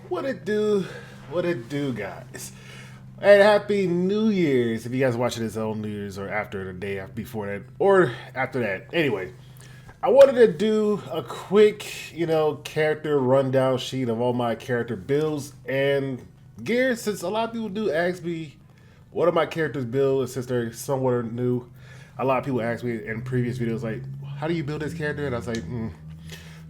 What it do? What it do, guys? And happy New Year's if you guys watching this on New Year's or after the day after before that or after that. Anyway, I wanted to do a quick, character rundown sheet of all my character builds and gear since a lot of people do ask me what are my characters build since they're somewhat new. A lot of people ask me in previous videos like, how do you build this character? And I was like,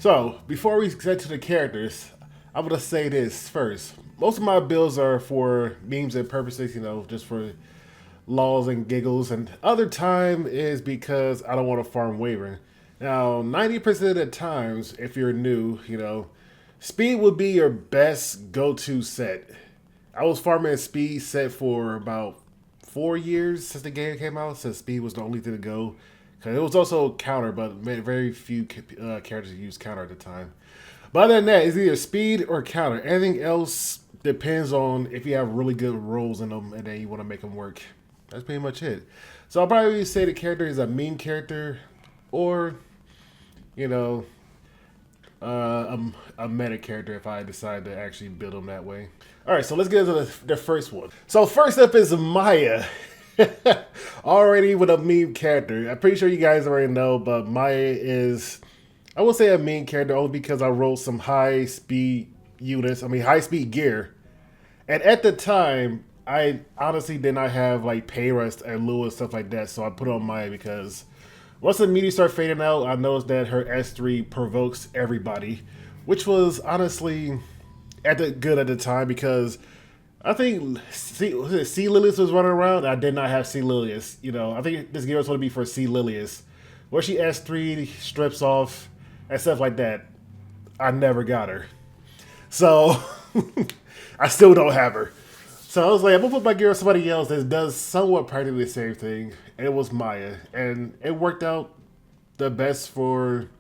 So, before we get to the characters, I'm going to say this first. Most of my builds are for memes and purposes, just for laws and giggles. And other time is because I don't want to farm Wyvern. Now, 90% of the times, if you're new, speed would be your best go-to set. I was farming a speed set for about 4 years since the game came out, since speed was the only thing to go. Because it was also counter, but very few characters used counter at the time. But other than that, it's either speed or counter. Anything else depends on if you have really good rolls in them and then you want to make them work. That's pretty much it. So I'll probably say the character is a meme character or, a meta character if I decide to actually build them that way. All right, so let's get into the first one. So first up is Maya. Already with a meme character. I'm pretty sure you guys already know, but Maya is, I will say a meme character only because I rolled some high speed units, high speed gear. And at the time, I honestly did not have like Payrust and Lua stuff like that, so I put on Maya because once the meteor started fading out, I noticed that her S3 provokes everybody, which was honestly good at the time because I think Lilias was running around. I did not have Lilias. I think this gear was going to be for Lilias, where she S3 strips off and stuff like that. I never got her, so I still don't have her. So I was like, I'm gonna put my gear on somebody else that does somewhat practically the same thing, and it was Maya, and it worked out the best for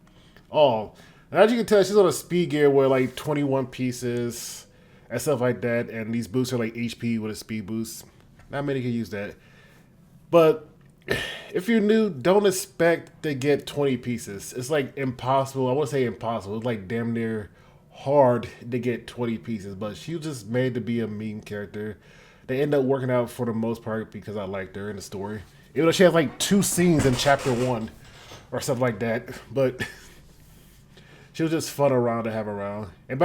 all. And as you can tell, she's on a speed gear where like 21 pieces and stuff like that, and these boosts are like HP with a speed boost. Not many can use that. But if you're new, don't expect to get 20 pieces. It's like impossible. I wouldn't say impossible. It's like damn near hard to get 20 pieces. But she was just made to be a meme character. They end up working out for the most part because I liked her in the story. Even though she has like 2 scenes in chapter 1 or something like that. But she was just fun around to have around. And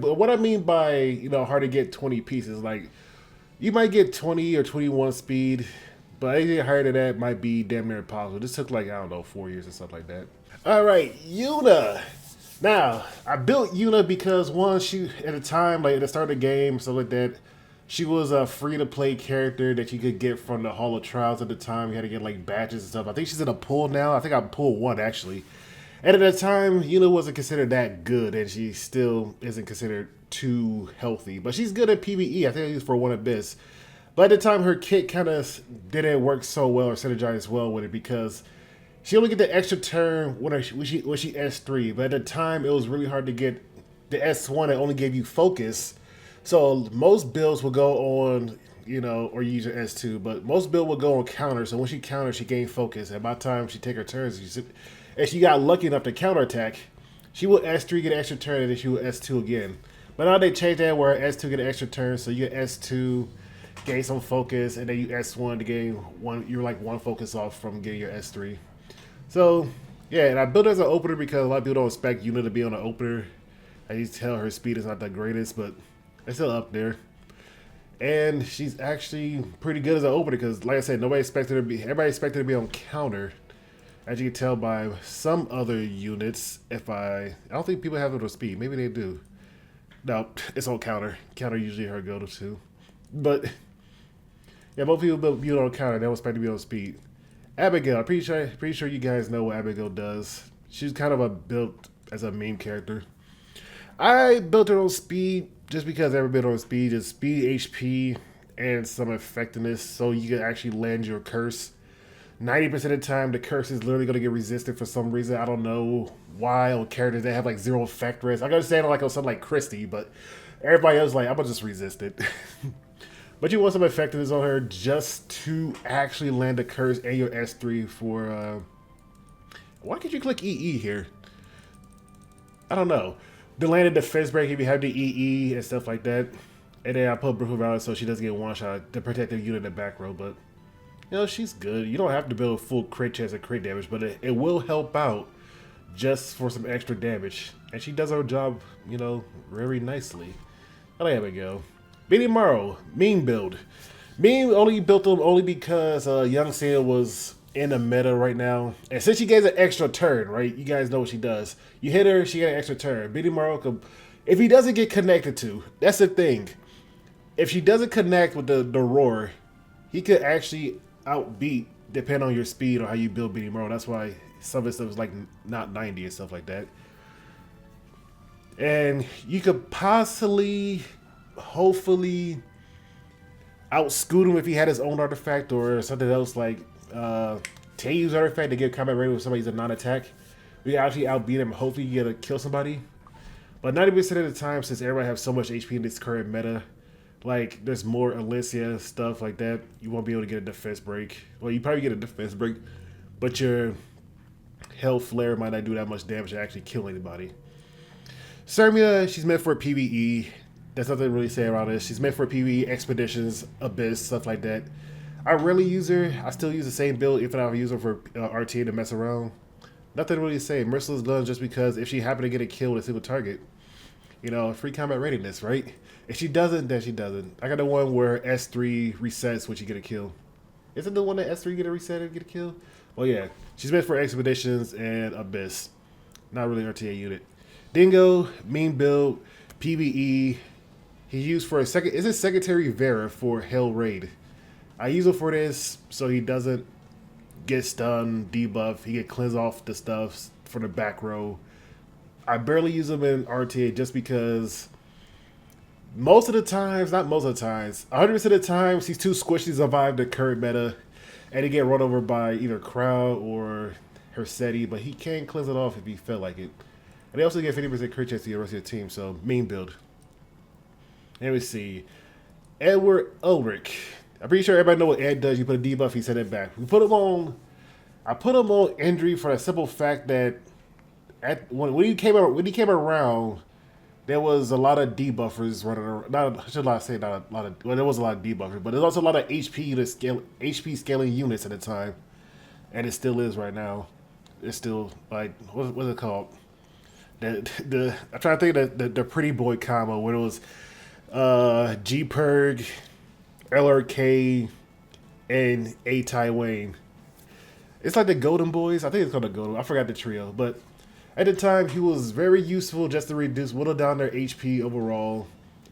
what I mean by, hard to get 20 pieces, like, you might get 20 or 21 speed, but anything higher than that might be damn near impossible. This took like, I don't know, 4 years or something like that. All right, Yuna. Now, I built Yuna because, one, she, at the time, like at the start of the game, stuff like that, she was a free-to-play character that you could get from the Hall of Trials at the time. You had to get like badges and stuff. I think she's in a pool now. I think I'm pool 1, actually. And at the time, Yuna wasn't considered that good, and she still isn't considered too healthy. But she's good at PvE. I think it was for 1 Abyss. But at the time, her kit kind of didn't work so well or synergize well with it because she only get the extra turn when she S3. But at the time, it was really hard to get the S1 that only gave you focus. So most builds will go on, or use your S2. But most builds will go on counter. So when she counters, she gained focus. And by the time she take her turns, if she got lucky enough to counterattack, she will S3 get an extra turn and then she will S2 again. But now they changed that where S2 get an extra turn, so you get S2, gain some focus, and then you S1 to gain one. You're like 1 focus off from getting your S3. So yeah, and I built her as an opener because a lot of people don't expect Yuna to be on an opener. I used to tell her speed is not the greatest, but it's still up there. And she's actually pretty good as an opener because, like I said, everybody expected her to be on counter. As you can tell by some other units, I don't think people have it on speed. Maybe they do. No, it's on counter. Counter usually her go-to. But yeah, most people build on counter. They don't expect to be on speed. Abigail, I'm pretty sure you guys know what Abigail does. She's kind of built as a meme character. I built her on speed just because I ever built her on speed. Just speed, HP, and some effectiveness, so you can actually land your curse. 90% of the time, the curse is literally going to get resisted for some reason. I don't know why on characters that have like 0 effect rest. I'm going to say it like on something like Christy, but everybody else is like, I'm going to just resist it. But you want some effectiveness on her just to actually land a curse and your S3 for... why can't you click EE here? I don't know. The landed defense break if you have the EE and stuff like that. And then I put Brooklyn Valley so she doesn't get one shot to protect the unit in the back row. But, you know, she's good. You don't have to build a full crit chance of crit damage, but it will help out just for some extra damage. And she does her job, you know, very nicely. I like Abigail. Benimaru, meme build. Meme only built them only because Young Seal was in the meta right now. And since she gets an extra turn, right? You guys know what she does. You hit her, she get an extra turn. Benimaru, if he doesn't get connected to, that's the thing. If she doesn't connect with the roar, he could actually outbeat depending on your speed or how you build Benimaru. That's why some of his stuff is like not 90 and stuff like that. And you could possibly, hopefully, outscoot him if he had his own artifact or something else like Tayu's artifact to get combat rating with somebody's a non-attack. We can actually outbeat him. Hopefully you get to kill somebody. But 90% of the time, since everybody has so much HP in this current meta, like there's more Alicia stuff like that, you won't be able to get a defense break. Well, you probably get a defense break, but your health flare might not do that much damage to actually kill anybody. Sermia, she's meant for PvE. There's nothing to really say about this. She's meant for PvE, expeditions, abyss, stuff like that. I rarely use her. I still use the same build if I use her for RTA to mess around. Nothing really to say. Merciless Gun just because if she happened to get a kill with a single target, you know, free combat readiness, right? If she doesn't, then she doesn't. I got the one where S3 resets when she get a kill. Isn't the one that S3 get a reset and get a kill? Well, yeah. She's meant for expeditions and abyss. Not really RTA unit. Dingo, mean build, PvE. He used for a second. Is it Secretary Vera for Hell Raid? I use him for this so he doesn't get stunned, debuff. He get cleanse off the stuff for the back row. I barely use him in RTA just because most of the times, not most of the times, 100% of the times, he's too squishy to survive the current meta, and he get run over by either Crowd or Hersetti, but he can cleanse it off if he felt like it. And they also get 50% crit chance to the rest of your team, so main build. Let me see. Edward Elric. I'm pretty sure everybody know what Ed does. You put a debuff, he sent it back. We put him on. I put him on injury for the simple fact that when he came around, there was a lot of debuffers running around. Well, there was a lot of debuffers, but there's also a lot of HP scaling units at the time, and it still is right now. It's still like what's it called? I'm trying to think of the pretty boy combo where it was G-Purg, LRK, and A Taiwan. It's like the Golden Boys. I think it's called the Golden. I forgot the trio. But at the time, he was very useful just to whittle down their HP overall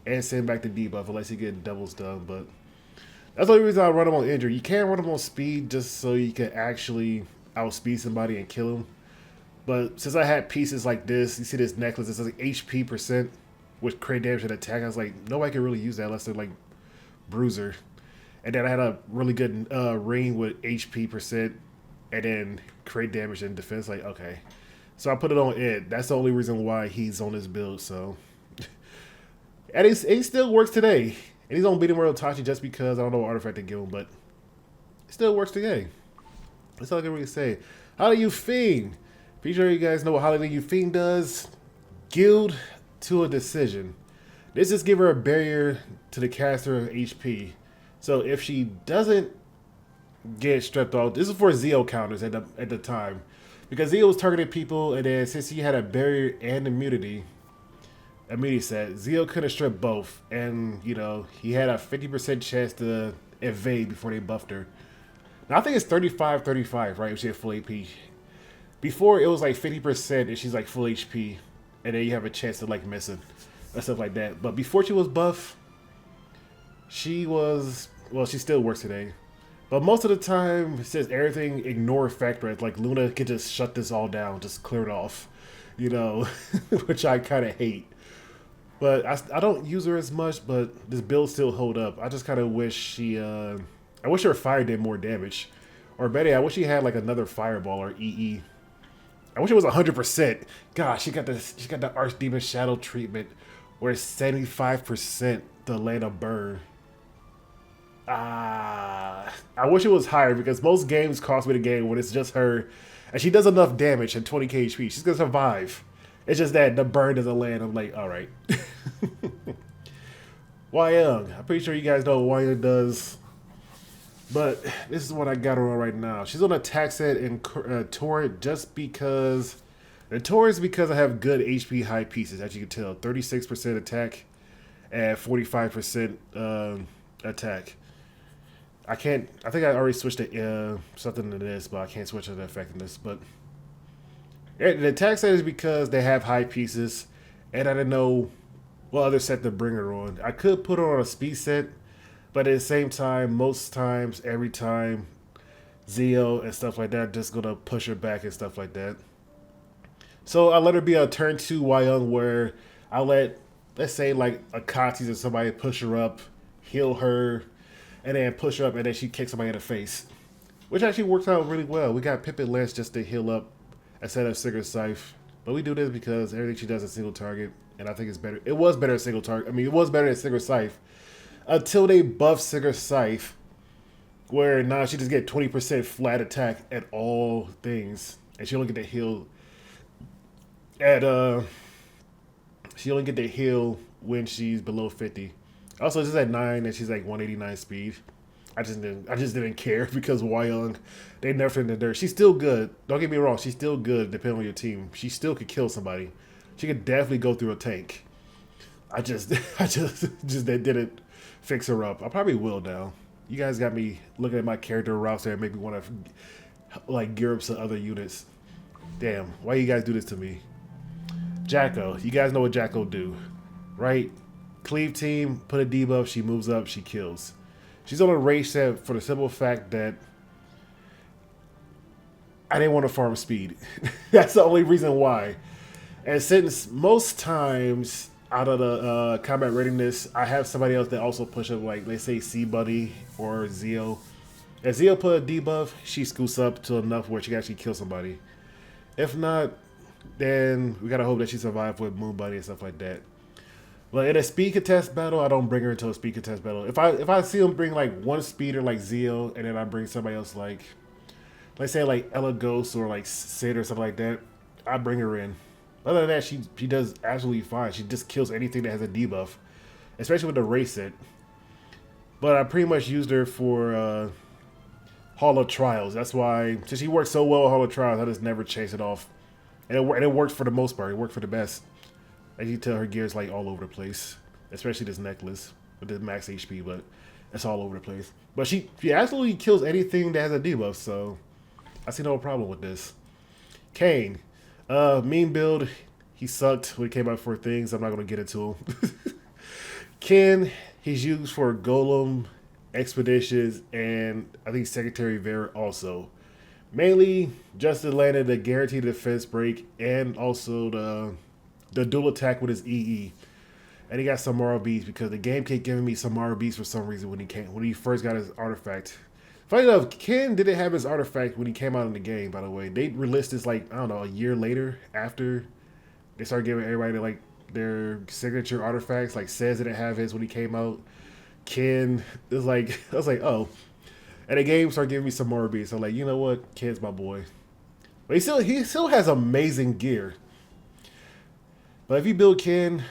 and send back the debuff unless you get double stun. But that's the only reason I run him on injury. You can't run him on speed just so you can actually outspeed somebody and kill him. But since I had pieces like this, you see this necklace, it's like HP percent with crit damage and attack. I was like, nobody can really use that unless they're like Bruiser. And then I had a really good ring with HP percent and then crit damage and defense. Like, okay. So I put it on Ed. That's the only reason why he's on this build. So, and he still works today. And he's on Benimaru Tachi just because I don't know what artifact to give him, but it still works today. That's all I can really say. How do you Yufine? Pretty sure you guys know what Holiday Yufine does. Guild to a decision. This just give her a barrier to the caster of HP. So if she doesn't get stripped off, this is for Zeo counters at the time. Because Zeo was targeting people, and then since he had a barrier and immunity set, Zeo couldn't strip both. And, you know, he had a 50% chance to evade before they buffed her. Now, I think it's 35-35, right? If she had full AP. Before, it was like 50% and she's like full HP. And then you have a chance to like miss it. And stuff like that. But before she was buff, she was, well, she still works today. But most of the time, it says everything ignore factor. Like Luna can just shut this all down, just clear it off, you know, which I kind of hate. But I don't use her as much, but this build still hold up. I just kind of wish she, I wish her fire did more damage. Or better, I wish she had like another fireball or EE. I wish it was 100%. Gosh, she got the Archdemon Shadow treatment where it's 75% to land a burn. I wish it was higher because most games cost me the game when it's just her and she does enough damage and 20k HP. She's gonna survive It's just that the burn doesn't land. I'm like, all right. Hwayoung. I'm pretty sure you guys know what Hwayoung does. But this is what I got her on right now. She's on attack set in Torrent just because... The Torrent is because I have good HP high pieces, as you can tell. 36% attack and 45% attack. I think I already switched to something to this, but I can't switch to the effectiveness. But the attack set is because they have high pieces, and I didn't know what other set to bring her on. I could put her on a speed set, but at the same time, most times, every time, Zio and stuff like that, just gonna push her back and stuff like that. So I let her be a turn 2 Hwayoung where I let, let's say like a Katis or somebody push her up, heal her, and then push her up, and then she kicks somebody in the face. Which actually works out really well. We got Pippin Lance just to heal up instead of Sigurd Scythe. But we do this because everything she does is single target, and I think it's better. It was better at single target. I mean, it was better at Sigurd Scythe until they buffed Sigurd Scythe, where now she just get 20% flat attack at all things, and she only get to heal at she only get to heal when she's below 50. Also, just at 9, and she's like 189 speed. I just didn't care because Hwayoung, they nerfed in the dirt. She's still good. Don't get me wrong. She's still good depending on your team. She still could kill somebody. She could definitely go through a tank. I just didn't fix her up. I probably will now. You guys got me looking at my character roster and make me want to like gear up some other units. Damn, why you guys do this to me? Jacko, you guys know what Jacko do, right? Cleave team, put a debuff, she moves up, she kills. She's on a rage set for the simple fact that I didn't want to farm speed. That's the only reason why. And since most times out of the combat readiness, I have somebody else that also push up, like let's say C Buddy or Zio. If Zio put a debuff, she scoots up to enough where she can actually kill somebody. If not, then we gotta hope that she survives with Moon Buddy and stuff like that. But in a speed contest battle, I don't bring her into a speed contest battle. If I see them bring like one speeder like Zio, and then I bring somebody else like, let's say like Eligos or like Sid or something like that, I bring her in. Other than that, she does absolutely fine. She just kills anything that has a debuff, especially with the race set. But I pretty much used her for Hall of Trials. That's why, since she works so well with Hall of Trials, I just never chase it off. And it worked for the most part. It worked for the best. As you can tell, her gear's like all over the place. Especially this necklace with the max HP, but it's all over the place. But she absolutely kills anything that has a debuff, so I see no problem with this. Kane. Meme build. He sucked when it came out for things. I'm not going to get into him. Ken, he's used for Golem, Expeditions, and I think Secretary Vera also. Mainly just to land the guaranteed defense break and also the dual attack with his EE. And he got some RBs because the game kept giving me some RBs for some reason when he first got his artifact. Funny enough, Ken didn't have his artifact when he came out in the game, by the way. They released this like, I don't know, a year later after they started giving everybody like their signature artifacts. Like Says didn't have his when he came out. Ken is like, I was like, oh. And the game started giving me some more RBs. So I'm like, you know what? Ken's my boy. But he still has amazing gear. But if you build Ken,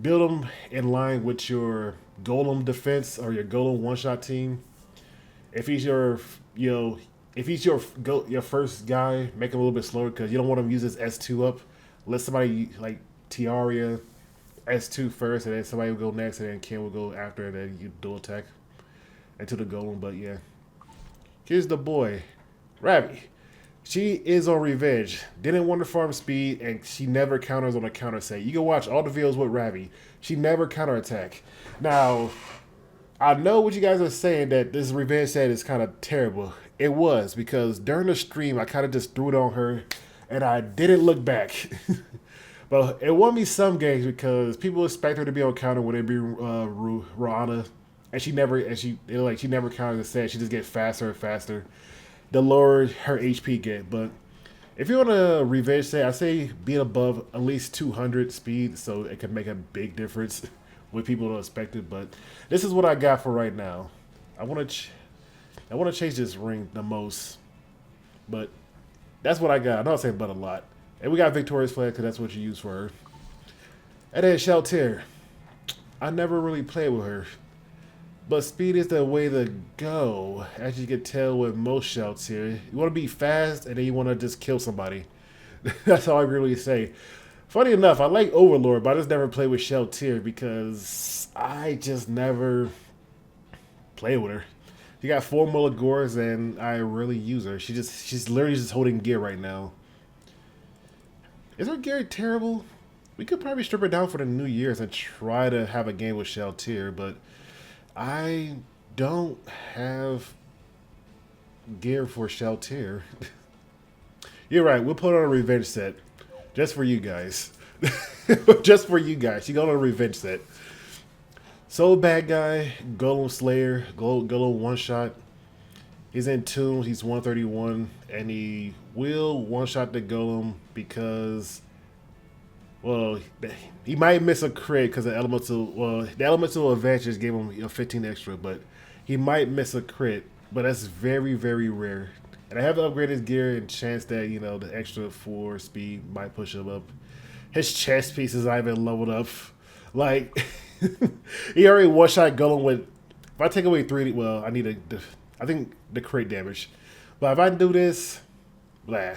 build him in line with your Golem defense or your Golem one-shot team. If he's your first guy, make him a little bit slower because you don't want him to use his S2 up. Let somebody like Tiaria S2 first, and then somebody will go next, and then Ken will go after, and then you dual attack into the Golem. But yeah. Here's the boy, Ravi. She is on revenge. Didn't want to farm speed, and she never counters on a counter set. You can watch all the videos with Ravi. She never counterattack. Now, I know what you guys are saying that this revenge set is kind of terrible. It was, because during the stream, I kind of just threw it on her, and I didn't look back. But it won me some games because people expect her to be on counter when it be Rana. And she never counters the set. She just gets faster and faster. The lower her HP get. But if you're on a revenge set, I say be above at least 200 speed, so it can make a big difference when people don't expect it. But this is what I got for right now. I want to change this ring the most, but that's what I got. I know I'm saying but a lot. And we got Victoria's Flag because that's what you use for her. And then Shalltear. I never really played with her. But speed is the way to go. As you can tell with most Shalltear. You want to be fast and then you want to just kill somebody. That's all I really say. Funny enough, I like Overlord, but I just never played with Shalltear because I just never played with her. She got 4 Mulligores and I really use her. She's literally just holding gear right now. Is her gear terrible? We could probably strip her down for the New Year's and try to have a game with Shalltear, but I don't have gear for Shalltear. You're right, we'll put on a revenge set. Just for you guys. Just for you guys. She got on a revenge set. So bad guy, Golem Slayer, Golem one-shot. He's in Tombs, he's 131, and he will one-shot the Golem because, well, he might miss a crit because the elemental advantage gave him 15 extra, but he might miss a crit, but that's very, very rare. And I have to upgrade his gear and chance that, you know, the extra 4 speed might push him up. His chest pieces I haven't leveled up. Like, he already one-shot Golem with, if I take away 3, well, I need I think the crit damage. But if I do this, blah.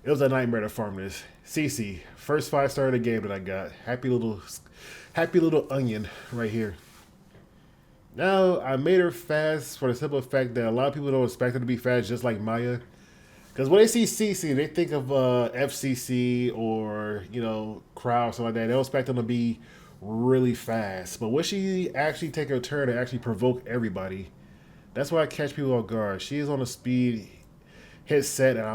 It was a nightmare to farm this. CC, first 5-star of the game that I got. Happy little onion right here. Now, I made her fast for the simple fact that a lot of people don't expect her to be fast just like Maya. Because when they see CC, they think of FCC or, you know, Crowd or something like that. They don't expect them to be really fast. But when she actually take her turn to actually provoke everybody, that's why I catch people off guard. She is on a speed hit set, and I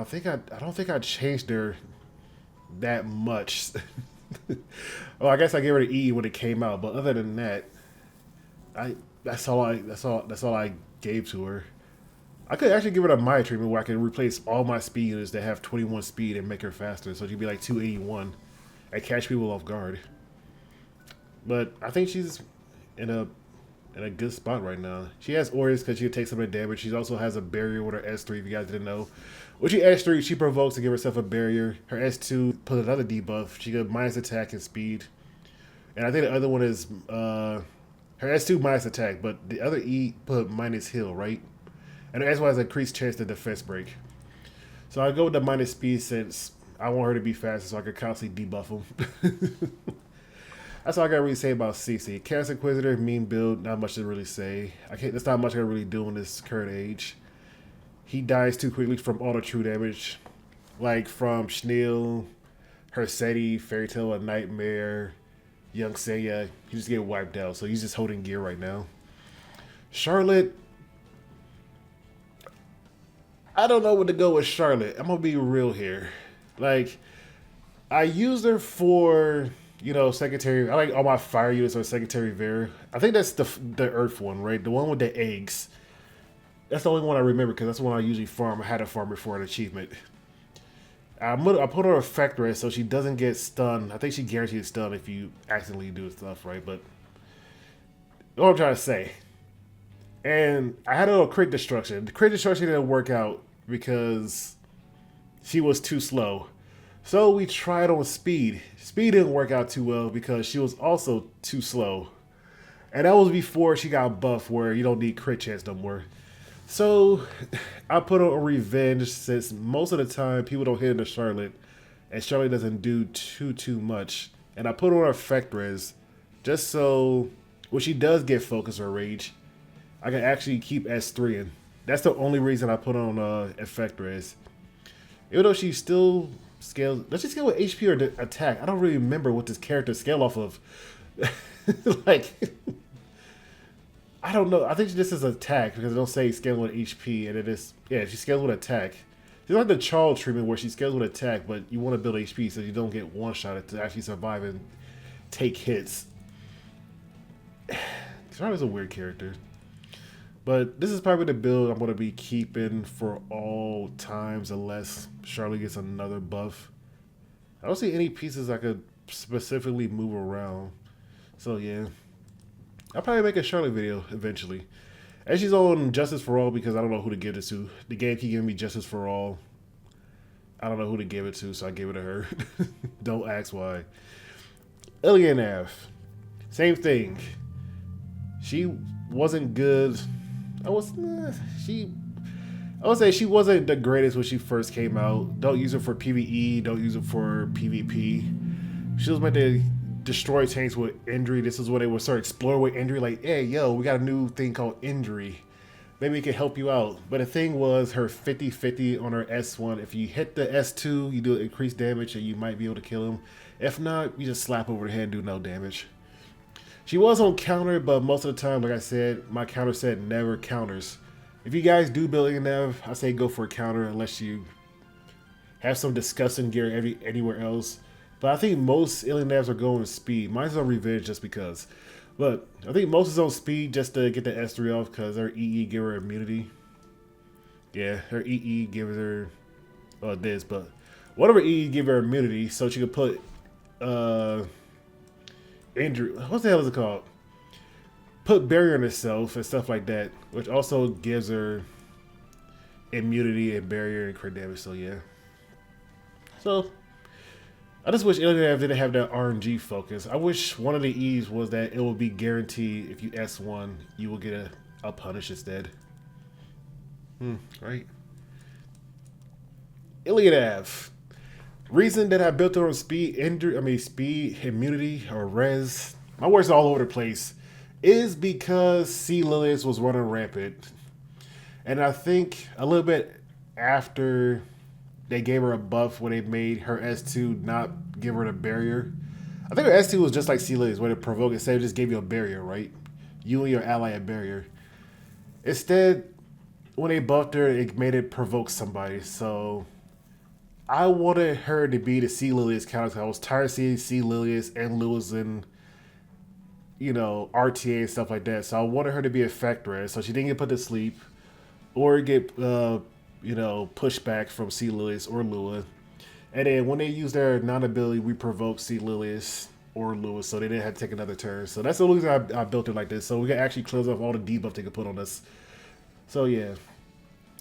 don't think I changed her that much. Well, I guess I gave her the E when it came out, but other than that, that's all I gave to her. I could actually give her a Maya treatment where I can replace all my speed units that have 21 speed and make her faster, so she'd be like 281 and catch people off guard. But I think she's in a good spot right now. She has Auras because she'll take some of the damage. She also has a barrier with her S3, if you guys didn't know. With your S3, she provokes to give herself a barrier. Her S2 puts another debuff. She got minus attack and speed. And I think the other one is her S2 minus attack, but the other E put minus heal, right? And her S1 has an increased chance to defense break. So I go with the minus speed since I want her to be faster so I can constantly debuff them. That's all I gotta really say about CC. Chaos Inquisitor, mean build, not much to really say. There's not much I can really do in this current age. He dies too quickly from all the true damage. Like from Schneel, Hersetti, Fairytale a Nightmare, Young Seiya. He just get wiped out, so he's just holding gear right now. Charlotte, I don't know what to go with Charlotte. I'm gonna be real here. Like, I used her for, you know, Secretary. I like all my fire units are Secretary Vera. I think that's the Earth one, right? The one with the eggs. That's the only one I remember because that's the one I usually farm. I had to farm it for an achievement. I put her effect rest so she doesn't get stunned. I think she guaranteed stun if you accidentally do stuff, right? But what I'm trying to say. And I had a little crit destruction. The crit destruction didn't work out because she was too slow. So we tried on speed. Speed didn't work out too well because she was also too slow. And that was before she got buffed where you don't need crit chance no more. So I put on a revenge since most of the time people don't hit into Charlotte and Charlotte doesn't do too much. And I put on her effect res just so when she does get focus or rage, I can actually keep S3 in. That's the only reason I put on effect res. Even though she still scales, does she scale with HP or attack? I don't really remember what this character scale off of. Like, I don't know. I think this is attack because it don't say scale with HP, and it is, yeah, she scales with attack. She's like the Charles treatment where she scales with attack, but you want to build HP so you don't get one shot to actually survive and take hits. Charlotte's a weird character. But this is probably the build I'm going to be keeping for all times unless Charlotte gets another buff. I don't see any pieces I could specifically move around. So yeah, I'll probably make a Charlotte video eventually. And she's on Justice for All because I don't know who to give this to. The game keep giving me Justice for All. I don't know who to give it to, so I give it to her. Don't ask why. Illianav, same thing. She wasn't good. I would say she wasn't the greatest when she first came out. Don't use it for PvE. Don't use it for PvP. She was meant to destroy tanks with injury. This is where they would start exploring with injury. Like, hey, yo, we got a new thing called injury. Maybe it can help you out. But the thing was her 50-50 on her S1. If you hit the S2, you do increased damage and you might be able to kill him. If not, you just slap over the head and do no damage. She was on counter, but most of the time, like I said, my counter set never counters. If you guys do build Illianav, I say go for a counter unless you have some disgusting gear anywhere else. But I think most Illianavs are going with speed. Mine's on revenge just because. But I think most is on speed just to get the S3 off because her EE give her immunity. Yeah, her EE gives her this, but whatever EE give her immunity so she could put injury. What the hell is it called? Put barrier on herself and stuff like that, which also gives her immunity and barrier and crit damage. So yeah. So I just wish Illianav didn't have that RNG focus. I wish one of the E's was that it would be guaranteed if you S1, you will get a punish instead. Right. Illianav. Reason that I built her on speed, speed, immunity, or res. My words are all over the place. Is because C. Lilias was running rampant. And I think a little bit after they gave her a buff when they made her S2 not give her the barrier. I think her S2 was just like C. Lilias, where it provoked instead of just gave you a barrier, right? You and your ally a barrier. Instead, when they buffed her, it made it provoke somebody. So I wanted her to be the C. Lilias counter. I was tired of seeing C. Lilias and losing, RTA and stuff like that. So I wanted her to be effect res, so she didn't get put to sleep or get pushback from C. Lilias or Lua. And then when they use their non-ability, we provoke C. Lilias or Lua, so they didn't have to take another turn. So that's the reason I built it like this, so we can actually close off all the debuff they could put on us. So yeah.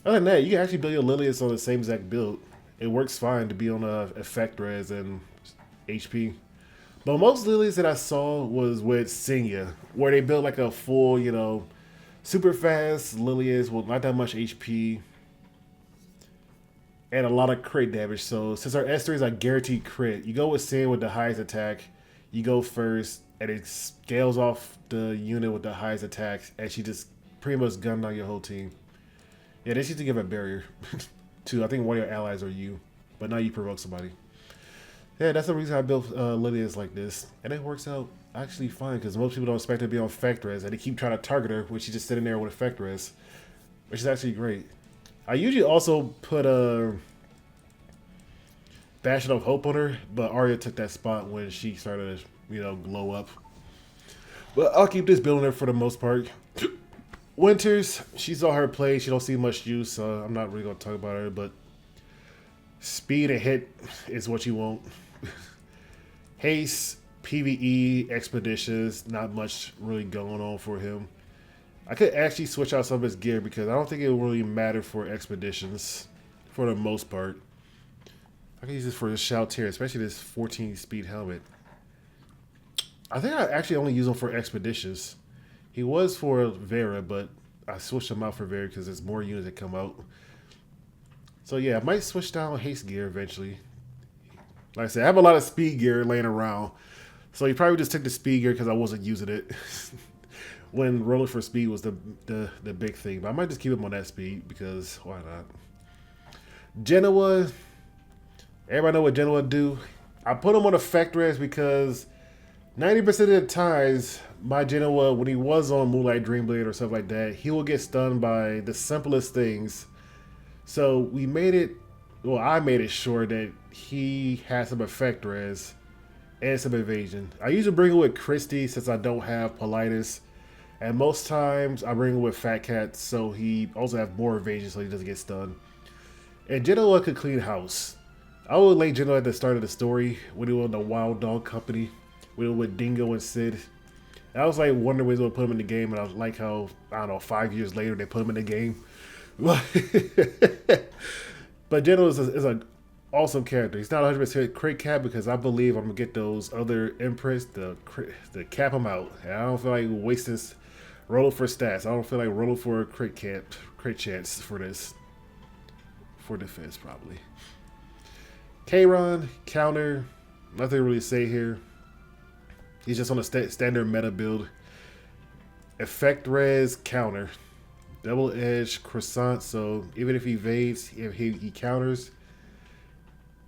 Other than that, you can actually build your Lilias on the same exact build. It works fine to be on effect res and HP. But most Lilias that I saw was with Senya, where they built like a full, super fast Lilias with not that much HP and a lot of crit damage. So since our S3 is a guaranteed crit, you go with Senya with the highest attack, you go first, and it scales off the unit with the highest attacks, and she just pretty much gunned down your whole team. Yeah, they need to give a barrier to, I think one of your allies or you, but now you provoke somebody. Yeah, that's the reason I built Lilias like this, and it works out actually fine because most people don't expect her to be on effect res, and they keep trying to target her when she's just sitting there with effect res, which is actually great. I usually also put a Bastion of Hope on her, but Arya took that spot when she started to, glow up. But I'll keep this building her for the most part. Winters, she saw her play. She don't see much use, so I'm not really going to talk about her, but speed and hit is what you want. Haste, PvE, expeditions, not much really going on for him. I could actually switch out some of his gear because I don't think it will really matter for expeditions for the most part. I can use this for the Shalltear, especially this 14 speed helmet. I think I actually only use him for expeditions. He was for Vera, but I switched him out for Vera because there's more units that come out. So yeah, I might switch down Haste gear eventually. Like I said, I have a lot of speed gear laying around. So he probably just took the speed gear because I wasn't using it. When rolling for speed was the big thing. But I might just keep him on that speed because why not? Jenua. Everybody know what Jenua do. I put him on effect res because 90% of the times my Jenua, when he was on Moonlight Dreamblade or stuff like that, he will get stunned by the simplest things. So we made it, well, I made it sure that he has some effect res and some evasion. I usually bring it with Christy since I don't have Politis. And most times I bring it with Fat Cat so he also has more evasion so he doesn't get stunned. And Jenua could clean house. I would lay Jenua at the start of the story when he was in the Wild Dog Company. When he was with Dingo and Sid. And I was like wondering when they would put him in the game, and I like how, I don't know, 5 years later they put him in the game. But Jenua is a awesome character. He's not 100% crit cap because I believe I'm gonna get those other Empress to cap him out. And I don't feel like wasting rolling for stats. I don't feel like rolling for a crit chance for this. For defense, probably. Kayron, counter. Nothing to really say here. He's just on a standard meta build. Effect res, counter. Double edge, croissant. So even if he evades, if he counters.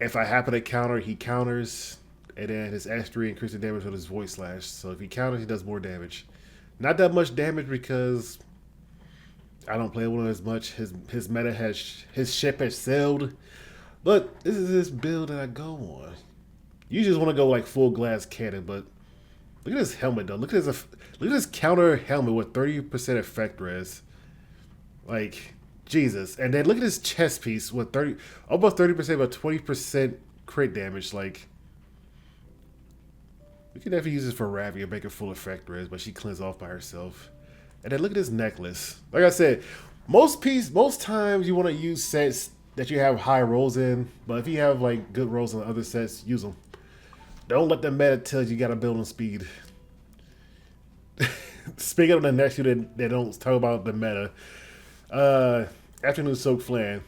If I happen to counter, he counters. And then his S3 increases damage with his voice slash. So if he counters, he does more damage. Not that much damage because I don't play with him as much. His meta has, his ship has sailed. But this is his build that I go on. You just want to go like full glass cannon, but look at his helmet though. Look at his counter helmet with 30% effect res. Like, Jesus. And then look at his chest piece with almost 30%, but 20% crit damage. Like, we could definitely use this for Ravi and make it full effect res, but she cleans off by herself. And then look at his necklace. Like I said, most times you want to use sets that you have high rolls in, but if you have like good rolls on other sets, use them. Don't let the meta tell you gotta build on speed. Speaking of the next two that don't talk about the meta, Afternoon Soak Flan.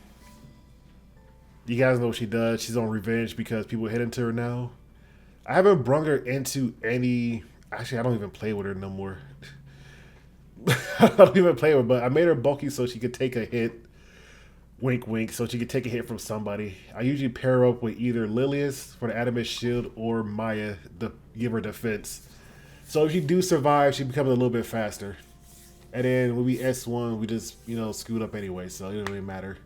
You guys know what she does. She's on revenge because people hit into her now. I haven't brung her into any. Actually, I don't even play with her no more. I don't even play with her, but I made her bulky so she could take a hit. Wink, wink, so she could take a hit from somebody. I usually pair her up with either Lilias for the Adamant Shield or Maya to give her defense. So if you do survive, she becomes a little bit faster. And then when we S1, we just, scoot up anyway, so it doesn't really matter.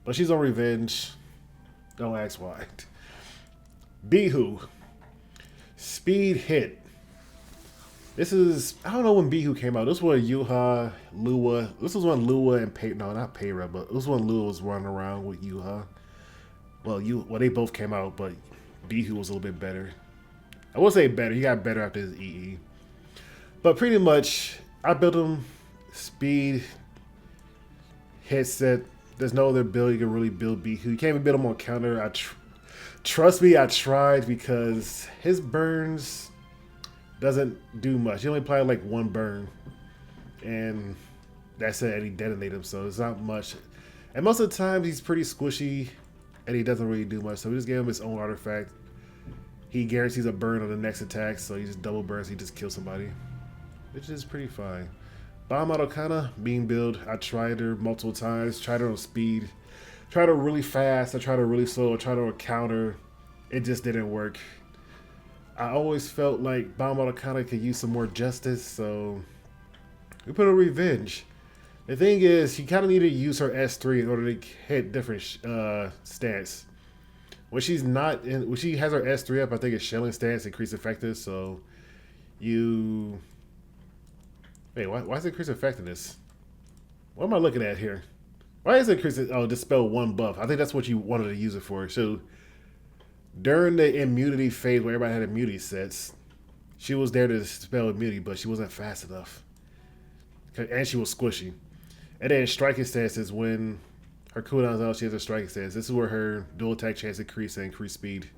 But she's on revenge. Don't ask why. Beehoo. Speed hit. This is, I don't know when Beehoo came out. This was Yuha, Lua. This was when Lua and no, not Payra, but this was when Lua was running around with Yuha. Well, they both came out, but Beehoo was a little bit better. I will say better. He got better after his EE. But pretty much, I built him speed, headset. There's no other build you can really build Beehoo. You can't even build him on counter. Trust me, I tried because his burns doesn't do much. He only applied like one burn. And that's it, and he detonated him, so it's not much. And most of the time, he's pretty squishy, and he doesn't really do much. So we just gave him his own artifact. He guarantees a burn on the next attack, so he just double burns, he just kills somebody. Which is pretty fine. Bomb Auto Kanna, being build. I tried her multiple times, tried her on speed. Tried her really fast, I tried her really slow, I tried her on counter. It just didn't work. I always felt like Bomb Auto Kanna could use some more justice, so we put a revenge. The thing is, she kind of needed to use her S3 in order to hit different stance. When she's not in, when she has her S3 up, I think it's shelling stance, increase effectiveness. So you, wait, why is it increase effectiveness? What am I looking at here? Why is it increase? Oh, dispel one buff. I think that's what you wanted to use it for. So during the immunity phase where everybody had immunity sets, she was there to dispel immunity, but she wasn't fast enough. And she was squishy. And then striking stance is when her cooldown's out, she has a striking stance. This is where her dual attack chance increased and increased speed.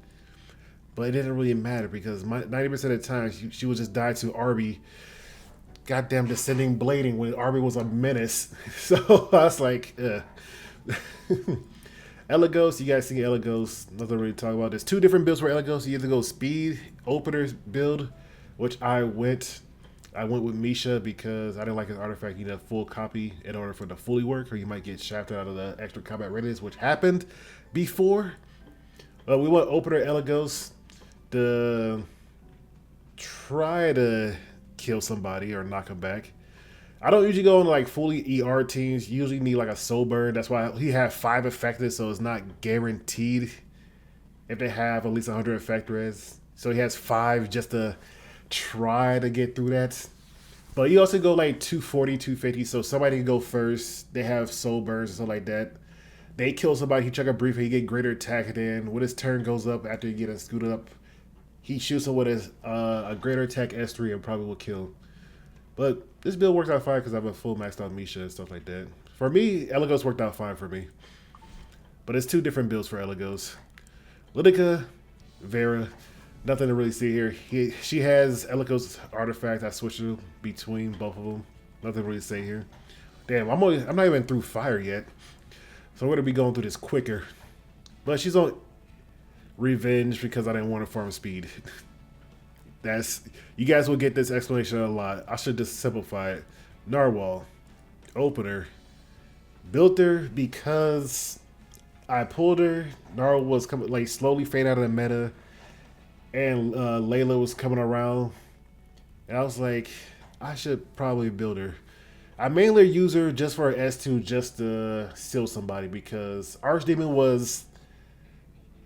But it didn't really matter because 90% of the time she would just die to Arby. Goddamn descending blading when Arby was a menace. So I was like, Eligos, you guys see Eligos, nothing really to talk about. There's two different builds for Eligos. You either go speed, openers build, which I went with Misha because I didn't like his artifact. You need a full copy in order for it to fully work, or you might get shafted out of the extra combat readiness, which happened before. We went opener Eligos to try to kill somebody or knock him back. I don't usually go into like fully ER teams. You usually need like a soul burn. That's why he had 5 effectives, so it's not guaranteed if they have at least 100 effect res. So he has 5 just to try to get through that. But you also go like 240, 250, so somebody can go first. They have soul burns and stuff like that. They kill somebody, he check a brief, he get greater attack, and then when his turn goes up after you get a scooted up, he shoots him with his a greater attack S3 and probably will kill. But this build worked out fine because I have a full maxed out Misha and stuff like that. For me, Eligos worked out fine for me. But it's 2 different builds for Eligos. Lidica, Vera, nothing to really see here. She has Eligos artifact. I switched between both of them. Nothing to really say here. Damn, I'm not even through fire yet. So we're gonna be going through this quicker. But she's on revenge because I didn't want to farm speed. You guys will get this explanation a lot. I should just simplify it. Narwhal, opener, built her because I pulled her. Narwhal was coming like slowly fade out of the meta, and Layla was coming around, and I was like, I should probably build her. I mainly use her just for S2 just to seal somebody because Archdemon was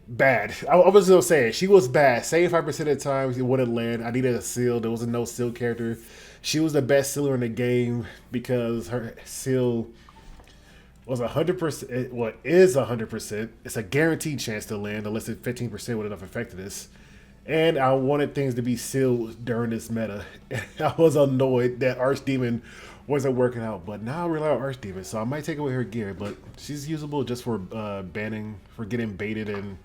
bad. I was gonna say it. She was bad. 75% of the time it wouldn't land. I needed a seal. There was a no seal character. She was the best sealer in the game because her seal was 100%. What is 100%? It's a guaranteed chance to land unless it's 15% with enough effectiveness. And I wanted things to be sealed during this meta. I was annoyed that Archdemon wasn't working out, but now I rely on Archdemon, so I might take away her gear, but she's usable just for banning, for getting baited and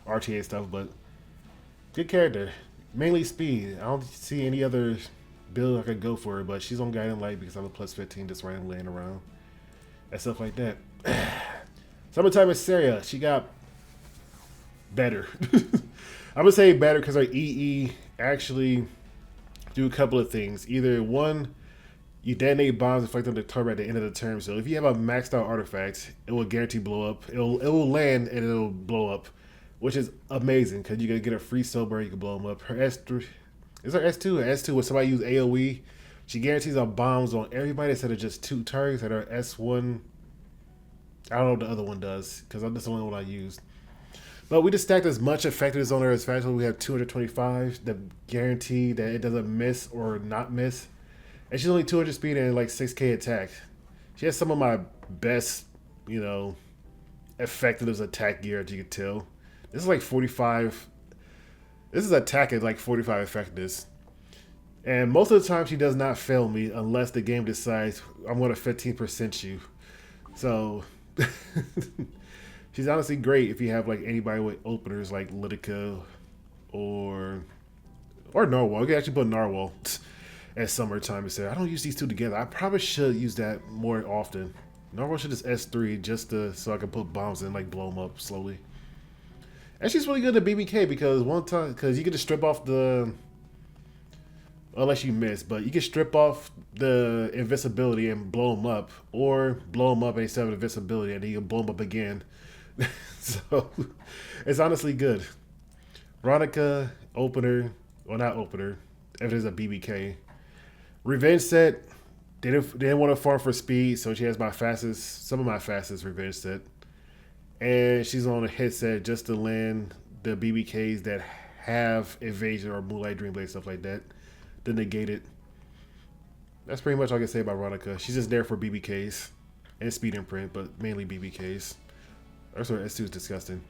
RTA stuff, but good character. Mainly speed. I don't see any other build I could go for her, but she's on Guiding Light because I'm a plus 15 just randomly laying around and stuff like that. Summertime Iseria, she got better. I'm gonna say better because her EE actually do a couple of things. Either one, you detonate bombs inflicted on the target at the end of the turn. So if you have a maxed out artifact, it will guarantee blow up. It will land and it'll blow up, which is amazing because you can get a free sober. You can blow them up. Her S3 is her S2. Her S2 when somebody use AOE, she guarantees on bombs on everybody instead of just 2 targets. At her S1, I don't know what the other one does because that's the only one I used. But we just stacked as much effectiveness on her as fast as we have 225 that guarantee that it doesn't miss or not miss. And she's only 200 speed and like 6k attack. She has some of my best, effectiveness attack gear, as you can tell. This is like 45. This is attack at like 45 effectiveness. And most of the time she does not fail me unless the game decides I'm going to 15% you. So she's honestly great if you have like anybody with openers like Lidica or Narwhal. You can actually put Narwhal at summertime. I don't use these two together. I probably should use that more often. Narwhal should just S3 just so I can put bombs in, like blow them up slowly. And she's really good at BBK because you can just strip off unless you miss, but you can strip off the invincibility and blow them up, or blow them up and instead of invincibility, and then you can blow them up again. So it's honestly good. Veronica, opener, well not opener, if it is a BBK. Revenge set, they didn't want to farm for speed, so she has some of my fastest revenge set. And she's on a headset just to land the BBKs that have evasion or Moonlight Dreamblade, stuff like that, to negate it. That's pretty much all I can say about Veronica. She's just there for BBKs and speed imprint, but mainly BBKs. Also, S2 is disgusting.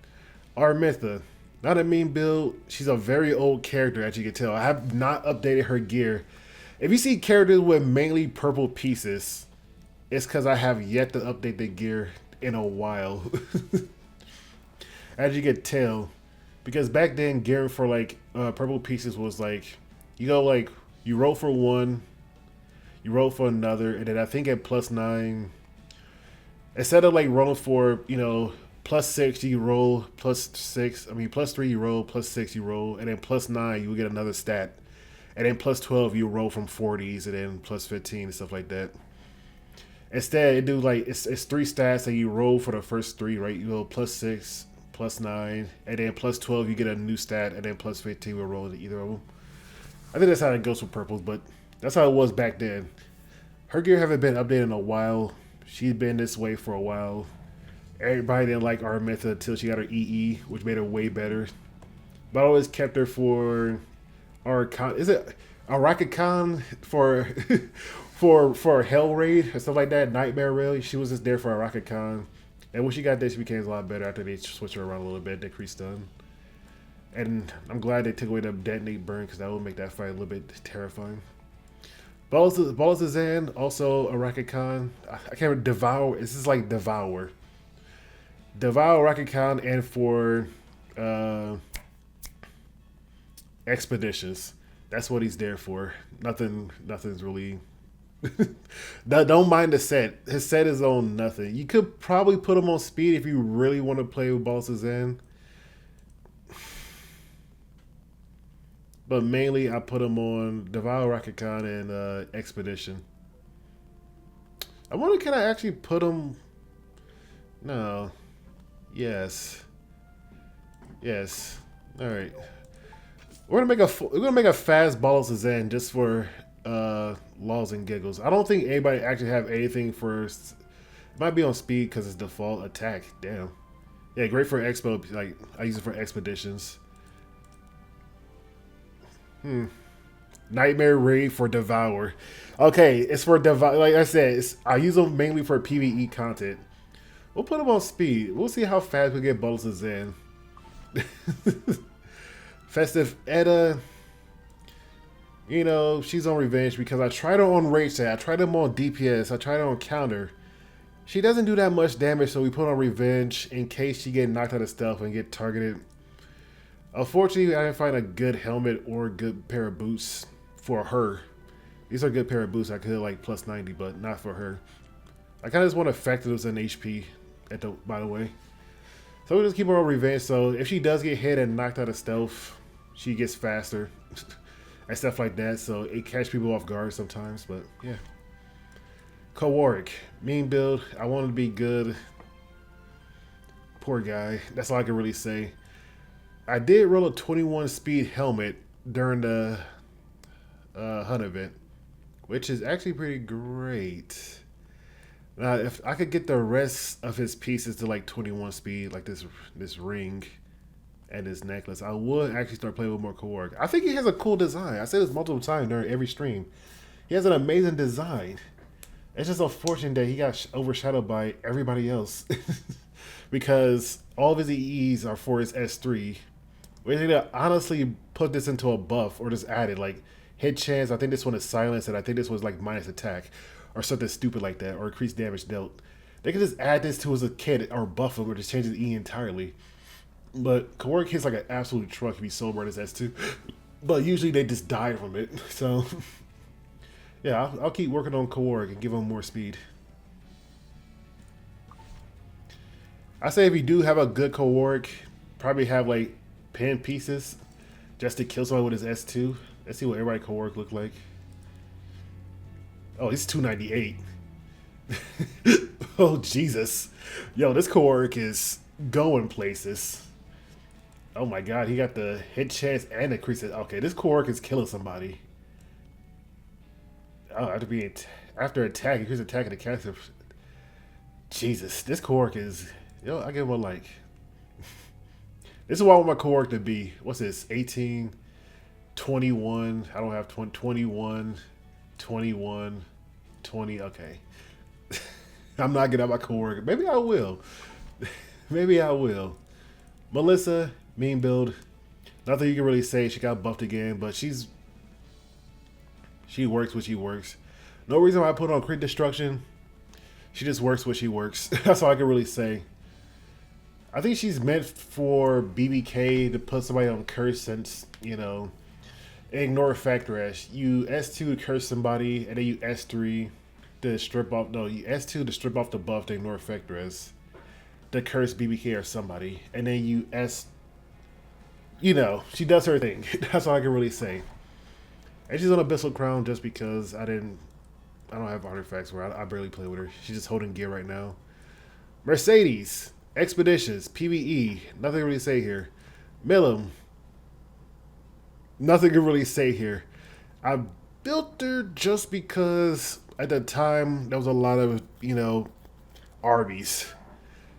Armitha, not a mean build. She's a very old character, as you can tell. I have not updated her gear. If you see characters with mainly purple pieces, it's because I have yet to update the gear in a while. As you can tell, because back then gearing for like purple pieces was like, you roll for one, you roll for another, and then I think at +9, instead of like rolling for +6 you roll, +3 you roll, +6 you roll, and then +9 you will get another stat, and then +12 you roll from 40s, and then +15 and stuff like that. Instead, it do like it's 3 stats that you roll for the first 3, right? You go +6, +9, and then +12 you get a new stat, and then +15 will roll to either of them. I think that's how it goes for purples, but that's how it was back then. Her gear haven't been updated in a while. She's been this way for a while. Everybody didn't like our method until she got her EE, which made her way better. But I always kept her for our con. Is it Arakakon for for Hell Raid and stuff like that? Nightmare Raid. She was just there for Arakakon. And when she got there, she became a lot better after they switched her around a little bit, decreased stun. And I'm glad they took away the detonate burn because that would make that fight a little bit terrifying. Baal Sezan, also Arakakon. I can't remember, Devour. This is like Devour. Rakikan, and for Uh, Expeditions. That's what he's there for. Nothing's really. Don't mind the set. His set is on nothing. You could probably put him on speed if you really want to play with Baal Sezan. But mainly, I put him on Devour Rakukan and Expedition. I wonder, can I actually put him? No. Yes. Yes. All right. We're gonna make a fast Baal Sezan just for laws and giggles. I don't think anybody actually have anything for. It might be on speed because it's default attack. Damn. Yeah, great for expo. Like I use it for expeditions. Nightmare Raid for Devour. Okay, it's for Devour. Like I said, I use them mainly for PvE content. We'll put them on speed. We'll see how fast we get Baal Sezan. Festive Eda. You know, she's on revenge because I tried her on rage set. I tried her on DPS. I tried her on counter. She doesn't do that much damage, so we put on revenge in case she get knocked out of stealth and get targeted. Unfortunately, I didn't find a good helmet or a good pair of boots for her. These are a good pair of boots. I could like plus 90, but not for her. I kind of just want effectiveness and HP, by the way. So we'll just keep her on revenge. So if she does get hit and knocked out of stealth, she gets faster and stuff like that. So it catch people off guard sometimes, but yeah. Kawarrick, mean build. I want him to be good. Poor guy. That's all I can really say. I did roll a 21 speed helmet during the hunt event, which is actually pretty great. Now, if I could get the rest of his pieces to like 21 speed, like this ring and this necklace, I would actually start playing with more Kawarrick. I think he has a cool design. I said this multiple times during every stream. He has an amazing design. It's just unfortunate that he got overshadowed by everybody else because all of his EEs are for his S3. We need to honestly put this into a buff or just add it like hit chance. I think this one is silence, and I think this was like minus attack or something stupid like that, or increased damage dealt. They could just add this to as a kit or buff him or just change his E entirely. But Kawarrick hits like an absolute truck if he's sober as S2. But usually they just die from it. So yeah, I'll keep working on Kawarrick and give him more speed. I say if you do have a good Kawarrick, probably have like pin pieces just to kill somebody with his S2. Let's see what everybody Kawarrick look like. Oh, he's 298. Oh, Jesus. Yo, this Kawarrick is going places. Oh my god, he got the hit chance and the increase. Okay, this Kawarrick is killing somebody. Oh, after attack, increase attack and the caster. Jesus, this Kawarrick is. Yo, I give him a like. This is what I want my Kawarrick to be. What's this? 18, 21. I don't have 20, 21, 21, 20. Okay. I'm not getting out my Kawarrick. Maybe I will. Maybe I will. Melissa, mean build. Nothing you can really say. She got buffed again, but she works what she works. No reason why I put on crit destruction. She just works what she works. That's all I can really say. I think she's meant for BBK to put somebody on curse since, you know, ignore factor S. You S2 to curse somebody, and then you S3 to strip off. No, you S2 to strip off the buff to ignore factor S. To curse BBK or somebody. And then you S. You know, she does her thing. That's all I can really say. And she's on Abyssal Crown just because I don't have artifacts where I barely play with her. She's just holding gear right now. Mercedes. Expeditions, PvE, nothing to really say here. Milim, nothing to really say here. I built her just because at the time there was a lot of, you know, Arby's.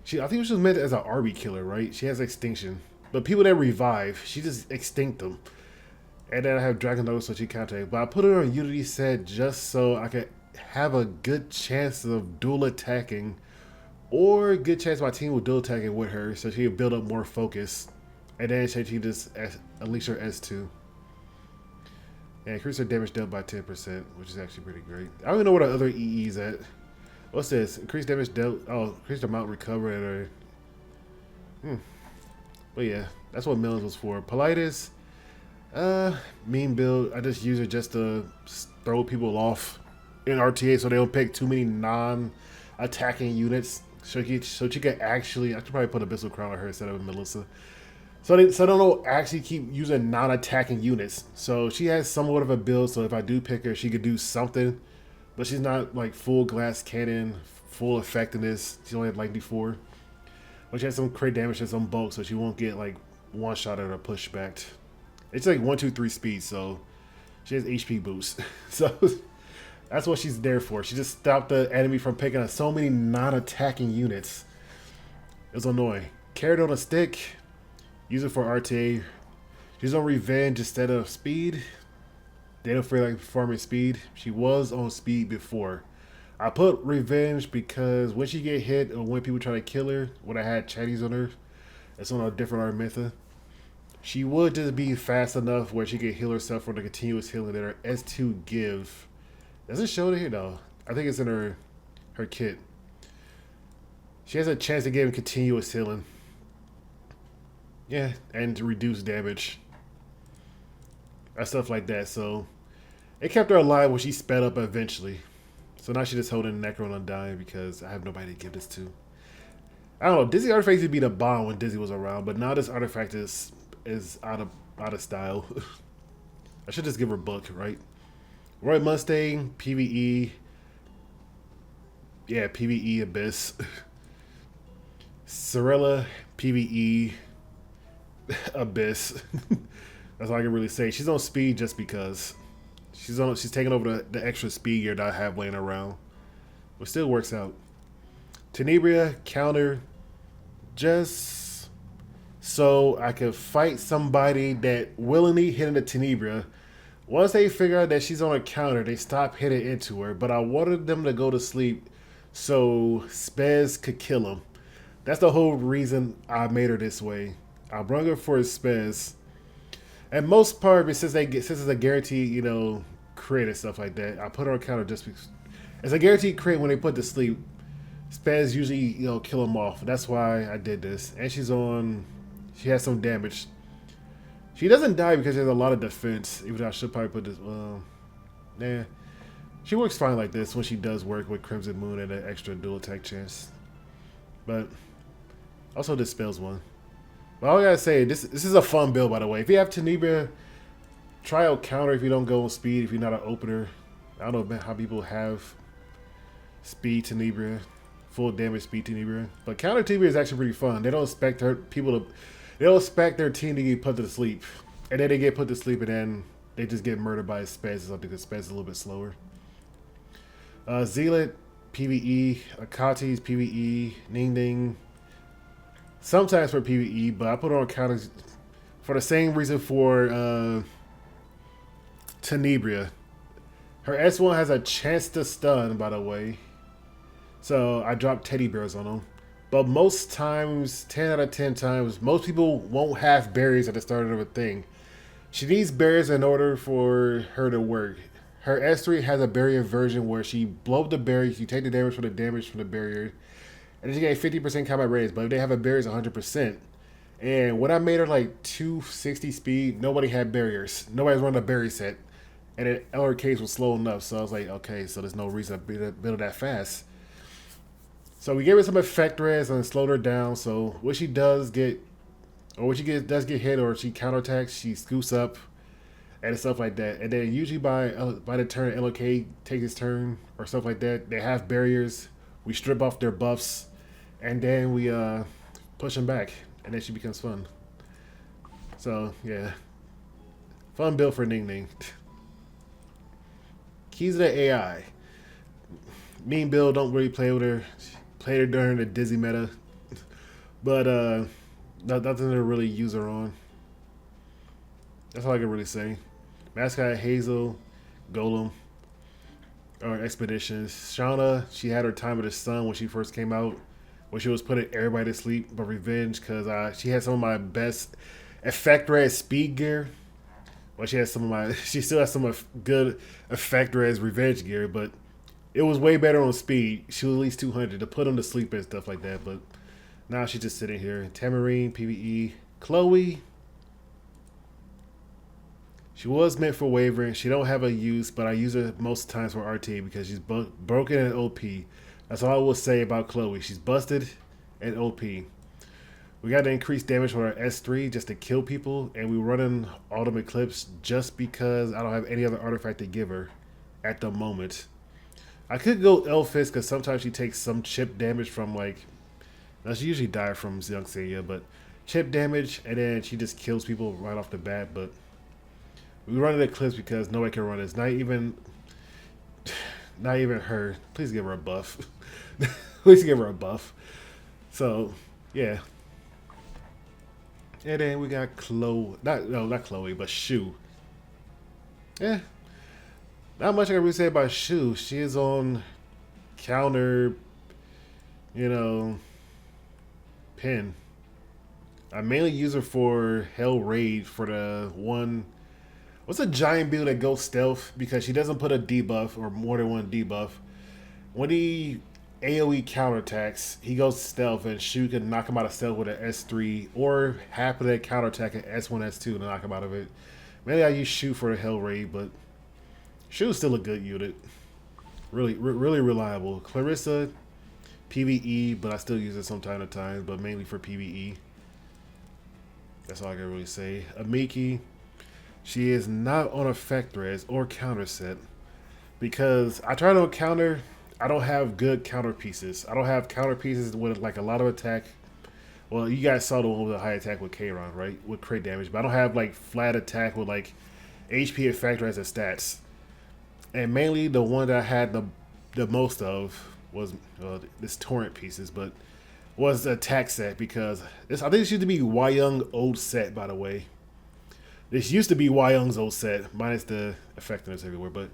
I think she was meant as an Arby killer, right? She has extinction. But people that revive, she just extinct them. And then I have Dragon Nose, so she can't take. But I put her on Unity set just so I could have a good chance of dual attacking. Or a good chance my team will dual attack it with her so she can build up more focus. And then she can just unleash her S2. And increase her damage dealt by 10%, which is actually pretty great. I don't even know what the other EE's at. What's this? Increase damage dealt. Oh, increase the amount recovered. But yeah, that's what Mills was for. Politis, mean build. I just use it just to throw people off in RTA so they don't pick too many non-attacking units. So she can actually, I should probably put Abyssal Crown on her instead of Melissa. So they don't actually keep using non-attacking units. So she has somewhat of a build. So if I do pick her, she could do something, but she's not like full glass cannon, full effectiveness. She only had lightning 4. But she has some crit damage and some bulk, so she won't get like one shot at her pushback. It's like 1, 2, 3 speed, so she has HP boost. So that's what she's there for. She just stopped the enemy from picking up so many non-attacking units. It was annoying. Carried on a stick. Use it for RTA. She's on revenge instead of speed. They don't feel like farming speed. She was on speed before. I put revenge because when she get hit or when people try to kill her, when I had chatties on her, it's on a different Armitha. She would just be fast enough where she could heal herself from the continuous healing that her S2 give. Does it show it here? No. I think it's in her kit. She has a chance to give him continuous healing. Yeah, and to reduce damage. Or stuff like that. So it kept her alive when she sped up eventually. So now she's just holding Necron undying because I have nobody to give this to. I don't know. Dizzy artifacts used to be the bomb when Dizzy was around, but now this artifact is out of style. I should just give her book, right? Roy Mustang, PvE. Yeah, PvE Abyss. Cirilla, PvE Abyss. That's all I can really say. She's on speed just because. She's taking over the extra speed gear that I have laying around. But still works out. Tenebria, counter, just so I could fight somebody that willingly hitting the Tenebria. Once they figure out that she's on a counter, they stop hitting into her. But I wanted them to go to sleep so Spez could kill him. That's the whole reason I made her this way. I brought her for Spez. And most part, since it's a guaranteed, crit and stuff like that, I put her on counter just because it's a guaranteed crit when they put to sleep. Spez usually, kill them off. That's why I did this. And she has some damage. She doesn't die because there's a lot of defense, even though I should probably put this, yeah. She works fine like this when she does work with Crimson Moon and an extra dual attack chance. But also dispels one. But all I gotta say, this is a fun build, by the way. If you have Tenebria, try out counter if you don't go on speed, if you're not an opener. I don't know how people have speed Tenebria, full damage speed Tenebria. But counter Tenebria is actually pretty fun. They don't expect they don't expect their team to get put to sleep. And then they get put to sleep and then they just get murdered by Spez or something because Spez is a little bit slower. Zealot, PvE, Akati's PvE, Ningning. Sometimes for PvE, but I put her on counters for the same reason for Tenebria. Her S1 has a chance to stun, by the way. So I dropped teddy bears on them. But most times, 10 out of 10 times, most people won't have barriers at the start of a thing. She needs barriers in order for her to work. Her S3 has a barrier version where she blows the barrier, you take the damage from the barrier, and then you get 50% combat raise. But if they have a barrier, it's 100%. And when I made her like 260 speed, nobody had barriers. Nobody's running a barrier set. And then Elric was slow enough, so I was like, okay, so there's no reason to build that fast. So we gave her some effect res and slowed her down. So what she does get, or when she does get hit, or she counterattacks, she scoops up and stuff like that. And then usually by the turn LOK takes his turn or stuff like that, they have barriers. We strip off their buffs, and then we push them back, and then she becomes fun. So yeah, fun build for Ning. Kizuna AI. Mean build, don't really play with her. Played her during the Dizzy meta. But nothing to really use her on. That's all I can really say. Mascot Hazel, Golem, or Expeditions. Shauna, she had her time with the sun when she first came out. When she was putting everybody to sleep, but Revenge, because she had some of my best effect res speed gear. Well, she still has some good effect res Revenge gear, but it was way better on speed. She was at least 200 to put them to sleep and stuff like that, but now she's just sitting here. Tamarine, PvE, Chloe, she was meant for wavering. She don't have a use, but I use her most times for RT because she's broken and OP. That's all I will say about Chloe. She's busted and OP. We got to increase damage with our S3 just to kill people, and we running Autumn Eclipse just because I don't have any other artifact to give her at the moment. I could go Elfist because sometimes she takes some chip damage from like, now she usually dies from Young Seiya, but chip damage, and then she just kills people right off the bat. But we run an Eclipse because nobody can run it. Not even her. Please give her a buff. Please give her a buff. So yeah. And then we got Chloe. Not Chloe, but Shu. Yeah. Not much I can really say about Shu. She is on counter, pin. I mainly use her for Hell Raid for the one. What's a giant build that goes stealth? Because she doesn't put a debuff or more than one debuff. When he AoE counterattacks, he goes stealth, and Shu can knock him out of stealth with an S3 or happily counterattack an S1, S2 to knock him out of it. Maybe I use Shu for the Hell Raid, but Shu's still a good unit. Really reliable. Clarissa, PvE, but I still use it from time to time, but mainly for PvE. That's all I can really say. Amiki, she is not on effect res or counter set because I try to counter. I don't have good counter pieces. I don't have counter pieces with like a lot of attack. Well, you guys saw the one with a high attack with Kayron, right? With crit damage. But I don't have like flat attack with like HP effect as a stats. And mainly the one that I had the most of was this torrent pieces, but was the attack set because I think this used to be Hwayoung old set, by the way. This used to be Hwayoung's old set, minus the effectiveness everywhere, but.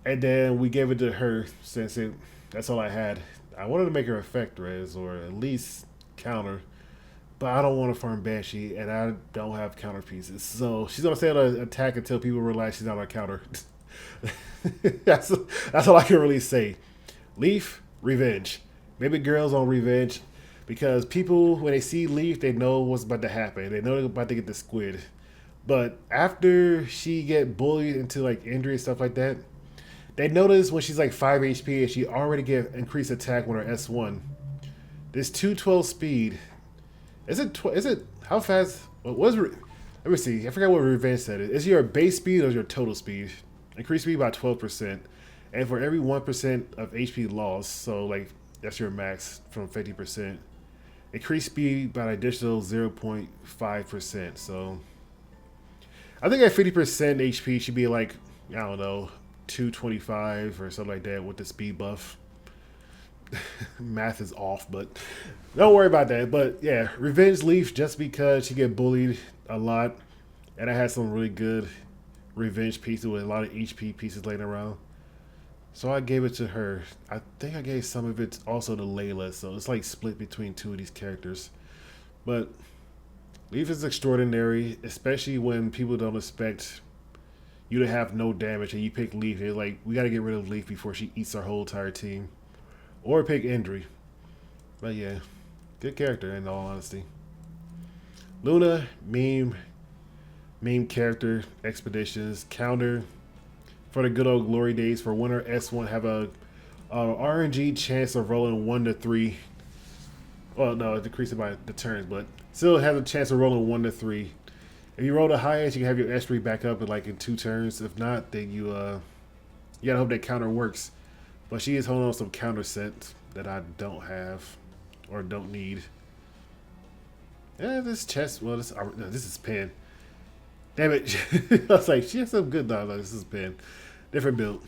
And then we gave it to her since that's all I had. I wanted to make her effect res or at least counter, but I don't want to farm Banshee and I don't have counter pieces. So she's gonna stay on an attack until people realize she's not on counter. that's all I can really say. Leaf, revenge. Maybe girls on revenge because people when they see Leaf they know what's about to happen. They know they're about to get the squid. But after she get bullied into like injury and stuff like that, they notice when she's like 5 HP and she already get increased attack with her S1. This 212 speed. Is it how fast? What was let me see. I forgot what revenge said. Is your base speed or your total speed? Increased speed by 12%. And for every 1% of HP loss, so like that's your max from 50%. Increased speed by an additional 0.5%. So I think at 50% HP should be like, I don't know, 225 or something like that with the speed buff. Math is off, but don't worry about that. But yeah, Revenge Leaf just because she get bullied a lot, and I had some really good revenge pieces with a lot of HP pieces laying around. So I gave it to her. I think I gave some of it also to Layla, so it's like split between two of these characters. But Leaf is extraordinary, especially when people don't expect you to have no damage and you pick Leaf. They're like, we got to get rid of Leaf before she eats our whole entire team. Or pick Indri. But yeah, good character in all honesty. Luna, meme character, expeditions, counter for the good old glory days. For winner S1 have a RNG chance of rolling 1 to 3. Well, no, it decreases by the turns, but still have a chance of rolling 1 to 3. If you roll the highest, you can have your S3 back up in 2 turns. If not, then you gotta hope that counter works. But she is holding on some counter sets that I don't have or don't need. Yeah, this chest. Well, this is Pen. Damn it! I was like, she has some good dogs. This is Pen. Different build.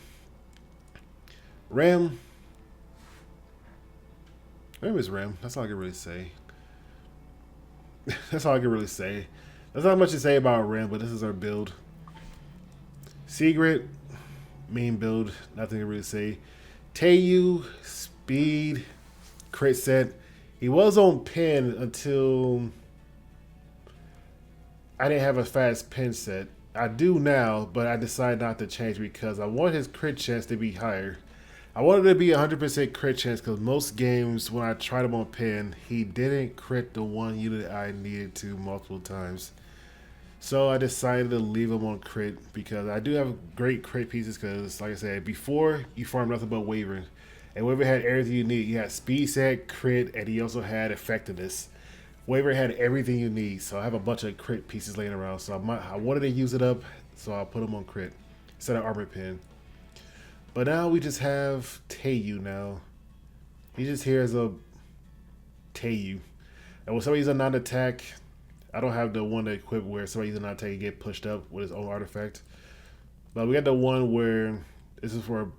Ram is Ram. That's all I can really say. That's all I can really say. There's not much to say about Ram, but this is our build. Secret, main build, nothing to really say. Teiyu, speed, crit set. He was on Pen until I didn't have a fast Pen set. I do now, but I decided not to change because I want his crit chance to be higher. I wanted it to be 100% crit chance because most games, when I tried him on pin, he didn't crit the one unit I needed to multiple times. So I decided to leave him on crit because I do have great crit pieces because, like I said, before you farm nothing but Wyvern. And Wyvern had everything you need. You had speed set, crit, and he also had effectiveness. Wyvern had everything you need, so I have a bunch of crit pieces laying around. So I wanted to use it up, so I'll put him on crit instead of armor pin. But now we just have Teiyu now. He's just here as a Teiyu. And when somebody uses a non-attack, I don't have the one to equip where somebody uses a non-attack and get pushed up with his own artifact. But we got the one where this is for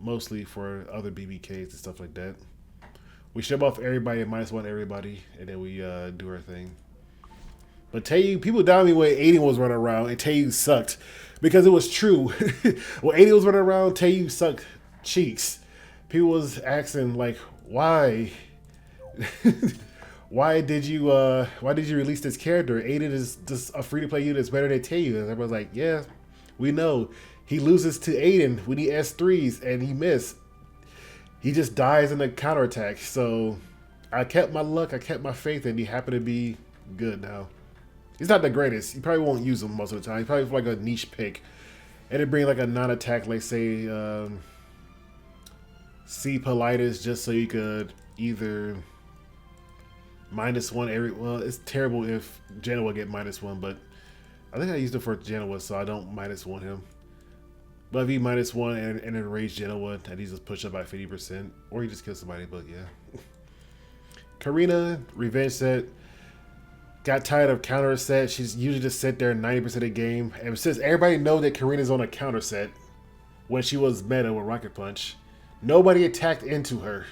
mostly for other BBKs and stuff like that. We shove off everybody and -1 everybody, and then we do our thing. But Teiyu, people doubted me when Aiden was running around, and Teiyu sucked. Because it was true. When Aiden was running around, Teiyu sucked cheeks. People was asking, like, why? why did you release this character? Aiden is just a free-to-play unit that's better than Teiyu. And everyone's like, yeah, we know. He loses to Aiden when he S3s, and he missed. He just dies in the counterattack. So I kept my luck, I kept my faith, and he happened to be good now. He's not the greatest. You probably won't use him most of the time. He's probably like a niche pick. And it bring like a non-attack, like say C Politis, just so you could either -1 every. Well, it's terrible if Jenua get -1, but I think I used it for Jenua, so I don't -1 him. But if he -1 and enrage Jenua, and he just push up by 50%, or he just kill somebody. But yeah, Karina revenge set. Got tired of counter set. She's usually just sit there 90% of the game. And since everybody know that Karina's on a counter set when she was meta with Rocket Punch, nobody attacked into her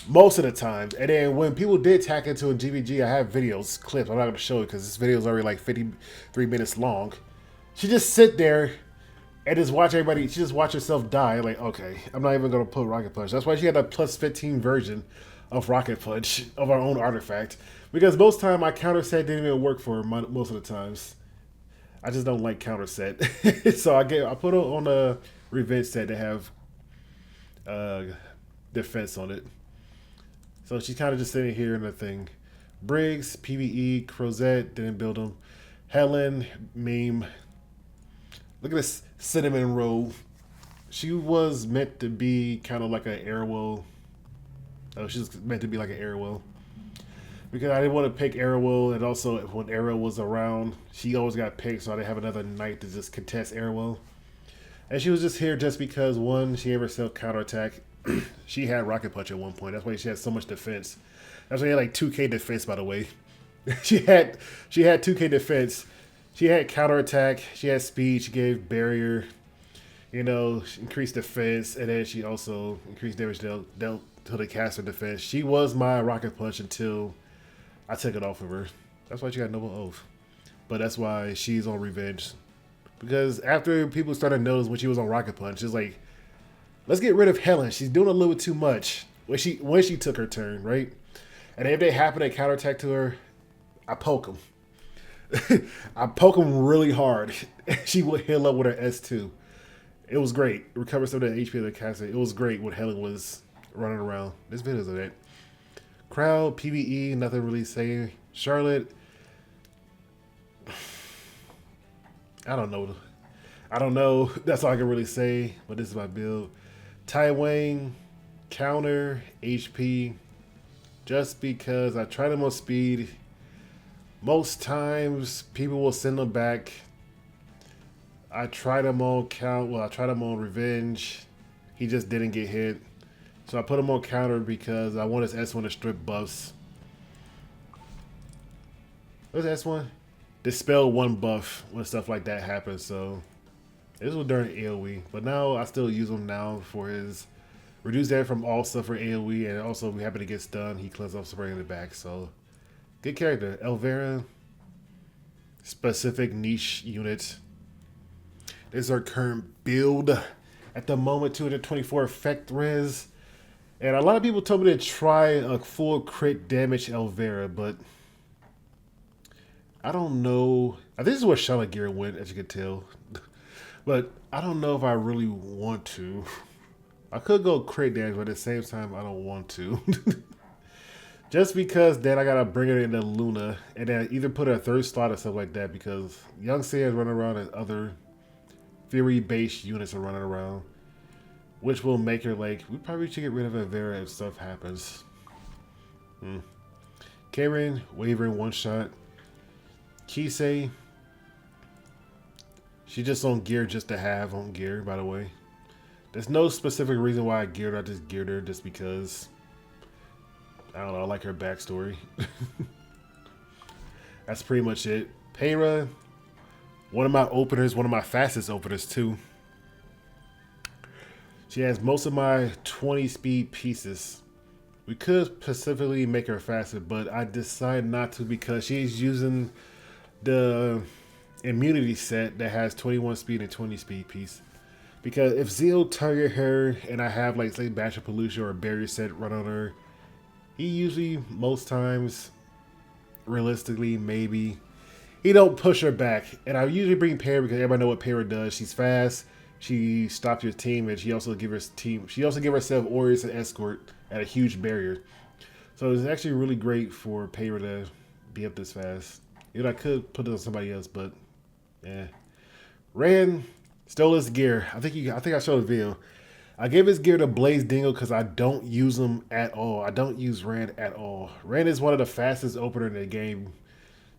most of the time. And then when people did attack into a GVG, I have videos, clips. I'm not going to show it because this video is already like 53 minutes long. She just sit there and just watch everybody. She just watch herself die. Like, okay, I'm not even going to put Rocket Punch. That's why she had a +15 version of Rocket Punch of our own artifact. Because most time my counter set didn't even work for her most of the times. I just don't like counter set. So I put her on a revenge set to have defense on it. So she's kind of just sitting here in the thing. Briggs, PvE, Crozet, didn't build them. Helen, meme. Look at this cinnamon roll. She was meant to be kind of like an Airwell. Oh, she's meant to be like an Airwell. Because I didn't want to pick Airwell, and also when Airwell was around, she always got picked, so I didn't have another knight to just contest Airwell. And she was just here just because, one, she gave herself counterattack. She had Rocket Punch at one point. That's why she had so much defense. That's why she had like 2k defense, by the way. she had 2k defense. She had counterattack. She had speed. She gave barrier. You know, she increased defense, and then she also increased damage dealt to the caster defense. She was my Rocket Punch until I took it off of her. That's why she got Noble Oath. But that's why she's on revenge. Because after people started noticing when she was on Rocket Punch, it's like, let's get rid of Helen. She's doing a little bit too much when she took her turn, right? And if they happen to counterattack to her, I poke them. I poke them really hard. She would heal up with her S2. It was great. Recover some of the HP of the caster. It was great when Helen was running around. This video's of it. Crowd, PvE, nothing really saying. Charlotte, I don't know. That's all I can really say. But this is my build. Taiwan, counter, HP. Just because I try them on speed. Most times people will send them back. I tried him on count. Well, I tried him on revenge. He just didn't get hit. So I put him on counter because I want his S1 to strip buffs. What's S1? Dispel 1 buff when stuff like that happens. So this was during AoE. But now I still use him now for his reduce damage from all stuff for AoE. And also if we happen to get stunned, he cleans up spray in the back. So good character. Elvira. Specific niche unit. This is our current build. At the moment, 224 effect res. And a lot of people told me to try a full crit damage Elvira, but I don't know. I think this is where Shalltear went, as you can tell. But I don't know if I really want to. I could go crit damage, but at the same time, I don't want to. Just because then I gotta bring it into Luna and then either put a third slot or stuff like that because Young Saiyans running around and other Fury-based units are running around, which will make her like, we probably should get rid of Avera if stuff happens. Kayron, wavering one shot. Kisei, she just on gear just to have on gear, by the way. There's no specific reason why I geared her, I just geared her just because. I don't know, I like her backstory. That's pretty much it. Peyra, one of my openers, one of my fastest openers too. She has most of my 20 speed pieces. We could specifically make her faster, but I decided not to because she's using the immunity set that has 21 speed and 20 speed piece. Because if Zeo target her and I have like say Batch of Pollution or a barrier set run on her, he usually, most times, realistically, maybe, he don't push her back. And I usually bring Peyra because everybody know what Peyra does. She's fast, she stops your team, and she also give herself Warriors and Escort at a huge barrier. So it's actually really great for Peyra to be up this fast. You know, I could put it on somebody else, but yeah. Rand stole his gear. I think I showed a video. I gave his gear to Blaze Dingo because I don't use him at all. I don't use Rand at all. Rand is one of the fastest openers in the game.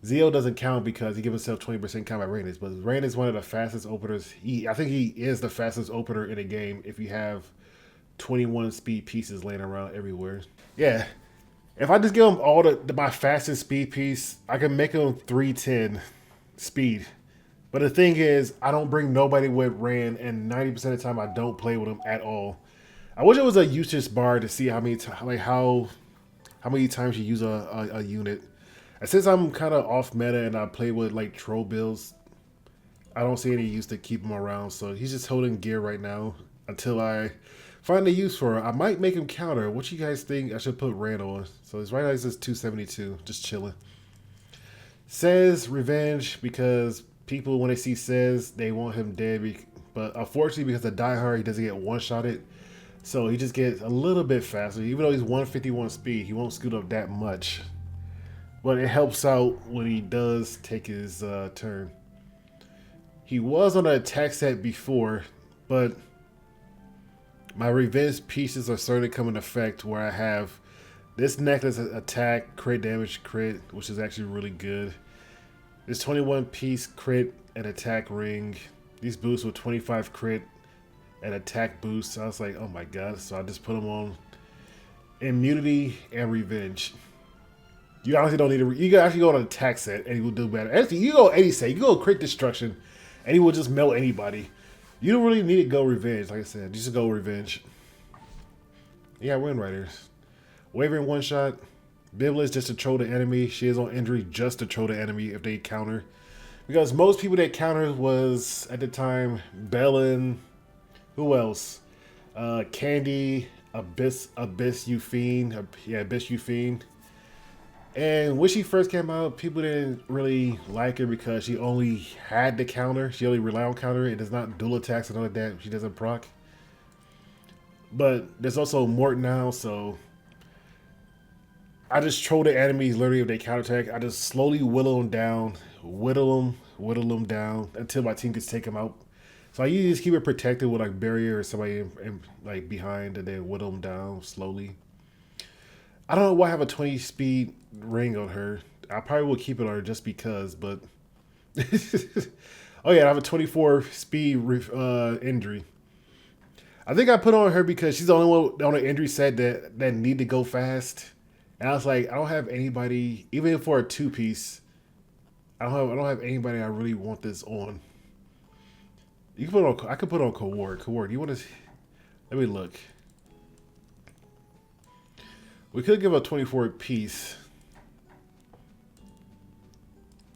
Zeo doesn't count because he gives himself 20% combat range, but Rand is one of the fastest openers. I think he is the fastest opener in the game if you have 21 speed pieces laying around everywhere. Yeah. If I just give him all my fastest speed piece, I can make him 310 speed. But the thing is, I don't bring nobody with Rand, and 90% of the time I don't play with him at all. I wish it was a usage bar to see how many times you use a unit. And since I'm kind of off meta and I play with like troll builds, I don't see any use to keep him around. So he's just holding gear right now until I find a use for him. I might make him counter. What you guys think I should put Rand on? So it's right now he's just 272, just chilling. Says revenge because people, when they see Says, they want him dead. But unfortunately, because of Die Hard, he doesn't get one-shotted. So he just gets a little bit faster. Even though he's 151 speed, he won't scoot up that much. But it helps out when he does take his turn. He was on an attack set before, but my revenge pieces are starting to come into effect where I have this necklace attack, crit damage, crit, which is actually really good. This 21 piece crit and attack ring. These boosts with 25 crit and attack boosts. I was like, oh my god. So I just put them on immunity and revenge. You honestly don't need to. You can actually go on an attack set and he will do better. Actually, you go any set. You go crit destruction and he will just melt anybody. You don't really need to go revenge. Like I said, just go revenge. Yeah, Wind Riders. Wavering one shot. Biblis just to troll the enemy. She is on injury just to troll the enemy if they counter. Because most people that countered was, at the time, Bellin. Who else? Candy, Abyss Yufine. Abyss Yufine. And when she first came out, people didn't really like her because she only had the counter. She only relied on counter. It does not dual attacks and all like that. She doesn't proc. But there's also Mort now, so I just troll the enemies literally if they counterattack. I just slowly whittle them down until my team can take them out. So I usually just keep it protected with like barrier or somebody in like behind and then whittle them down slowly. I don't know why I have a 20 speed ring on her. I probably will keep it on her just because, but oh yeah, I have a 24 speed injury. I think I put on her because she's the only one on the injury set that need to go fast. And I was like, I don't have anybody, even for a 2-piece, I don't have anybody I really want this on. You can put on, I could put on Kaward. Kaward, you want to, let me look. We could give a 24 piece.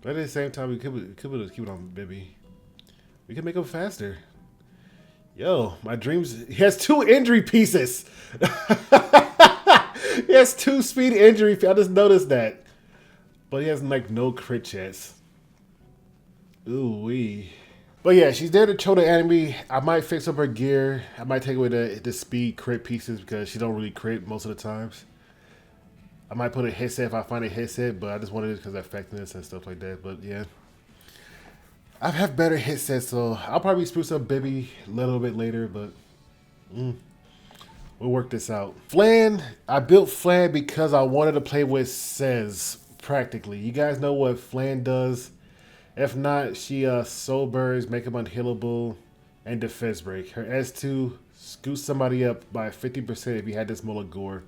But at the same time, we could keep it on Bibby. We could make him faster. Yo, my dreams. He has 2 injury pieces. He has 2 speed injury. I just noticed that. But he has like no crit chance. Ooh wee. But yeah, she's there to show the enemy. I might fix up her gear. I might take away the speed crit pieces because she don't really crit most of the times. I might put a hit set if I find a hit set, but I just wanted it because of effectiveness and stuff like that. But yeah, I have better hit sets, so I'll probably spruce up Bibby a little bit later, but we'll work this out. Flan, I built Flan because I wanted to play with Sez practically. You guys know what Flan does. If not, she soul burns, make him unhealable, and defense break. Her S2 scoots somebody up by 50% if you had this Mulligore.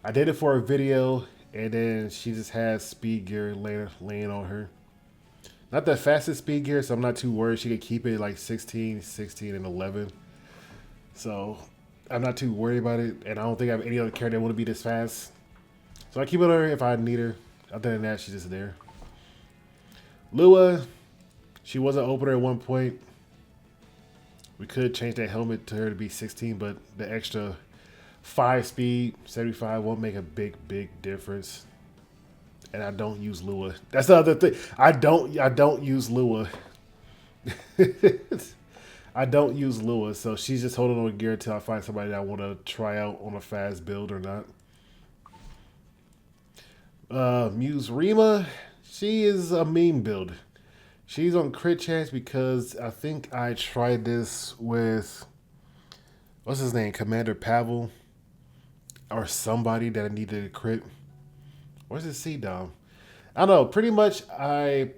I did it for a video, and then she just has speed gear laying on her. Not the fastest speed gear, so I'm not too worried. She could keep it like 16, 16, and 11. So I'm not too worried about it, and I don't think I have any other character that want to be this fast. So I keep it on her if I need her. Other than that, she's just there. Lua, she was an opener at one point. We could change that helmet to her to be 16, but the extra 5 speed, 75 won't make a big difference. And I don't use Lua. That's the other thing. I don't use Lua. I don't use Lua, so she's just holding on gear until I find somebody that I want to try out on a fast build or not. Muse Rima, she is a meme build. She's on crit chance because I think I tried this with, what's his name, Commander Pavel, or somebody that I needed a crit. Where's the C-Dom? I don't know. Pretty much I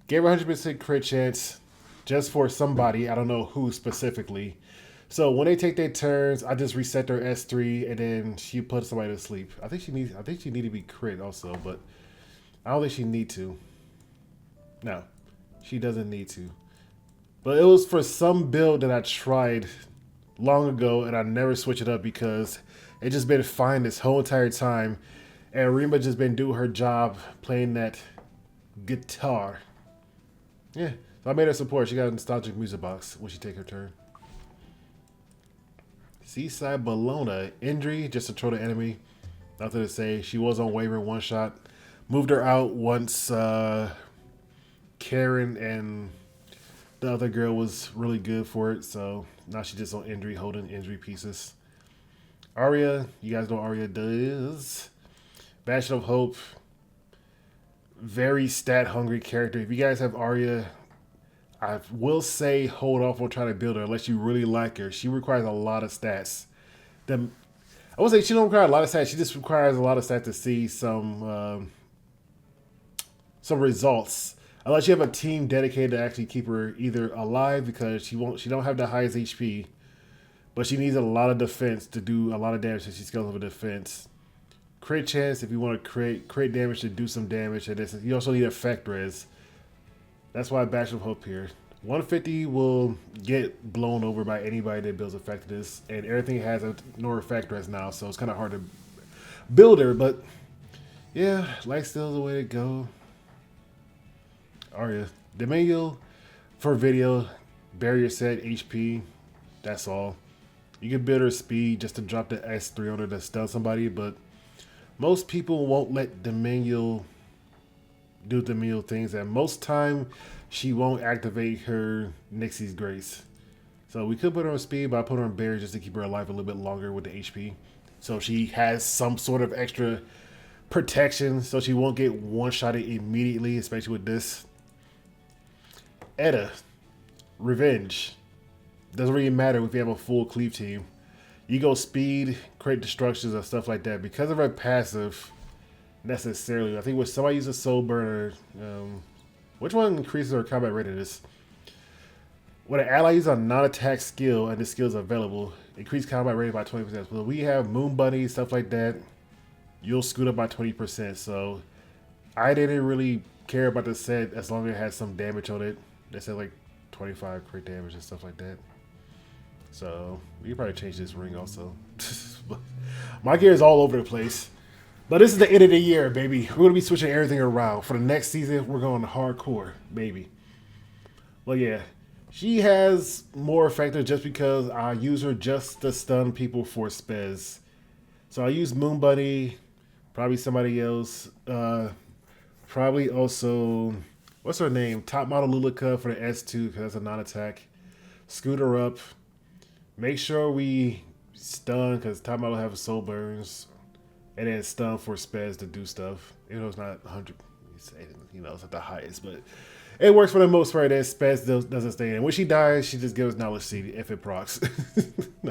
gave her 100% crit chance just for somebody. I don't know who specifically. So when they take their turns, I just reset their S3 and then she put somebody to sleep. I think she need to be crit also, but I don't think she need to. No, she doesn't need to. But it was for some build that I tried long ago and I never switch it up because it just been fine this whole entire time. And Rima just been doing her job playing that guitar. Yeah, so I made her support. She got a nostalgic music box when she take her turn. Seaside Bellona, injury, just to throw the enemy. Nothing to say. She was on waiver one shot. Moved her out once Kayron and the other girl was really good for it. So now she's just on injury, holding injury pieces. Arya, you guys know what Arya does. Bastion of Hope, very stat-hungry character. If you guys have Arya, I will say hold off on trying to build her unless you really like her. She requires a lot of stats. I would say she don't require a lot of stats. She just requires a lot of stats to see some results. Unless you have a team dedicated to actually keep her either alive because she don't have the highest HP, but she needs a lot of defense to do a lot of damage. So she scales over defense. Crit chance if you want to create damage to do some damage. And you also need effect res. That's why Bastion of Hope here. 150 will get blown over by anybody that builds effectiveness, and everything has no effect res now, so it's kind of hard to build her. But yeah, life still the way to go. Arya, Dominion for video, barrier set, HP. That's all. You can build her speed just to drop the S3 on her to stun somebody, but most people won't let Dominion do Dominion things, and most time she won't activate her Nixie's Grace. So we could put her on speed, but I put her on barrier just to keep her alive a little bit longer with the HP. So she has some sort of extra protection, so she won't get one-shotted immediately, especially with this. Eda, Revenge. Doesn't really matter if you have a full cleave team. You go speed, create destructions and stuff like that. Because of her passive, necessarily, I think when somebody uses Soul Burner, which one increases her combat readiness? When an ally uses a non-attack skill and the skill is available, increase combat rating by 20%. So we have Moon Bunny, stuff like that, you'll scoot up by 20%. So I didn't really care about the set as long as it has some damage on it. They said like 25 crit damage and stuff like that. So we could probably change this ring also. My gear is all over the place. But this is the end of the year, baby. We're going to be switching everything around. For the next season, we're going hardcore, baby. Well, yeah. She has more effective just because I use her just to stun people for spez. So I use Moon Bunny, probably somebody else. Probably also, what's her name? Top model Lidica for the S2 because that's a non-attack. Scoot her up. Make sure we stun because top model have soul burns. And then stun for speds to do stuff. Even though it's not 100, you know, it's not the highest, but it works for the most part. That speds doesn't stay in. When she dies, she just gives knowledge seed if it procs.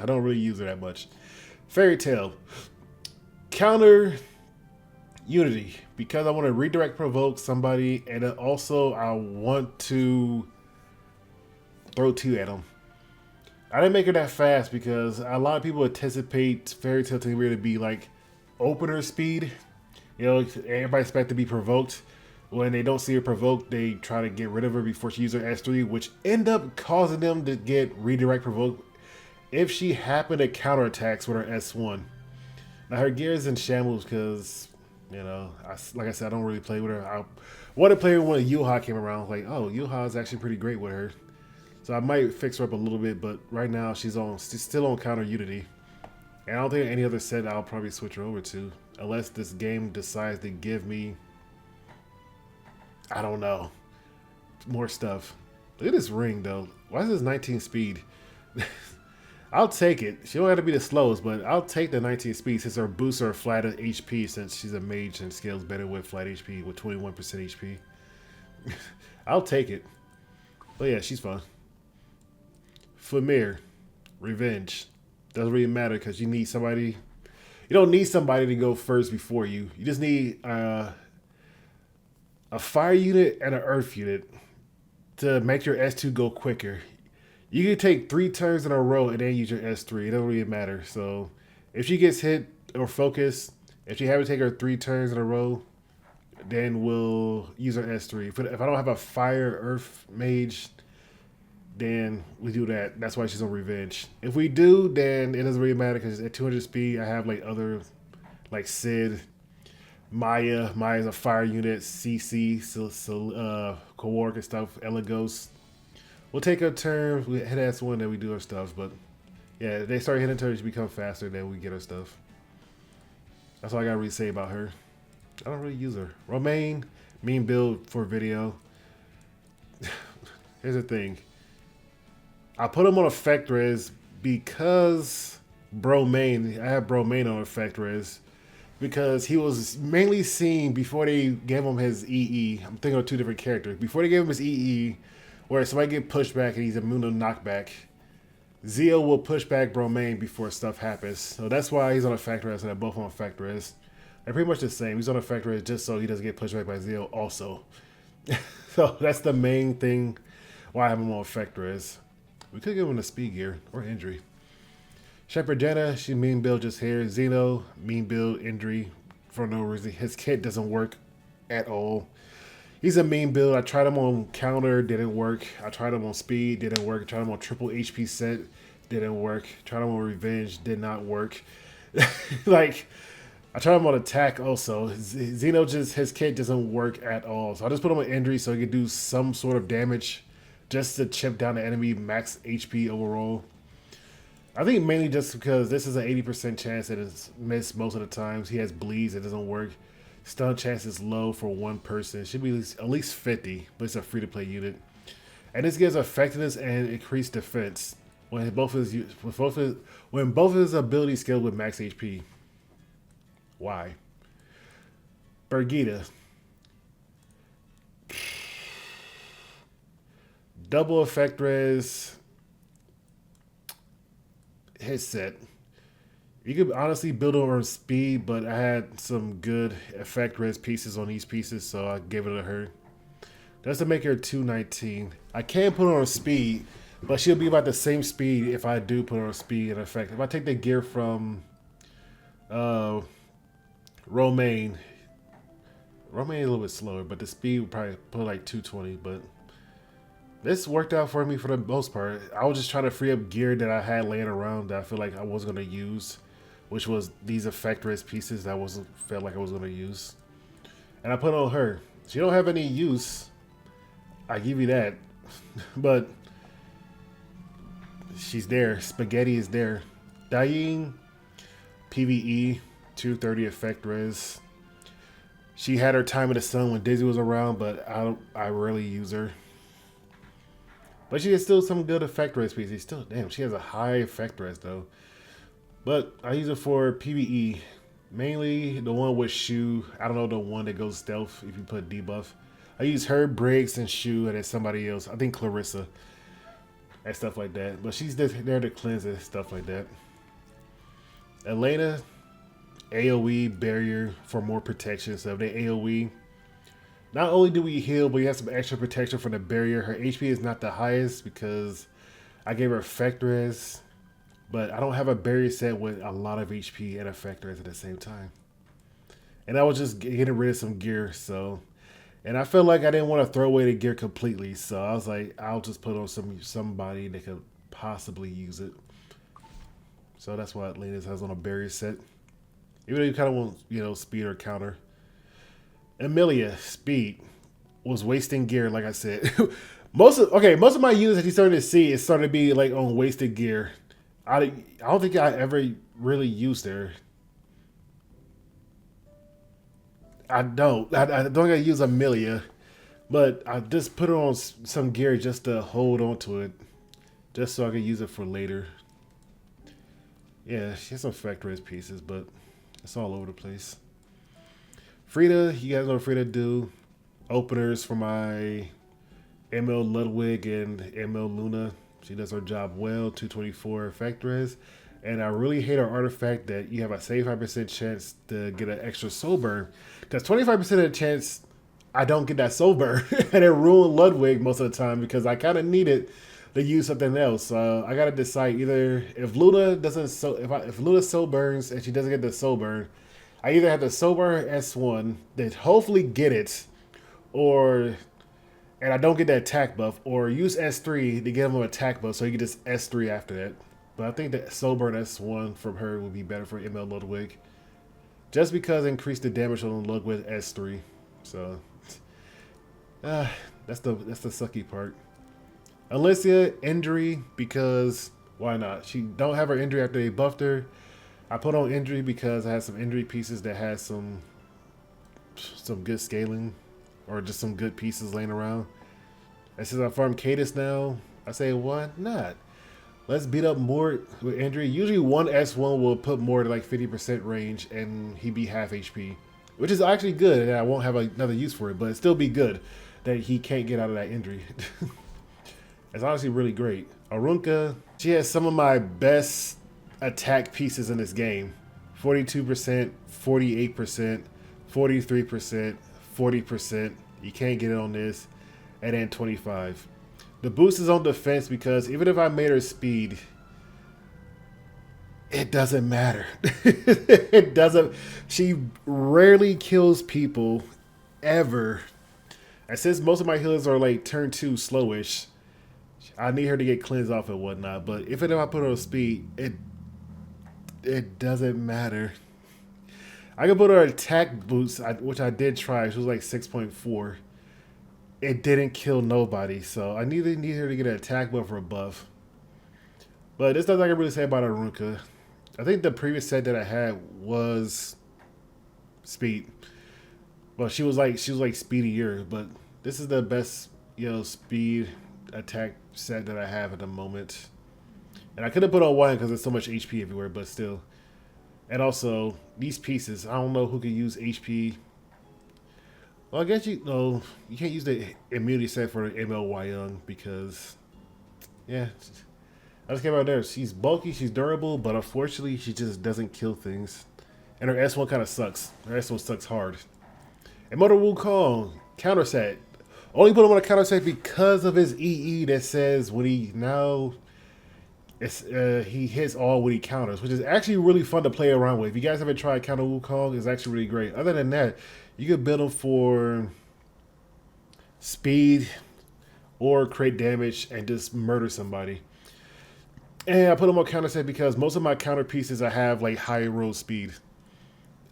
I don't really use her that much. Fairytale. Counter Unity. Because I want to redirect provoke somebody, and then also I want to throw 2 at them. I didn't make her that fast because a lot of people anticipate Fairytale Tenebria to be like opener speed. You know, everybody expect to be provoked. When they don't see her provoked, they try to get rid of her before she uses her S3, which end up causing them to get redirect provoked if she happened to counterattacks with her S1. Now her gear is in shambles because, you know, like I said, I don't really play with her. I wanted to play her when Yuha came around. Like, oh, Yuha is actually pretty great with her. So I might fix her up a little bit, but right now she's still on counter Unity. And I don't think any other set I'll probably switch her over to. Unless this game decides to give me, I don't know, more stuff. Look at this ring, though. Why is this 19 speed? I'll take it. She don't have to be the slowest, but I'll take the 19 speed since her boosts are flat HP since she's a mage and scales better with flat HP with 21% HP. I'll take it. But yeah, she's fun. Famir. Revenge. Doesn't really matter because you need somebody. You don't need somebody to go first before you. You just need a fire unit and an earth unit to make your S2 go quicker. You can take 3 turns in a row and then use your S3. It doesn't really matter. So if she gets hit or focused, if she have to take her 3 turns in a row, then we'll use her S3. If I don't have a fire earth mage, then we do that. That's why she's on revenge. If we do, then it doesn't really matter because at 200 speed, I have like other, like Sid, Maya. Maya's a fire unit, CC, Kawark and stuff, Eligos. We'll take our turn. We hit S1, then we do our stuff. But yeah, they start hitting turns, become faster, then we get our stuff. That's all I gotta really say about her. I don't really use her. Romaine, mean build for video. Here's the thing. I put him on effect res because Bromaine, I have Bromaine on effect res because he was mainly seen before they gave him his EE. I'm thinking of 2 different characters. Before they gave him his EE, where somebody get pushed back and he's immune to knockback, Zio will push back Bromaine before stuff happens. So that's why he's on effect res and they're both on effect res. They're pretty much the same. He's on effect res just so he doesn't get pushed back by Zio also. So that's the main thing why I have him on effect res. We could give him a speed gear or injury. Shepherd Jenna, she mean build just here. Zeno, mean build, injury for no reason. His kit doesn't work at all. He's a mean build. I tried him on counter, didn't work. I tried him on speed, didn't work. I tried him on triple HP set, didn't work. Tried him on revenge, did not work. Like, I tried him on attack also. Zeno his kit doesn't work at all. So I just put him on injury so he could do some sort of damage just to chip down the enemy max HP overall. I think mainly just because this is an 80% chance that it's missed most of the times. He has bleeds, it doesn't work. Stun chance is low for 1 person. It should be at least 50, but it's a free-to-play unit. And this gives effectiveness and increased defense when both of his abilities scale with max HP. Why? Birgitta. Double effect res. Hit set. You could honestly build on speed, but I had some good effect res pieces on these pieces, so I gave it to her. That's to make her 219. I can put her on speed, but she'll be about the same speed if I do put her on speed and effect. If I take the gear from Romaine is a little bit slower, but the speed would probably put like 220, but this worked out for me for the most part. I was just trying to free up gear that I had laying around that I feel like I was going to use, which was these effect res pieces that I felt like I was going to use. And I put on her. She don't have any use. I give you that. But she's there. Spaghetti is there. Dying, PvE, 230 effect res. She had her time in the sun when Daisy was around, but I rarely use her. But she has still some good effect res species. Still, damn, she has a high effect res though. But I use it for PvE. Mainly the one with Shu. I don't know, the one that goes stealth if you put debuff. I use her, Briggs, and Shu, and then somebody else. I think Clarissa. And stuff like that. But she's there to cleanse and stuff like that. Elena, AoE barrier for more protection. So if they AoE, not only do we heal, but we have some extra protection from the barrier. Her HP is not the highest because I gave her effect res. But I don't have a barrier set with a lot of HP and effect res at the same time. And I was just getting rid of some gear, so. And I felt like I didn't want to throw away the gear completely, so I was like, I'll just put on somebody that could possibly use it. So that's why Lilias has on a barrier set. Even though you kind of want, you know, speed or counter. Emilia, speed, was wasting gear, like I said. most of my units that you're starting to see is starting to be like on wasted gear. I don't think I ever really used her. I don't use Emilia, but I just put her on some gear just to hold on to it, just so I can use it for later. Yeah, she has some effect res pieces, but it's all over the place. Frida, you guys know what Frida do. Openers for my ML Ludwig and ML Luna. She does her job well. 224 effect res. And I really hate her artifact that you have a 75% chance to get an extra soul burn. Because 25% of the chance I don't get that soul burn. And it ruined Ludwig most of the time because I kind of need it to use something else. I got to decide either if Luna doesn't if Luna soul burns and she doesn't get the soul burn, I either have to soul burn S1 that hopefully get it, and I don't get that attack buff, or use S3 to give him an attack buff so you can just S3 after that. But I think that soul burn S1 from her would be better for ML Ludwig. Just because it increased the damage on Ludwig S3. So that's the sucky part. Alicia, injury, because why not? She don't have her injury after they buffed her. I put on injury because I have some injury pieces that has some good scaling, or just some good pieces laying around. And since I farm Cadus now, I say, why not? Let's beat up more with injury. Usually one S1 will put more to like 50% range and he'd be half HP. Which is actually good, and I won't have another use for it, but it'd still be good that he can't get out of that injury. It's honestly really great. Arunka, she has some of my best attack pieces in this game. 42%, 48%, 43%, 40%. You can't get it on this. And then 25. The boost is on defense because even if I made her speed, it doesn't matter. It doesn't. She rarely kills people ever. And since most of my healers are like turn 2 slowish, I need her to get cleansed off and whatnot. But if I put her on speed, it doesn't matter. I can put her attack boost, which I did try. She was like 6.4. It didn't kill nobody, so I need her to get an attack buff or a buff. But there's nothing I can really say about Arunka. I think the previous set that I had was speed. Well, she was like speedier, but this is the best, you know, speed attack set that I have at the moment. And I could have put on one because there's so much HP everywhere, but still. And also, these pieces, I don't know who can use HP. Well, I guess you can't use the immunity set for ML Hwayoung because, yeah, I just came out there. She's bulky, she's durable, but unfortunately, she just doesn't kill things. And her S1 kind of sucks. Her S1 sucks hard. And Motor Wukong, counter set. Only put him on a counter set because of his EE that says when he he hits all when he counters, which is actually really fun to play around with. If you guys haven't tried counter Wukong, it's actually really great. Other than that, you could build him for speed or create damage and just murder somebody. And I put him on counter set because most of my counter pieces I have like high roll speed.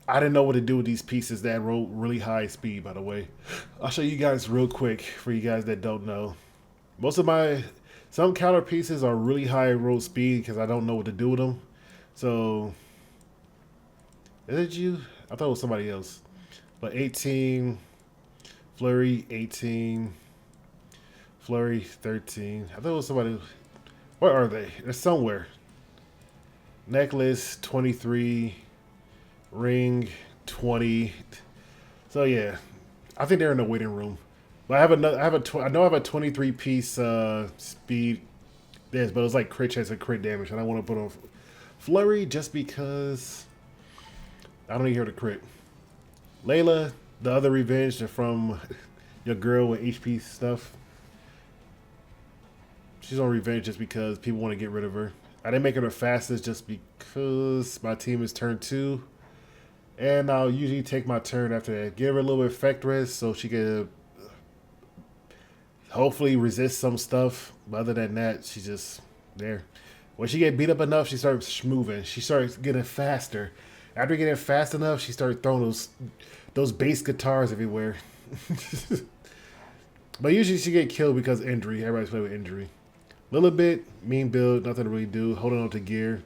I didn't know what to do with these pieces that roll really high speed, by the way. I'll show you guys real quick for you guys that don't know. Some counter pieces are really high roll speed because I don't know what to do with them. So, is it you? I thought it was somebody else. But 18, Flurry 18, Flurry 13. I thought it was somebody. Where are they? They're somewhere. Necklace 23, ring 20. So yeah, I think they're in the waiting room. But I have another. I know I have a 23 piece speed. Yes, but it's like crit chance and crit damage, and I want to put on Flurry just because I don't need her to crit. Layla, the other revenge from your girl with HP stuff. She's on revenge just because people want to get rid of her. I didn't make her the fastest just because my team is turn 2. And I'll usually take my turn after that. Give her a little bit of effect rest so she can hopefully resist some stuff. But other than that, she's just there. When she get beat up enough, she starts moving. She starts getting faster. After getting fast enough, she started throwing those bass guitars everywhere. But usually she get killed because injury. Everybody's playing with injury. A little bit, mean build, nothing to really do. Holding on to gear,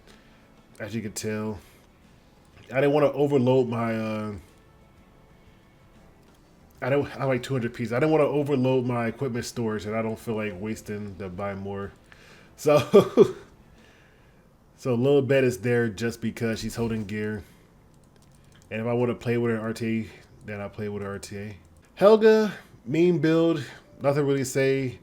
as you can tell. I didn't want to overload my... I like 200 pieces. I didn't want to overload my equipment storage, and I don't feel like wasting to buy more. So, so a little bit is there just because she's holding gear. And if I want to play with her RTA, then I play with her RTA. Helga, mean build, nothing really to say.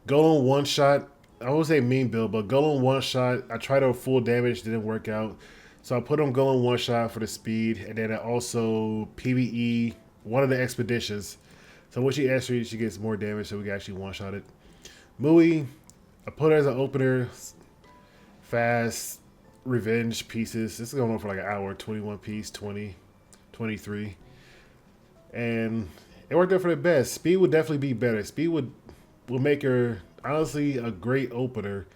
Golem one shot. I won't say mean build, but Golem one shot. I tried her full damage, didn't work out. So I put on Golem one shot for the speed, and then I also PvE one of the expeditions. So when she enters, she gets more damage, so we can actually one shot it. Mui, I put her as an opener. Fast revenge pieces. This is going on for like an hour. 21 piece, 20, 23, and it worked out for the best. Speed would definitely be better. Speed would make her honestly a great opener,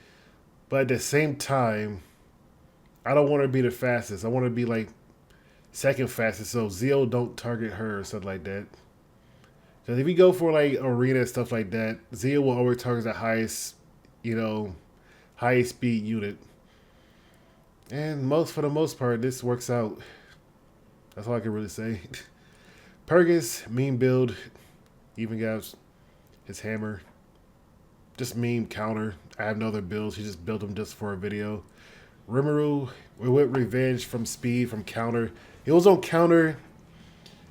but at the same time, I don't want her to be the fastest. I want her to be like second fastest, so Zio don't target her or something like that. Because if you go for like arena and stuff like that, Zio will always target the highest, highest speed unit. And for the most part, this works out. That's all I can really say. Purgus, mean build, even got his hammer. Just meme counter. I have no other builds. He just built them just for a video. Rimuru, we went revenge from speed, from counter. He was on counter,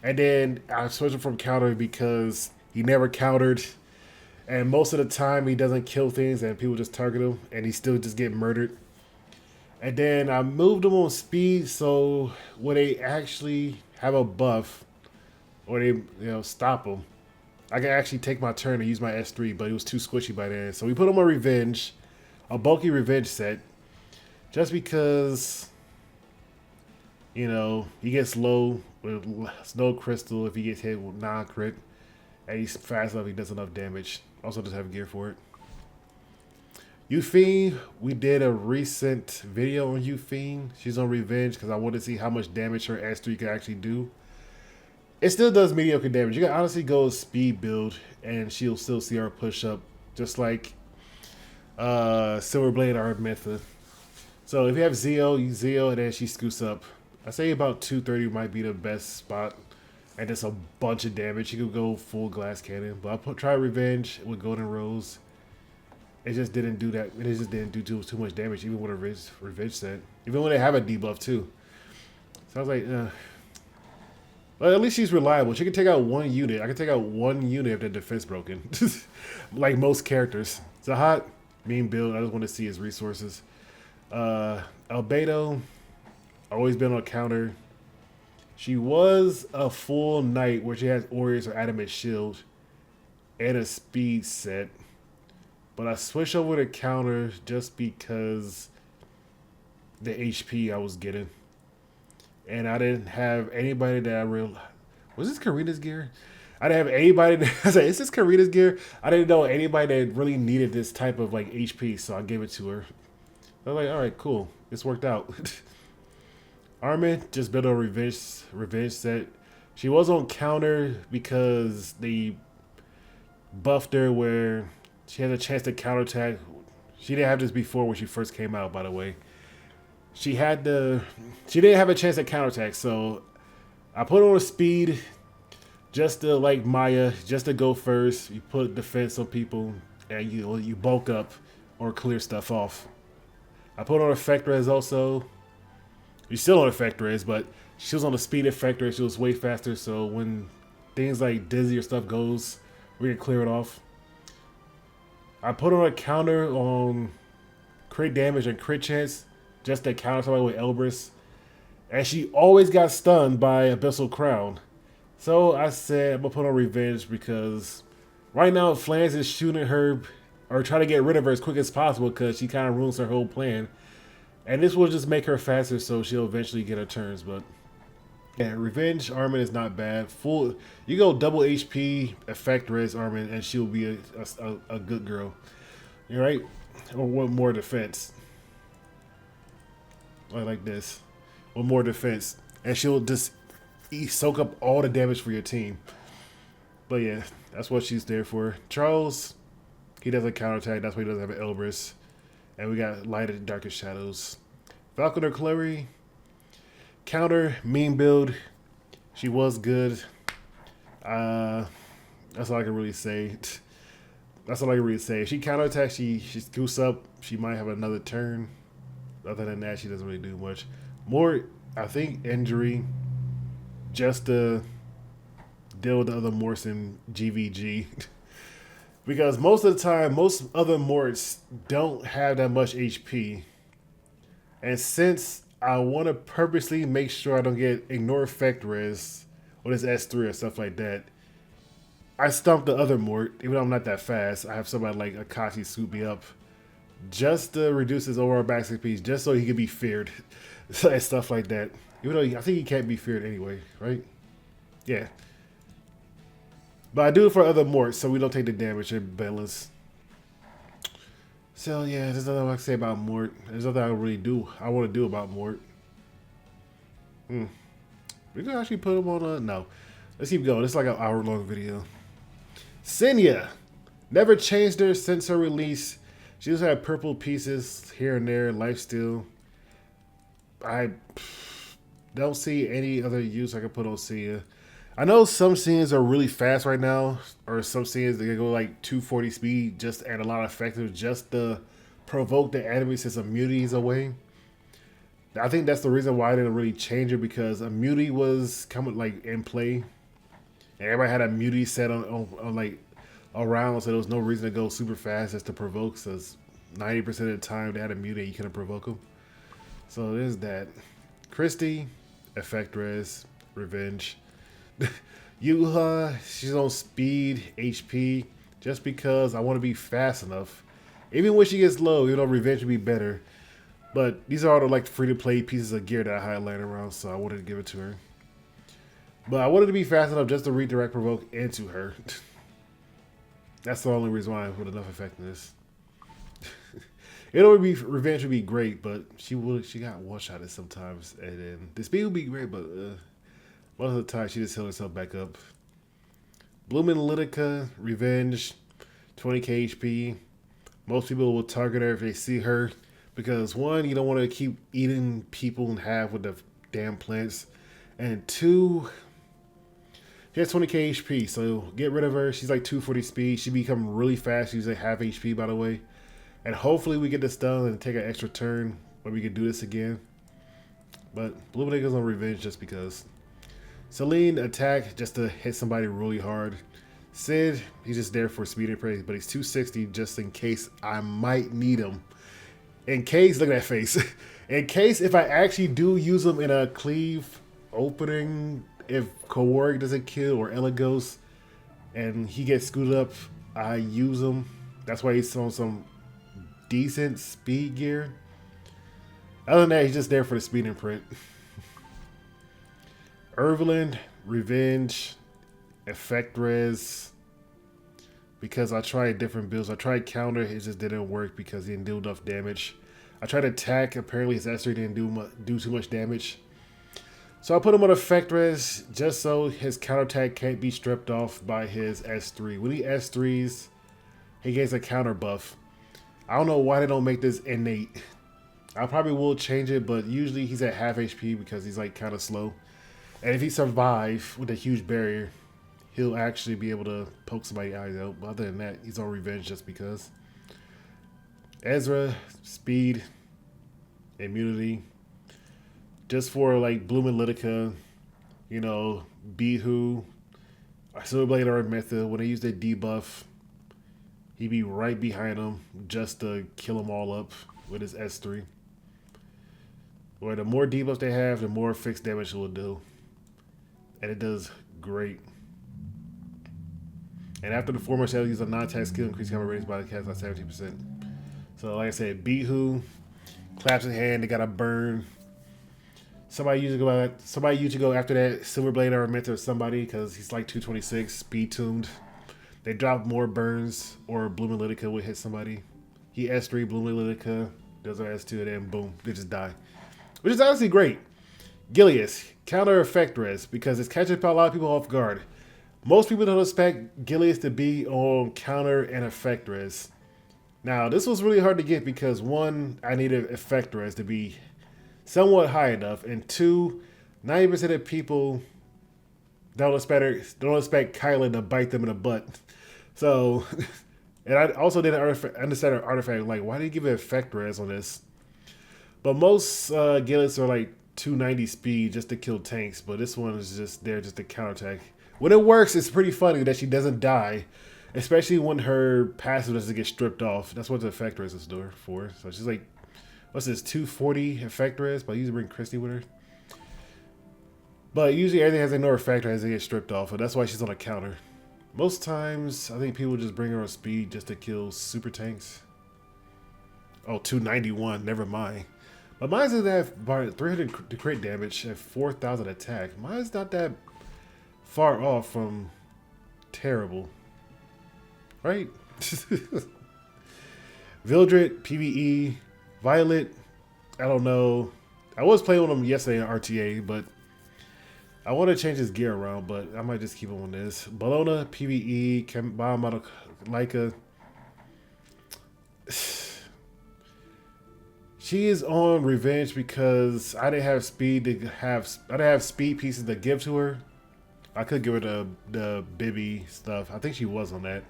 and then I switched him from counter because he never countered. And most of the time, he doesn't kill things, and people just target him, and he still just get murdered. And then I moved him on speed, so when they actually have a buff, or they stop him, I can actually take my turn and use my S3, but it was too squishy by then. So we put him on revenge, a bulky revenge set, just because, he gets low with snow crystal if he gets hit with non-crit, and he's fast enough, he does enough damage. Also does have gear for it. Yufine, we did a recent video on Yufine. She's on revenge because I wanted to see how much damage her S3 could actually do. It still does mediocre damage. You can honestly go speed build, and she'll still see her push up, just like Silverblade or Method. So if you have Zio, you Zio, and then she scoots up. I say about 230 might be the best spot, and just a bunch of damage. You could go full glass cannon, but I try revenge with Golden Rose. It just didn't do that. It just didn't do too much damage, even with a revenge set. Even when they have a debuff too. So I was like, Well, at least she's reliable. She can take out one unit. I can take out one unit if the defense broken. Like most characters. Zahat, mean build. I just want to see his resources. Albedo, always been on counter. She was a full knight where she has Aureus or Adamant Shield and a speed set. But I switched over to counter just because the HP I was getting. And I didn't have anybody that I really... Was this Karina's gear? I didn't have anybody that... I was like, is this Karina's gear? I didn't know anybody that really needed this type of like HP, so I gave it to her. I was like, all right, cool. This worked out. Armin just built a revenge set. She was on counter because they buffed her where she had a chance to counterattack. She didn't have this before when she first came out, by the way. She didn't have a chance at counterattack, so I put on a speed. just to, like Maya, just to go first. You put defense on people, and you bulk up or clear stuff off. I put on effect res also. You still on effect res, but she was on the speed effect res. She was way faster, so when things like dizzy or stuff goes, we can clear it off. I put on a counter on crit damage and crit chance, just to counter somebody with Elbrus. And she always got stunned by Abyssal Crown. So I said I'm gonna put on Revenge because right now Flan's is shooting her or trying to get rid of her as quick as possible because she kind of ruins her whole plan. And this will just make her faster so she'll eventually get her turns. But yeah, Revenge Armin is not bad. Full, you go double HP effect res Armin and she'll be a good girl. All right, or one more defense. Like this. One more defense. And she'll just soak up all the damage for your team. But yeah, that's what she's there for. Charles, he does a counterattack. That's why he doesn't have an Elbrus. And we got Light and Darkest Shadows. Falconer Chloe, counter, mean build. She was good. That's all I can really say. That's all I can really say. If she counterattacks, she scoots up. She might have another turn. Other than that, she doesn't really do much. More, I think, injury just to deal with the other Morts in GVG. Because most of the time, most other Morts don't have that much HP. And since I want to purposely make sure I don't get ignore effect res or this S3 or stuff like that, I stumped the other Mort, even though I'm not that fast. I have somebody like Akashi scoop me up just to reduce his overall back speed, just so he can be feared. And stuff like that. Even though I think he can't be feared anyway, right? Yeah. But I do it for other Morts so we don't take the damage and balance. So yeah, there's nothing I can say about Mort. There's nothing I want to do about Mort. We can actually put him on a... No. Let's keep going. It's like an hour-long video. Senya. Never changed her since her release. She just had purple pieces here and there, lifesteal. I don't see any other use I can put on Senya. I know some Senyas are really fast right now, or some Senyas they can go like 240 speed, just add a lot of effective, just to provoke the enemy since immunity is away. I think that's the reason why I didn't really change her, because immunity was coming like in play. And everybody had a immunity set on like around, so there was no reason to go super fast just to provoke, since 90% of the time they had immunity, you couldn't provoke them. So there's that. Christy, effect res, revenge. Yuha, she's on speed, HP, just because I want to be fast enough. Even when she gets low, revenge would be better. But these are all the like free-to-play pieces of gear that I had laying around, so I wanted to give it to her. But I wanted to be fast enough just to redirect provoke into her. That's the only reason why I put enough effectiveness. Revenge would be great, but she got one-shotted sometimes, and then the speed would be great, but most of the time she just healed herself back up. Bloomin' Lidica, Revenge, 20k HP. Most people will target her if they see her, because one, you don't want to keep eating people in half with the damn plants, and two, she has 20k HP, so get rid of her. She's like 240 speed. She become really fast. She's like half HP, by the way. And hopefully we get this done and take an extra turn where we can do this again. But Blue Niggas on Revenge just because. Celine, attack just to hit somebody really hard. Sid, he's just there for speed and praise, but he's 260 just in case I might need him. In case, look at that face. In case if I actually do use him in a cleave opening, if Kawarg doesn't kill or Eligos and he gets screwed up, I use him. That's why he's on some decent speed gear. Other than that, he's just there for the speed imprint. Ervelyn, Revenge, Effect Res. Because I tried different builds. I tried counter, it just didn't work because he didn't do enough damage. I tried attack, apparently his S3 didn't do too much damage. So I put him on Effect Res just so his counterattack can't be stripped off by his S3. When he S3s, he gets a counter buff. I don't know why they don't make this innate. I probably will change it, but usually he's at half HP because he's like kind of slow. And if he survives with a huge barrier, he'll actually be able to poke somebody's eyes out. But other than that, he's on revenge just because. Ezra, speed, immunity. Just for like Bloom and Lidica, you know, Beehoo, Silverblade or Method, when they use their debuff, he'd be right behind them just to kill them all up with his S3. Where the more debuffs they have, the more fixed damage it will do. And it does great. And after the former shall use a non-attack skill, increase combat ratings by the cast by 17%. So like I said, Beehoo, claps in hand, they got a burn. Somebody usually go after that Silverblade or Mentor or somebody because he's like 226, speed tuned. They drop more burns or Bloom and Lidica would hit somebody. He S3, Bloom and Lidica, does our S2, and then boom, they just die. Which is honestly great. Lilias, counter effect res because it's catching a lot of people off guard. Most people don't expect Lilias to be on counter and effect res. Now, this was really hard to get because one, I needed effect res to be somewhat high enough, and two, 90% of people don't expect Kayron to bite them in the butt. So, and I also didn't understand an artifact, like, why did you give it effect res on this? But most Lilias are like 290 speed just to kill tanks, but this one is just there just to counterattack. When it works, it's pretty funny that she doesn't die, especially when her passive doesn't get stripped off. That's what the effect res is for. So she's like, what's this, 240 effect res? But I usually bring Christy with her. But usually everything has no effect as they get stripped off, and that's why she's on a counter. Most times, I think people just bring her on speed just to kill super tanks. Oh, 291, never mind. But mine's in that 300 crit damage and 4,000 attack. Mine's not that far off from terrible. Right? Vildred, PvE, Violet, I don't know. I was playing with him yesterday in RTA, but I want to change his gear around, but I might just keep him on this. Bellona, PvE, Biomodel, Leica. She is on revenge because I didn't have speed pieces to give to her. I could give her the Bibby stuff. I think she was on that.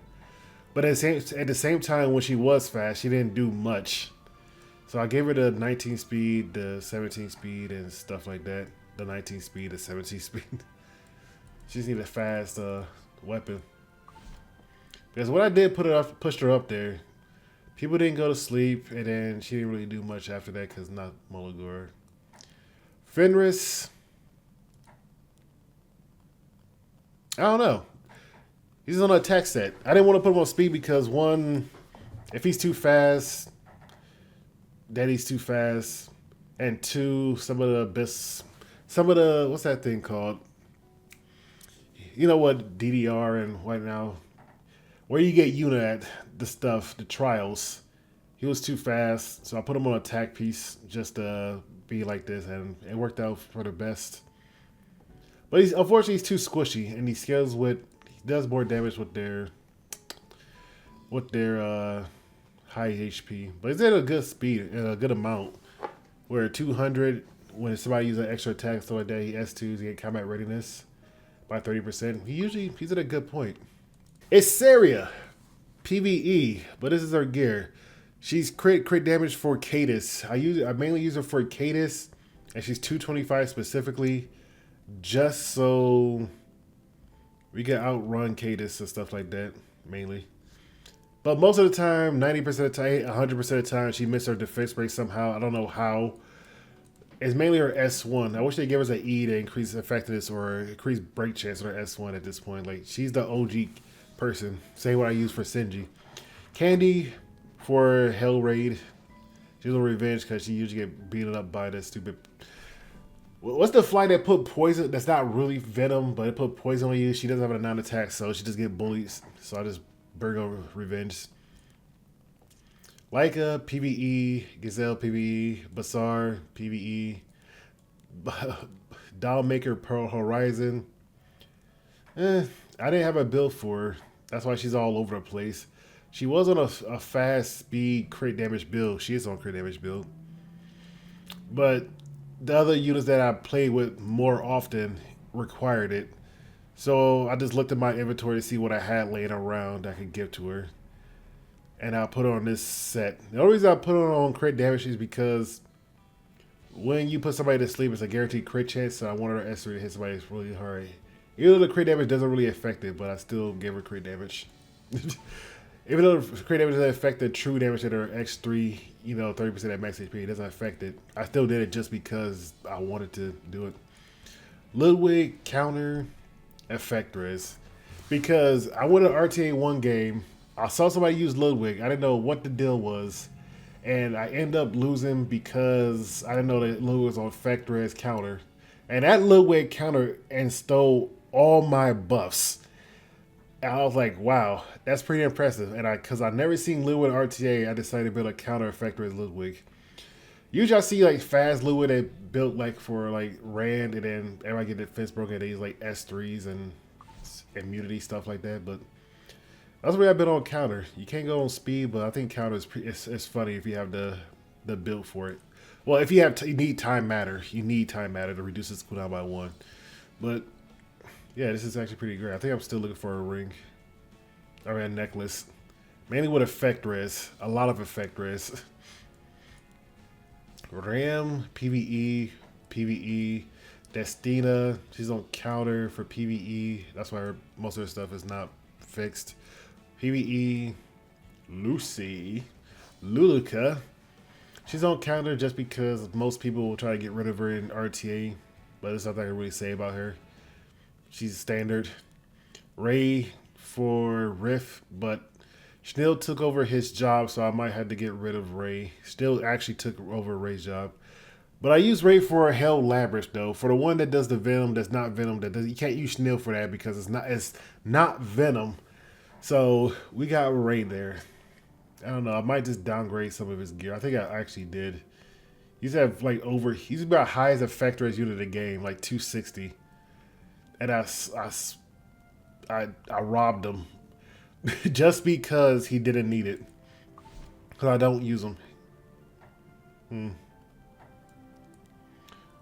But at the same time, when she was fast, she didn't do much. So I gave her the 19 speed, the 17 speed, and stuff like that. The 19 speed, the 17 speed. She just needed a fast weapon. Because when I did pushed her up there, people didn't go to sleep, and then she didn't really do much after that because not Mulligor. Fenris, I don't know. He's on an attack set. I didn't want to put him on speed because one, if he's too fast, then he's too fast, and two, what's that thing called? You know what, DDR and what now? Where you get Yuna at the trials. He was too fast, so I put him on attack piece just to be like this, and it worked out for the best. But unfortunately he's too squishy, and he does more damage with their high HP. But he's at a good speed and a good amount. Where 200, when somebody uses an extra attack, stuff like that, he S2s, he get combat readiness by 30%. He's at a good point. Iseria, PvE, but this is her gear. She's crit damage for Cadis. I mainly use her for Cadis, and she's 225 specifically, just so we can outrun Cadis and stuff like that, mainly. But most of the time, 90% of the time, 100% of the time, she missed her defense break somehow. I don't know how. It's mainly her S1. I wish they gave us an E to increase effectiveness or increase break chance on her S1 at this point. Like, she's the OG person. Same what I use for Senji. Candy for Hell Raid. She's on revenge because she usually get beaten up by that stupid... What's the fly that put poison? That's not really venom, but it put poison on you. She doesn't have a non-attack, so she just get bullied. So I just burn over revenge. Leica, PvE, Gazelle, PvE, Basar, PvE, Dollmaker, Pearl Horizon. I didn't have a build for her. That's why she's all over the place. She was on a fast speed crit damage build. She is on crit damage build. But the other units that I played with more often required it. So I just looked at my inventory to see what I had laying around I could give to her. And I put her on this set. The only reason I put her on crit damage is because when you put somebody to sleep, it's a guaranteed crit chance. So I wanted her S3 to hit somebody really hard. Even though the crit damage doesn't really affect it, but I still give her crit damage. Even though the crit damage doesn't affect the true damage at her X3, 30% at max HP, it doesn't affect it. I still did it just because I wanted to do it. Ludwig counter effect res. Because I went to RTA 1 game, I saw somebody use Ludwig, I didn't know what the deal was, and I ended up losing because I didn't know that Ludwig was on effect res counter. And that Ludwig counter and stole all my buffs. And I was like, wow, that's pretty impressive. And because I never seen Ludwig RTA, I decided to build a counter effect res Ludwig. Usually I see like fast Ludwig that built like for like Rand, and then everybody get defense broken and they use like S3s and immunity stuff like that. But that's the way I built on counter. You can't go on speed, but I think counter is it's funny if you have the build for it. Well, if you have you need time matter, to reduce its cooldown by 1. But yeah, this is actually pretty great. I think I'm still looking for a ring or a necklace, mainly with effect res. A lot of effect res. Ram, PvE, Destina, she's on counter for PvE. That's why most of her stuff is not fixed. PvE, Lidica. She's on counter just because most people will try to get rid of her in RTA, but there's nothing I can really say about her. She's standard. Ray for Riff, but Schnell took over his job, so I might have to get rid of Ray. Still actually took over Ray's job. But I use Ray for Hell Labyrinth though. For the one that does the Venom, that's not Venom, you can't use Schnell for that because it's not Venom. So we got Ray there. I don't know, I might just downgrade some of his gear. I think I actually did. He's at like he's about highest effect res unit of the game, like 260. And I robbed him. Just because he didn't need it. Because I don't use him.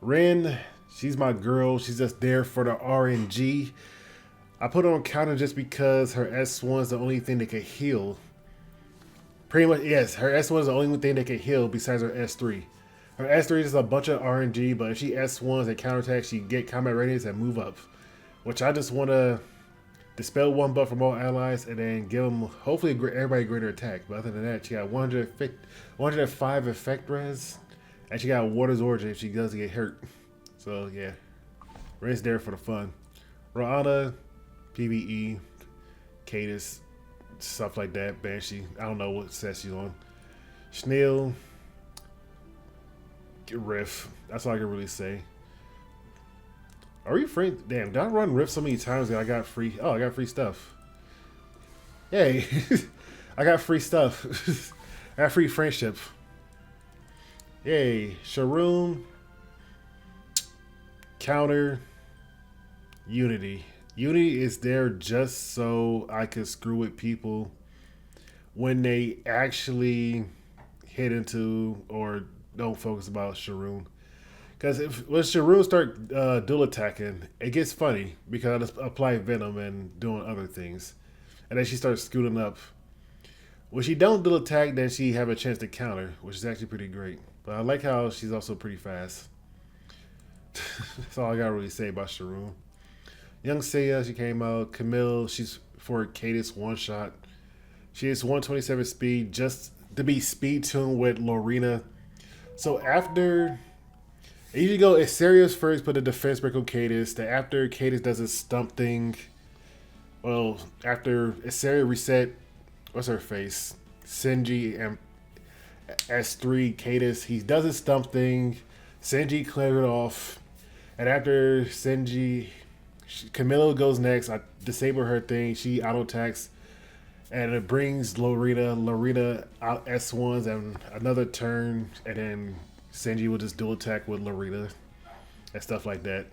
Ren, she's my girl. She's just there for the RNG. I put her on counter just because her S1 is the only thing that can heal. Pretty much, yes. Her S1 is the only thing that can heal besides her S3. Her S3 is a bunch of RNG, but if she S1s and counterattack, she get combat readiness and move up. Which I just want to dispel 1 buff from all allies and then give them, hopefully, everybody greater attack. But other than that, she got 105 effect res. And she got Water's Origin if she does get hurt. So, yeah. Ren's there for the fun. Ra'ana, PvE, Cadis, stuff like that. Banshee. I don't know what set she's on. Schnell, Riff. That's all I can really say. Are we free? Damn, did I run Rift so many times that I got free? Oh, I got free stuff. Yay. I got free stuff. I got free friendship. Yay. Sharoon. Counter. Unity. Unity is there just so I can screw with people when they actually hit into or don't focus about Sharoon. Because when Sharoon start dual attacking, it gets funny because I just apply Venom and doing other things. And then she starts scooting up. When she don't dual attack, then she have a chance to counter, which is actually pretty great. But I like how she's also pretty fast. That's all I gotta really say about Sharoon. Young Seiya, she came out. Camille, she's for Cadis one shot. She is 127 speed just to be speed tuned with Lorena. So after... I usually go Iseria's first, put a defense break on Cadis. Then after Cadis does his stump thing, well, after Iseria reset, what's her face? Senji and S3 Cadis, he does his stump thing. Senji clears it off. And after Senji, Camilla goes next. I disable her thing. She auto attacks. And it brings Lorena out S1s and another turn. And then Senji will just dual attack with Lorena and stuff like that.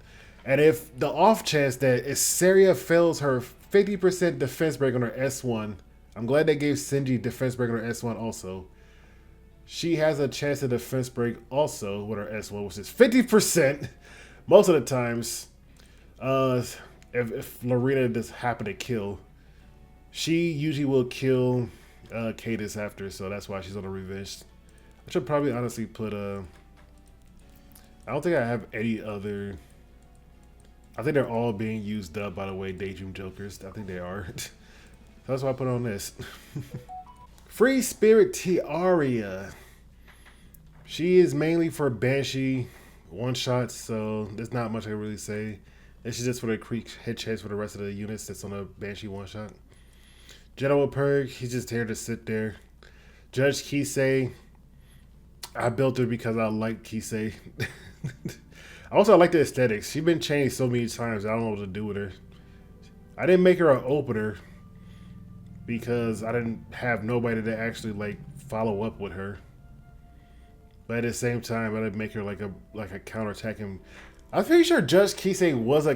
And if the off chance that Iseria fails her 50% defense break on her S1, I'm glad they gave Senji defense break on her S1 also. She has a chance to defense break also with her S1, which is 50% most of the times. if Lorena just happen to kill, she usually will kill Cadis after, so that's why she's on a revenge. I should probably honestly put I don't think I have any other. I think they're all being used up, by the way, Daydream Jokers. I think they are. That's why I put on this. Free Spirit Tiaria. She is mainly for Banshee one-shots, so there's not much I can really say. This is just for the creek hit chase for the rest of the units that's on a Banshee one-shot. General Perg, he's just here to sit there. Judge Kisei, I built her because I like Kisei. Also, I like the aesthetics. She's been changed so many times, I don't know what to do with her. I didn't make her an opener because I didn't have nobody to actually like follow up with her. But at the same time, I didn't make her like a counterattacking. I'm pretty sure Judge Kisei was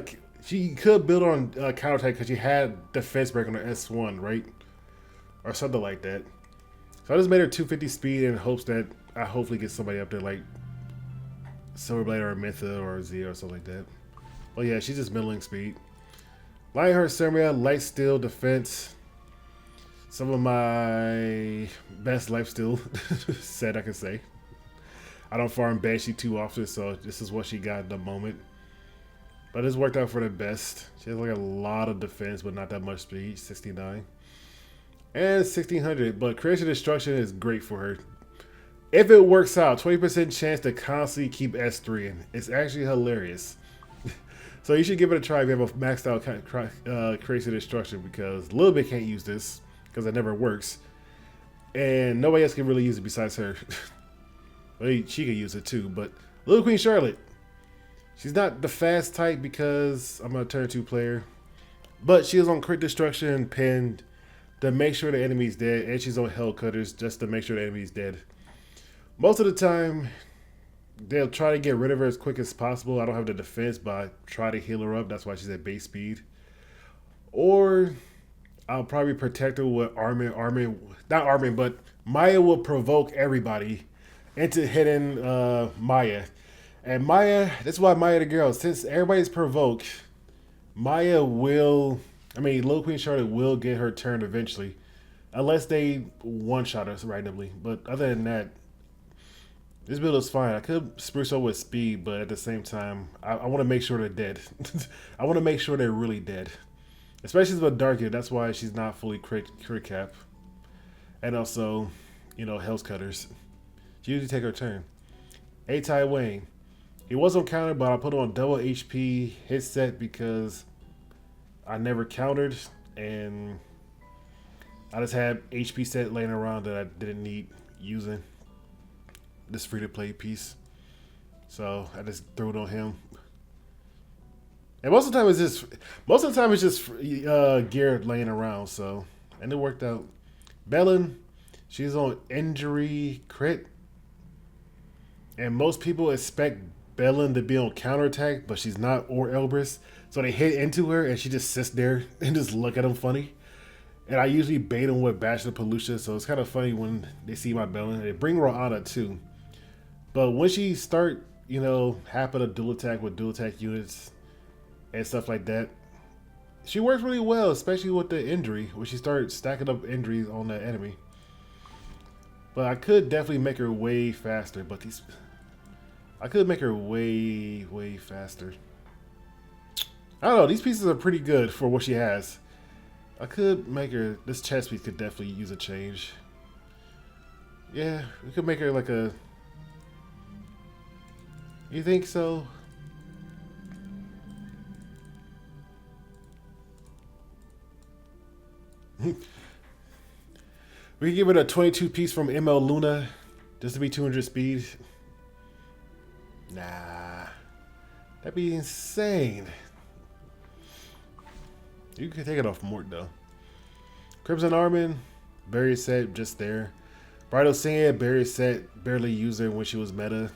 she could build on counterattack because she had defense break on her S1, right? Or something like that. So I just made her 250 speed in hopes that I hopefully get somebody up there like Silverblade or Mytha or Z or something like that. Well, yeah, she's just middling speed. Lightheart Seria, light steel defense. Some of my best lifesteal set I can say. I don't farm Banshee too often, so this is what she got at the moment. But it's worked out for the best. She has like a lot of defense, but not that much speed. 69. And 1600, but Creation Destruction is great for her. If it works out, 20% chance to constantly keep S3 in. It's actually hilarious. So you should give it a try if you have a maxed out Creation Destruction, because Little Bit can't use this because it never works. And nobody else can really use it besides her. Well, she could use it too, but Little Queen Charlotte, she's not the fast type because I'm a turn 2 player, but she is on crit destruction and pinned to make sure the enemy's dead, and she's on hell cutters just to make sure the enemy's dead. Most of the time, they'll try to get rid of her as quick as possible. I don't have the defense, but I try to heal her up. That's why she's at base speed. Or I'll probably protect her with not arming, but Maya will provoke everybody into hitting Maya. And Maya, that's why Maya the girl, since everybody's provoked, Maya will, Little Queen Charlotte will get her turn eventually. Unless they one-shot us randomly. But other than that, this build is fine. I could spruce up with speed, but at the same time, I want to make sure they're dead. I want to make sure they're really dead. Especially with Darkia, that's why she's not fully crit cap. And also, Hell's Cutters. She usually take her turn. A-Tai Wayne. He was on counter, but I put him on double HP hit set because I never countered, and I just had HP set laying around that I didn't need using. This free-to-play piece. So I just threw it on him. And most of the time it's just gear laying around, so, and it worked out. Bellin, she's on injury crit. And most people expect Bellin to be on counterattack, but she's not, or Elbrus. So they hit into her, and she just sits there and just look at them funny. And I usually bait them with Bash of Pollution, so it's kind of funny when they see my Bellin. They bring Roana too. But when she start, happen to dual attack with dual attack units and stuff like that, she works really well, especially with the injury, when she starts stacking up injuries on the enemy. But I could definitely make her way faster, but I could make her way, way faster. I don't know, these pieces are pretty good for what she has. I could make her, this chest piece could definitely use a change. Yeah, we could make her like a, you think so? We could give it a 22 piece from ML Luna, just to be 200 speed. Nah, that'd be insane. You can take it off Mort though. Crimson Armin, barrier set just there. Bridal Singh, barrier set, barely used her when she was meta.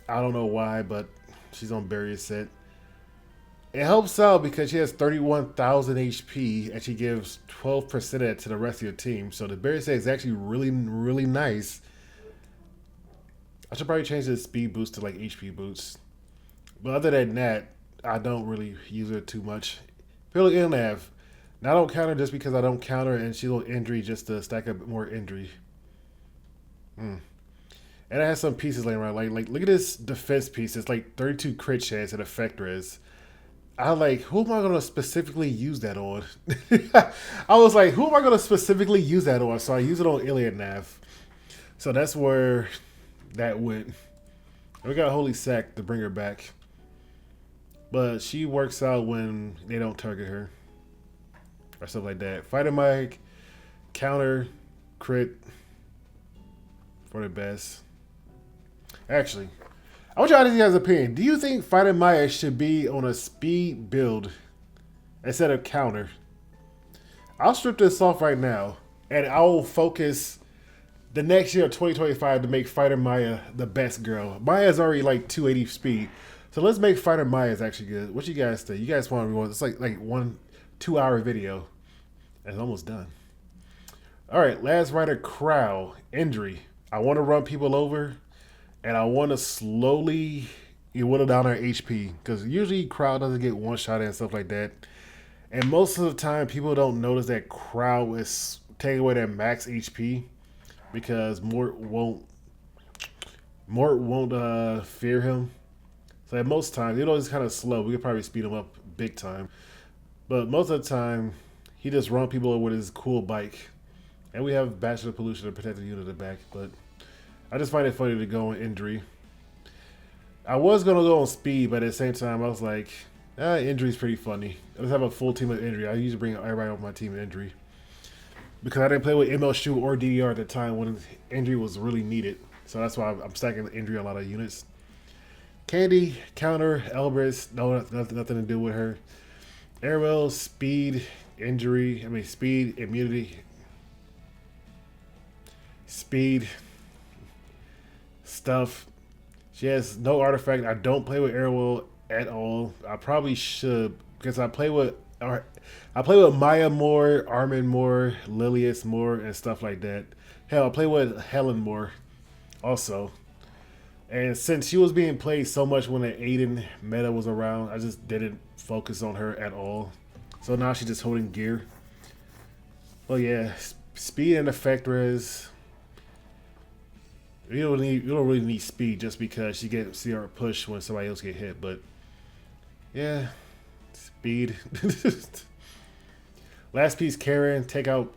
I don't know why, but she's on barrier set. It helps out because she has 31,000 HP and she gives 12% of it to the rest of your team. So the barrier set is actually really, really nice. I should probably change the speed boost to like HP boost. But other than that, I don't really use her too much. Purely Ilnav. Now I don't counter just because I don't counter, and she's a little injury just to stack up more injury. And I have some pieces laying around. Like look at this defense piece. It's like 32 crit chance and effector is. I like, who am I going to specifically use that on? I was like, who am I going to specifically use that on? So I use it on Illianav. So that's where that went. We got Holy Sack to bring her back. But she works out when they don't target her. Or stuff like that. Fighter Mike, counter, crit. For the best. Actually, I want y'all to see guys' opinion. Do you think Fighter Maya should be on a speed build instead of counter? I'll strip this off right now, and I will focus the next year of 2025 to make Fighter Maya the best girl. Maya's already like 280 speed, so let's make Fighter Maya's actually good. What you guys think? You guys want to? It's like 1-2 hour video, and it's almost done. All right, last rider Crow injury. I want to run people over. And I want to slowly whittle down our HP. Because usually Crowd doesn't get one shot and stuff like that. And most of the time, people don't notice that Crowd is taking away their max HP. Because Mort won't fear him. So at most times, even though he's kind of slow, we could probably speed him up big time. But most of the time, he just runs people over with his cool bike. And we have Bachelor Pollution to protect the unit at the back. But I just find it funny to go on injury. I was going to go on speed, but at the same time, I was like, injury's pretty funny. I just have a full team of injury. I usually bring everybody on my team in injury. Because I didn't play with ML Shoe or DDR at the time when injury was really needed. So that's why I'm stacking injury on a lot of units. Candy, counter, Elbrus, no, nothing to do with her. Airwell, speed, speed, immunity. Speed. Stuff. She has no artifact. I don't play with Airwell at all. I probably should because I play with Maya more, Armin more, Lilias more, and stuff like that. Hell, I play with Helen more, also. And since she was being played so much when the Aiden meta was around, I just didn't focus on her at all. So now she's just holding gear. Well, yeah, speed and effector is. You don't really need speed just because you get CR push when somebody else get hit, but yeah, speed. Last piece, Kayron, take out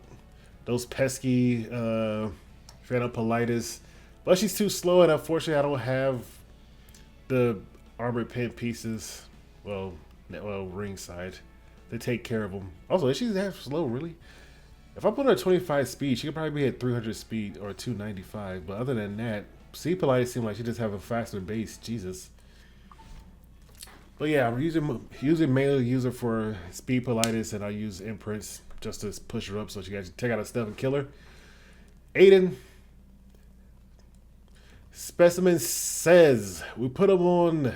those pesky Phantom Politis, but she's too slow, and unfortunately, I don't have the armored pin pieces. Well, ringside to take care of them. Also, is she that slow, really? If I put her at 25 speed, she could probably be at 300 speed or 295. But other than that, C Politis seems like she just have a faster base. Jesus. But yeah, I'm using mainly user for speed Politis, and I use imprints just to push her up so she can take out a stuff and kill her. Aiden. Specimen says we put him on.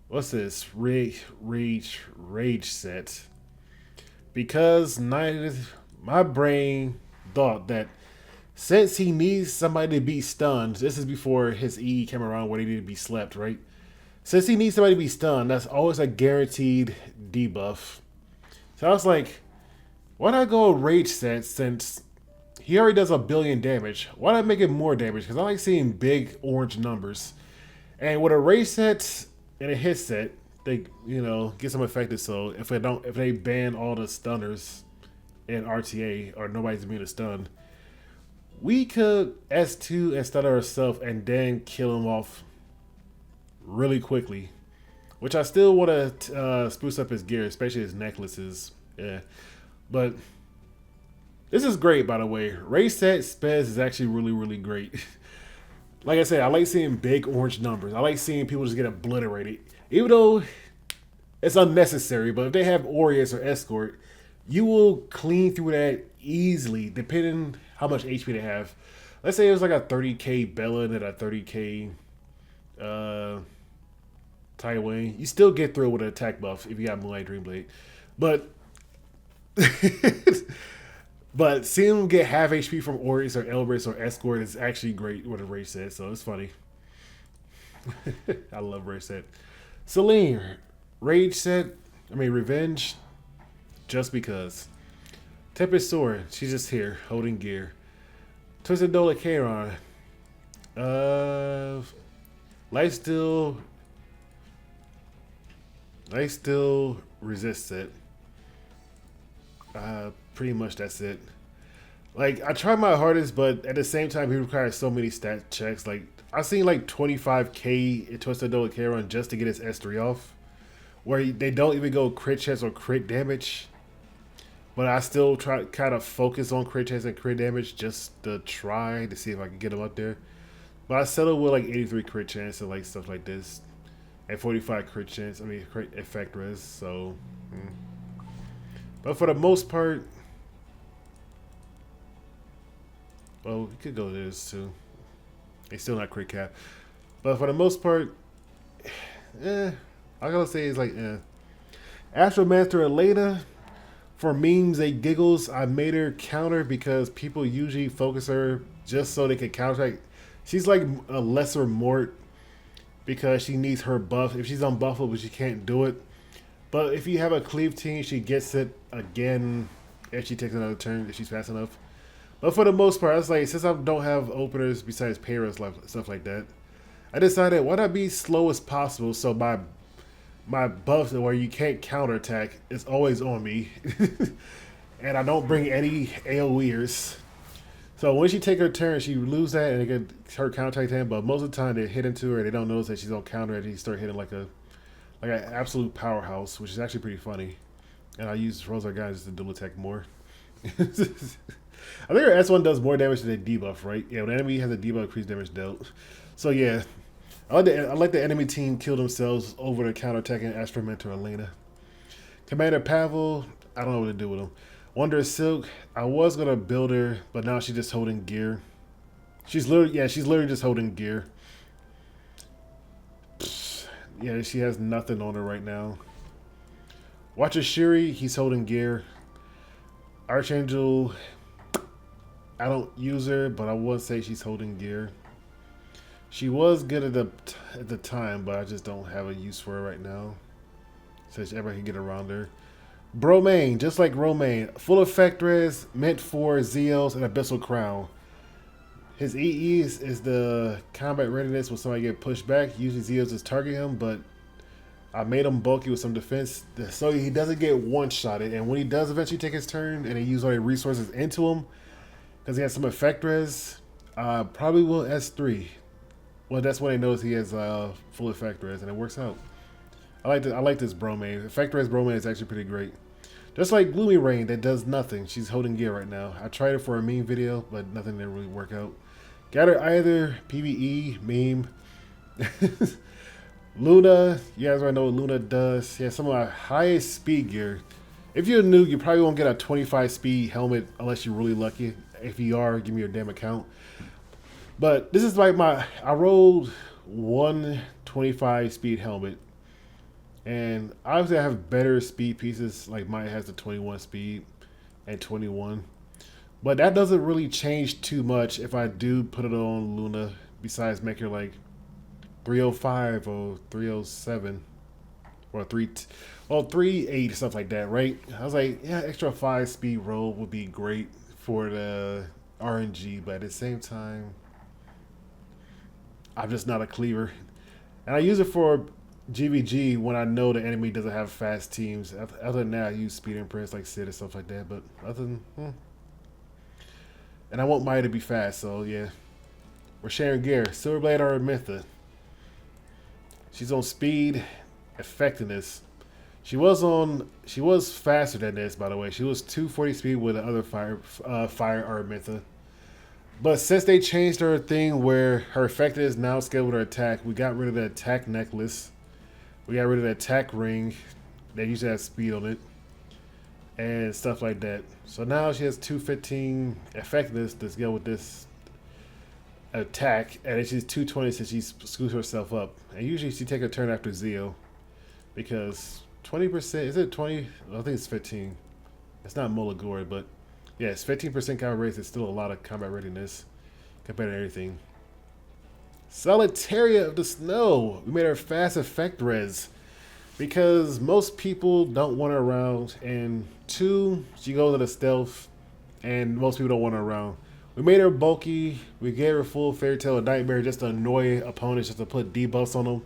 What's this? Rage set. Because my brain thought that since he needs somebody to be stunned, this is before his E came around where he needed to be slept, right? Since he needs somebody to be stunned, that's always a guaranteed debuff. So I was like, why not go Rage set since he already does 1 billion damage? Why not make it more damage? Because I like seeing big orange numbers. And with a Rage set and a hit set, they get some affected. So if they ban all the stunners in RTA or nobody's immune to stun, we could S2 and stun ourselves and then kill him off really quickly. Which I still want to spruce up his gear, especially his necklaces. Yeah, but this is great, by the way. Race set Spez is actually really great. Like I said, I like seeing big orange numbers. I like seeing people just get obliterated. Even though it's unnecessary, but if they have Aureus or Escort, you will clean through that easily, depending how much HP they have. Let's say it was like a 30k Bella and a 30k Tywin. You still get through with an attack buff if you got Moonlight Dreamblade. But but seeing them get half HP from Aureus or Elbrus or Escort is actually great with a race set, so it's funny. I love race set. Celine, Rage set, Revenge, just because. Tempest Sword, she's just here, holding gear. Twisted Dola Kayron, Life still resists it. Pretty much that's it. Like, I try my hardest, but at the same time, he requires so many stat checks. Like, I've seen like 25k in Twisted Dola Kayron just to get his S3 off, where they don't even go crit checks or crit damage. But I still try kind of focus on crit checks and crit damage just to try to see if I can get him up there. But I settle with like 83 crit chance and like stuff like this, and 45 crit chance. Crit effect res. So, but for the most part, well, we could go to this too. It's still not crit cap, but for the most part, I gotta say it's like, Astro Master Elena. For memes and giggles, I made her counter because people usually focus her just so they can counteract. She's like a lesser Mort because she needs her buff. If she's unbuffable, she can't do it. But if you have a cleave team, she gets it again if she takes another turn, if she's fast enough. But for the most part, I was like, since I don't have openers besides payros, stuff like that, I decided why not be slow as possible so my buff where you can't counterattack is always on me. And I don't bring any AoEers. So when she take her turn, she lose that and they get her counterattack him, but most of the time they hit into her, they don't notice that she's on counter and he start hitting like an absolute powerhouse, which is actually pretty funny. And I use Rosa guys to double attack more. I think her S1 does more damage than the debuff, right? Yeah, when the enemy has a debuff, increased damage dealt. So yeah. I like the enemy team kill themselves over the counterattacking Astro Mentor Elena. Commander Pavel, I don't know what to do with him. Wonder Silk, I was gonna build her, but now she's just holding gear. She's literally just holding gear. Yeah, she has nothing on her right now. Watcher Shuri, he's holding gear. Archangel, I don't use her, but I would say she's holding gear. She was good at the time, but I just don't have a use for her right now. So everybody can get around her. Bromane, just like Romaine, full effect res, meant for Zeos and Abyssal Crown. His EE is the combat readiness when somebody get pushed back. Usually Zeos just target him, but I made him bulky with some defense so he doesn't get one-shotted. And when he does eventually take his turn and he use all the resources into him, because he has some effect res, probably will S3. Well, that's when they notice he has full effect res, and it works out. I like this Bromane. Effect res Bromane is actually pretty great. Just like Gloomy Rain that does nothing. She's holding gear right now. I tried it for a meme video, but nothing didn't really work out. Got her either PvE, meme. Luna, you guys already know what Luna does. Yeah, some of my highest speed gear. If you're new, you probably won't get a 25 speed helmet unless you're really lucky. If you are, give me your damn account. But this is like I rolled 125 speed helmet. And obviously I have better speed pieces, like mine has the 21 speed and 21. But that doesn't really change too much if I do put it on Luna, besides make her like 305 or 307 or 38, stuff like that, right? I was like, yeah, extra 5 speed roll would be great for the RNG, but at the same time, I'm just not a cleaver. And I use it for GVG when I know the enemy doesn't have fast teams. Other than that, I use speed imprints like Sid and stuff like that. But other than, and I want Maya to be fast, so yeah. We're sharing gear. Silverblade or Mytha. She's on speed, effectiveness. She was faster than this, by the way. She was 240 speed with the other fire Armitha. But since they changed her thing where her effectiveness now scaled with her attack, we got rid of the attack necklace. We got rid of the attack ring that usually has speed on it. And stuff like that. So now she has 215 effectiveness to scale with this attack. And then she's 220 since she screws herself up. And usually she take a turn after Zeo. Because 20%, is it 20? I think it's 15. It's not Molagori, but yes, 15% combat race is still a lot of combat readiness compared to everything. Solitaria of the Snow. We made her fast effect res because most people don't want her around, and 2, she goes into stealth, and most people don't want her around. We made her bulky. We gave her full Fairytale Nightmare just to annoy opponents, just to put debuffs on them.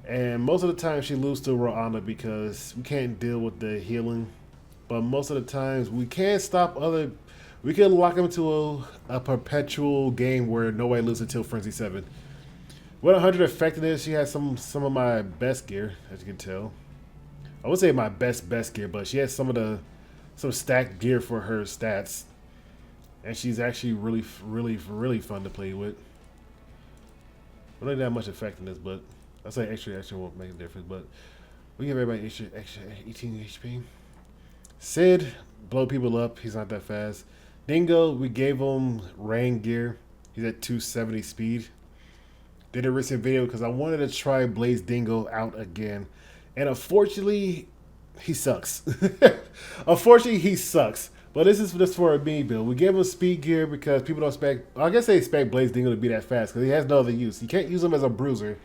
And most of the time she loses to Roana because we can't deal with the healing. But most of the times we can stop other. We can lock them into a perpetual game where nobody loses until Frenzy 7. With 100 effectiveness, she has some of my best gear, as you can tell. I would say my best gear, but she has some stacked gear for her stats. And she's actually really fun to play with. Not that much effectiveness, but I say extra won't make a difference. But we give everybody extra 18 HP. Sid, blow people up. He's not that fast. Dingo, we gave him rain gear. He's at 270 speed. Did a recent video because I wanted to try Blaze Dingo out again. And unfortunately, he sucks. Unfortunately, he sucks. But this is just for a me build. We gave him speed gear because people don't expect... I guess they expect Blaze Dingo to be that fast because he has no other use. You can't use him as a bruiser.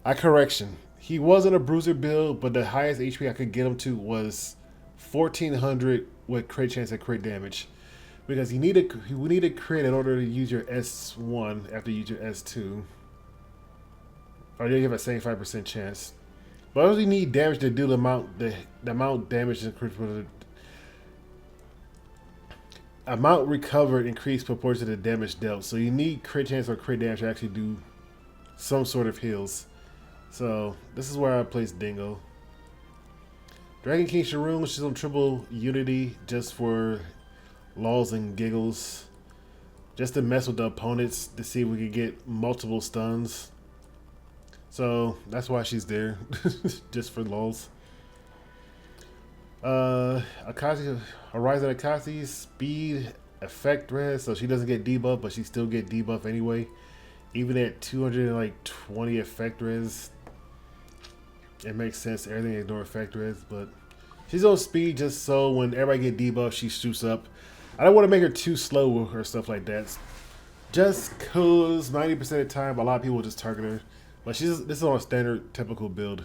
Correction. He wasn't a bruiser build, but the highest HP I could get him to was 1400 with crit chance and crit damage. Because we need to crit in order to use your S1 after you use your S2. Or you have a 75% chance. But I only need damage to do the amount damage and crit. Amount recovered increased proportion to the damage dealt. So you need crit chance or crit damage to actually do some sort of heals. So this is where I place Dingo. Dragon King Sharoon, she's on triple unity just for lulz and giggles. Just to mess with the opponents to see if we can get multiple stuns. So that's why she's there. Just for lulz. Akashi, Horizon Akashi, speed, effect res, so she doesn't get debuff, but she still get debuff anyway. Even at 220 effect res. It makes sense, everything ignore effect res, but she's on speed just so when everybody get debuffed, she shoots up. I don't want to make her too slow or stuff like that. Just cause 90% of the time, a lot of people just target her. But this is on a standard, typical build.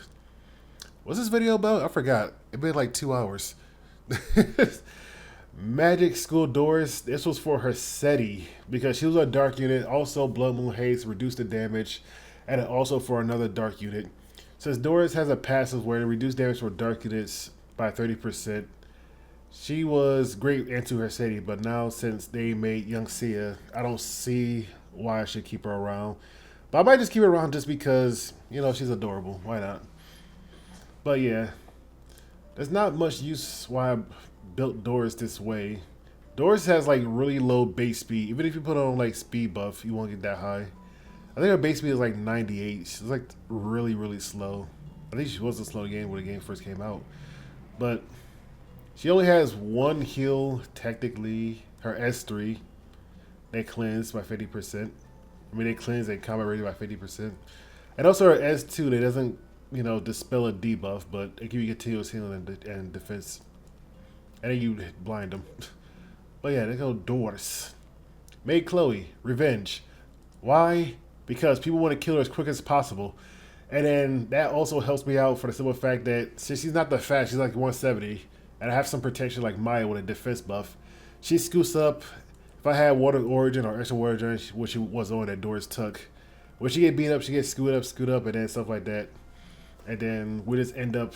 What's this video about? I forgot. It been like 2 hours. Magic School Doors. This was for her SETI because she was a dark unit. Also, Blood Moon Haste reduced the damage, and also for another dark unit. Since Doris has a passive where it reduced damage for dark units by 30%, she was great into her SETI. But now since they made Young Sia, I don't see why I should keep her around. But I might just keep her around just because, you know, she's adorable. Why not? But yeah, there's not much use why I built Doris this way. Doris has like really low base speed. Even if you put on like speed buff, you won't get that high. I think her base speed is like 98. She's like really slow. I think she was a slow game when the game first came out. But she only has one heal technically. Her S3, they cleanse by 50%. I mean, they cleanse a combat rating by 50%. And also her S2, they doesn't, you know, dispel a debuff, but it give you continuous healing and defense. And then you blind them. But yeah, they go Doris. Made Chloe, Revenge. Why? Because people want to kill her as quick as possible. And then that also helps me out for the simple fact that since she's not that fast, she's like 170. And I have some protection like Maya with a defense buff. She scoots up. If I had Water Origin or Extra Water Origin, which she was on that Doris took, when she get beat up, she gets scoot up, and then stuff like that. And then we just end up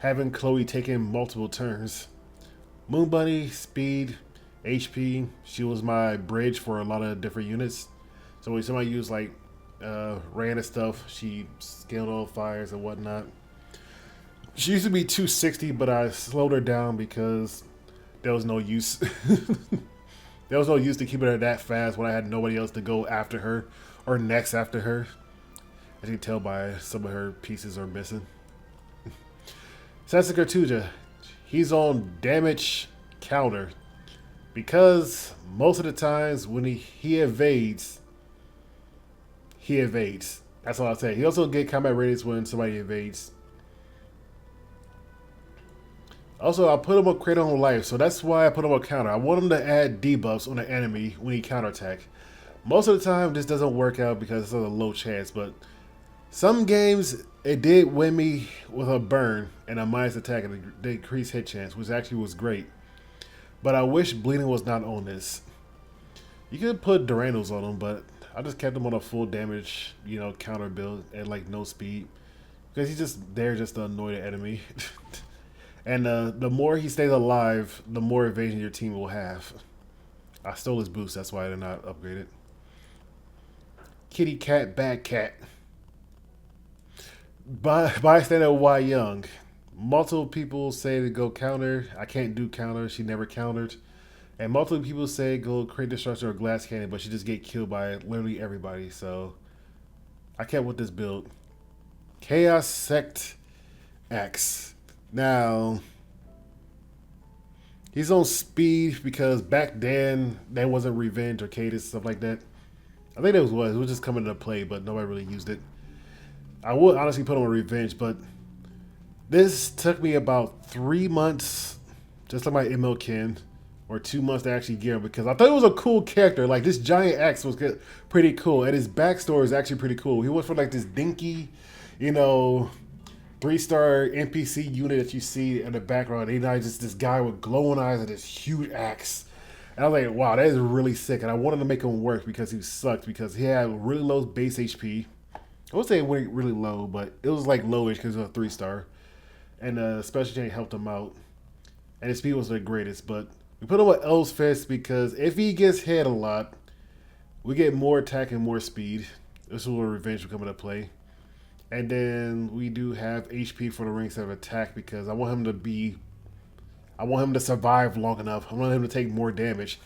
having Chloe taking multiple turns. Moon Bunny, speed, HP. She was my bridge for a lot of different units. So when somebody used like rain and stuff, she scaled all fires and whatnot. She used to be 260, but I slowed her down because there was no use. There was no use to keeping her that fast when I had nobody else to go after her or next after her. As you can tell by some of her pieces are missing. Sasuke Tuja, he's on damage counter because most of the times when he evades, That's all I'll say. He also get combat ratings when somebody evades. Also, I put him on Kratos on life, so that's why I put him on counter. I want him to add debuffs on the enemy when he counterattack. Most of the time, this doesn't work out because it's a low chance, but some games, it did win me with a burn and a minus attack and a decreased hit chance, which actually was great. But I wish bleeding was not on this. You could put Durandos on them, but I just kept him on a full damage, counter build at like no speed. Because he's just there just to annoy the enemy. And the more he stays alive, the more evasion your team will have. I stole his boost, that's why they're not upgraded. Kitty cat, bad cat. Bystander Hwayoung. Multiple people say to go counter. I can't do counter. She never countered. And multiple people say go create destruction or glass cannon, but she just get killed by literally everybody. So I kept with this build. Chaos Sect X. Now he's on speed because back then there wasn't revenge or cadence stuff like that. I think it was just coming into play, but nobody really used it. I would honestly put on revenge, but this took me about 3 months, just like my ML Ken, or 2 months to actually get him because I thought it was a cool character. Like this giant axe was pretty cool, and his backstory is actually pretty cool. He went from like this dinky, 3-star NPC unit that you see in the background. And now just this guy with glowing eyes and this huge axe. And I was like, wow, that is really sick. And I wanted to make him work because he sucked because he had really low base HP. I would say it went really low, but it was like lowish because it was a 3-star. And special chain helped him out. And his speed wasn't the greatest, but we put him with L's Fist because if he gets hit a lot, we get more attack and more speed. This is where revenge will come into play. And then we do have HP for the ring instead of attack because I want him to survive long enough. I want him to take more damage.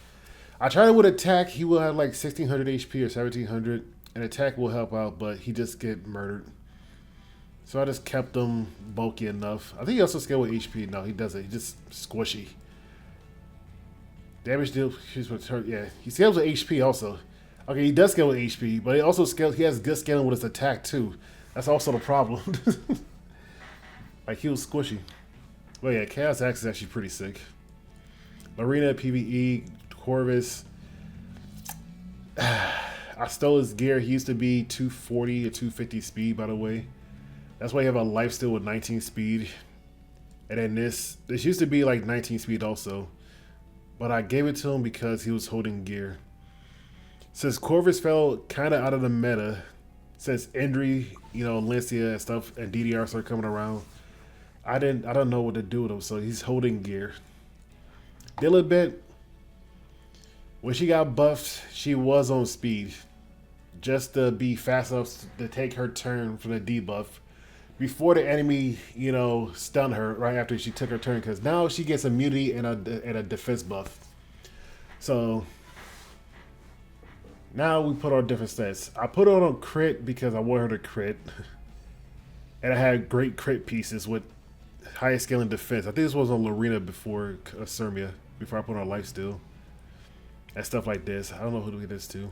I tried it with attack. He will have like 1600 HP or 1700. And attack will help out, but he just get murdered. So I just kept him bulky enough. I think he also scaled with HP. No, he doesn't. He's just squishy. Damage deal. Yeah, he scales with HP also. Okay, he does scale with HP, but he also scales. He has good scaling with his attack too. That's also the problem. Like he was squishy. Well, yeah, Chaos Axe is actually pretty sick. Marina, PvE, Corvus. I stole his gear. He used to be 240 or 250 speed, by the way. That's why you have a lifesteal with 19 speed. And then this used to be like 19 speed also. But I gave it to him because he was holding gear. Since Corvus fell kind of out of the meta, since Endry, Lincia and stuff, and DDR started coming around, I don't know what to do with him, so he's holding gear. Dilibet, when she got buffed, she was on speed. Just to be fast enough to take her turn from the debuff before the enemy, stun her right after she took her turn, because now she gets immunity and a defense buff. So now we put on different stats. I put her on crit because I want her to crit. And I had great crit pieces with highest scaling defense. I think this was on Lorena before Sermia, before I put on lifesteal. And stuff like this. I don't know who to get this to.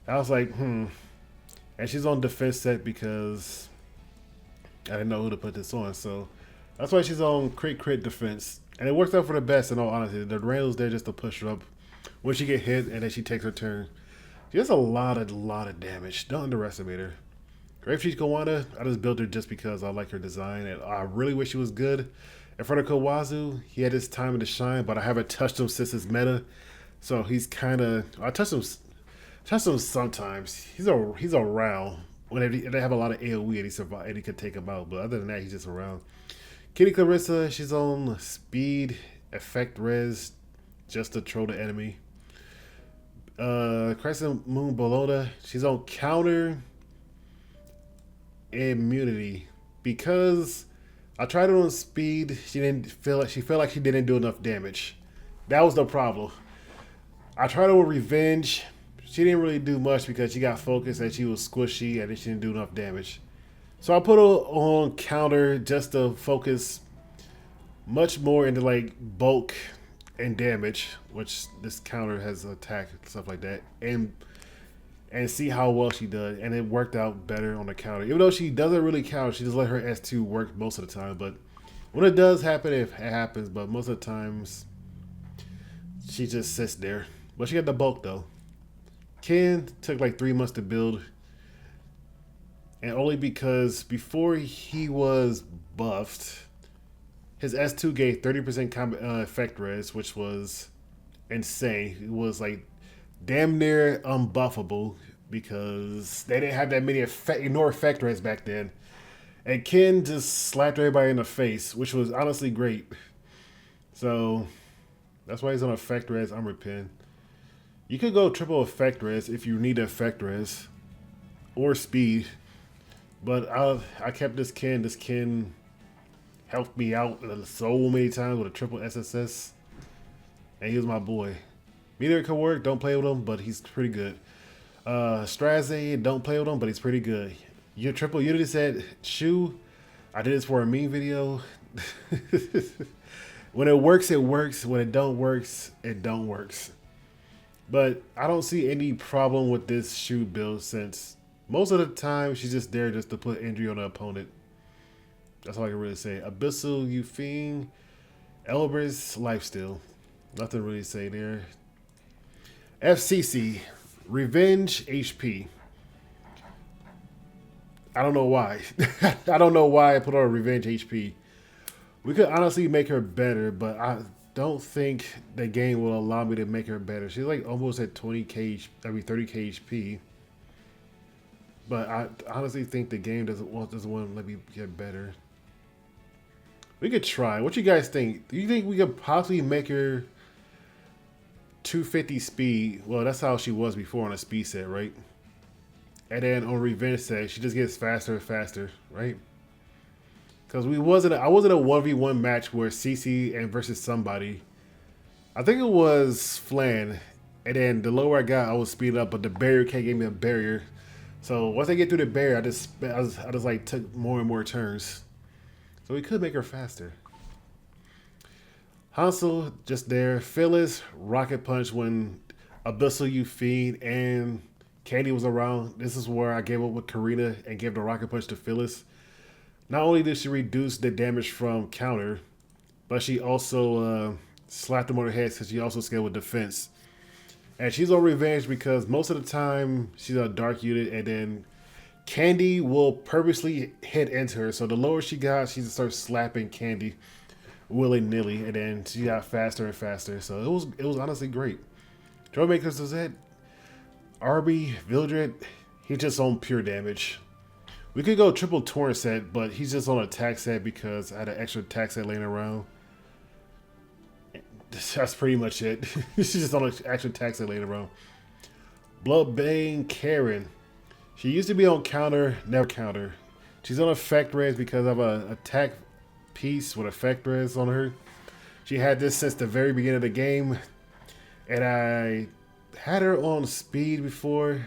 I was like, And she's on defense set because I didn't know who to put this on. So that's why she's on crit defense. And it worked out for the best in all honesty. The Randall's there just to push her up when she get hit and then she takes her turn. She does a lot of damage. Don't underestimate her. Grave Chief Kawana, I just built her just because I like her design and I really wish she was good. In front of Kawazu, he had his time to shine, but I haven't touched him since his meta. So he's kind of, I touch him sometimes. He's around when they have a lot of AoE and he survive and he can take him out. But other than that, he's just around. Kitty Clarissa, she's on speed, effect res, just to troll the enemy. Crescent Moon Bellona, she's on counter immunity because I tried it on speed. She felt like she didn't do enough damage. That was the problem. I tried it with revenge. She didn't really do much because she got focused and she was squishy and she didn't do enough damage. So I put her on counter just to focus much more into like bulk and damage, which this counter has attack and stuff like that, and see how well she does. And it worked out better on the counter. Even though she doesn't really counter, she just let her S2 work most of the time. But when it does happen, it happens. But most of the times, she just sits there. But she got the bulk though. Ken took like 3 months to build, and only because before he was buffed, his S2 gave 30% effect res, which was insane. It was like damn near unbuffable because they didn't have that many effect res back then. And Ken just slapped everybody in the face, which was honestly great. So that's why he's on effect res armor pin. You could go triple effect res if you need effect res or speed. But I kept this Ken. This Ken helped me out so many times with a triple SSS. And he was my boy. Meteor could work, don't play with him, but he's pretty good. Straze, don't play with him, but he's pretty good. Your triple Unity said, Shu, I did this for a meme video. When it works, it works. When it don't works, it don't works. But I don't see any problem with this Shu build since most of the time she's just there just to put injury on the opponent. That's all I can really say. Abyssal, Yufine, Elbrus, Lifesteal. Nothing really to say there. FCC, Revenge HP. I don't know why. I don't know why I put on Revenge HP. We could honestly make her better, but I don't think the game will allow me to make her better. She's like almost at 20k, 30k HP. But I honestly think the game doesn't want to let me get better. We could try. What you guys think? Do you think we could possibly make her 250 speed? Well, that's how she was before on a speed set, right? And then on Revenge set, she just gets faster and faster, right? Because I wasn't a 1v1 match where CC and versus somebody. I think it was Flan. And then the lower I got, I was speeding up, but the barrier can't give me a barrier. So once I get through the barrier, I just like took more and more turns. So we could make her faster. Hansel just there. Phyllis, Rocket Punch when Abyssal Yufine and Candy was around. This is where I gave up with Karina and gave the Rocket Punch to Phyllis. Not only did she reduce the damage from counter, but she also slapped him on her head because she also scaled with defense. And she's on Revenge because most of the time she's a dark unit, and then Candy will purposely hit into her. So the lower she got, she just starts slapping Candy willy-nilly, and then she got faster and faster. So it was honestly great. Trollmakers is it. Arby, Vildred, he's just on pure damage. We could go triple Torrent set, but he's just on attack set because I had an extra attack set laying around. That's pretty much it. She's just on an extra attack set laying around. Bloodbane Kayron. She used to be on counter, never counter. She's on effect res because of an attack piece with effect res on her. She had this since the very beginning of the game. And I had her on speed before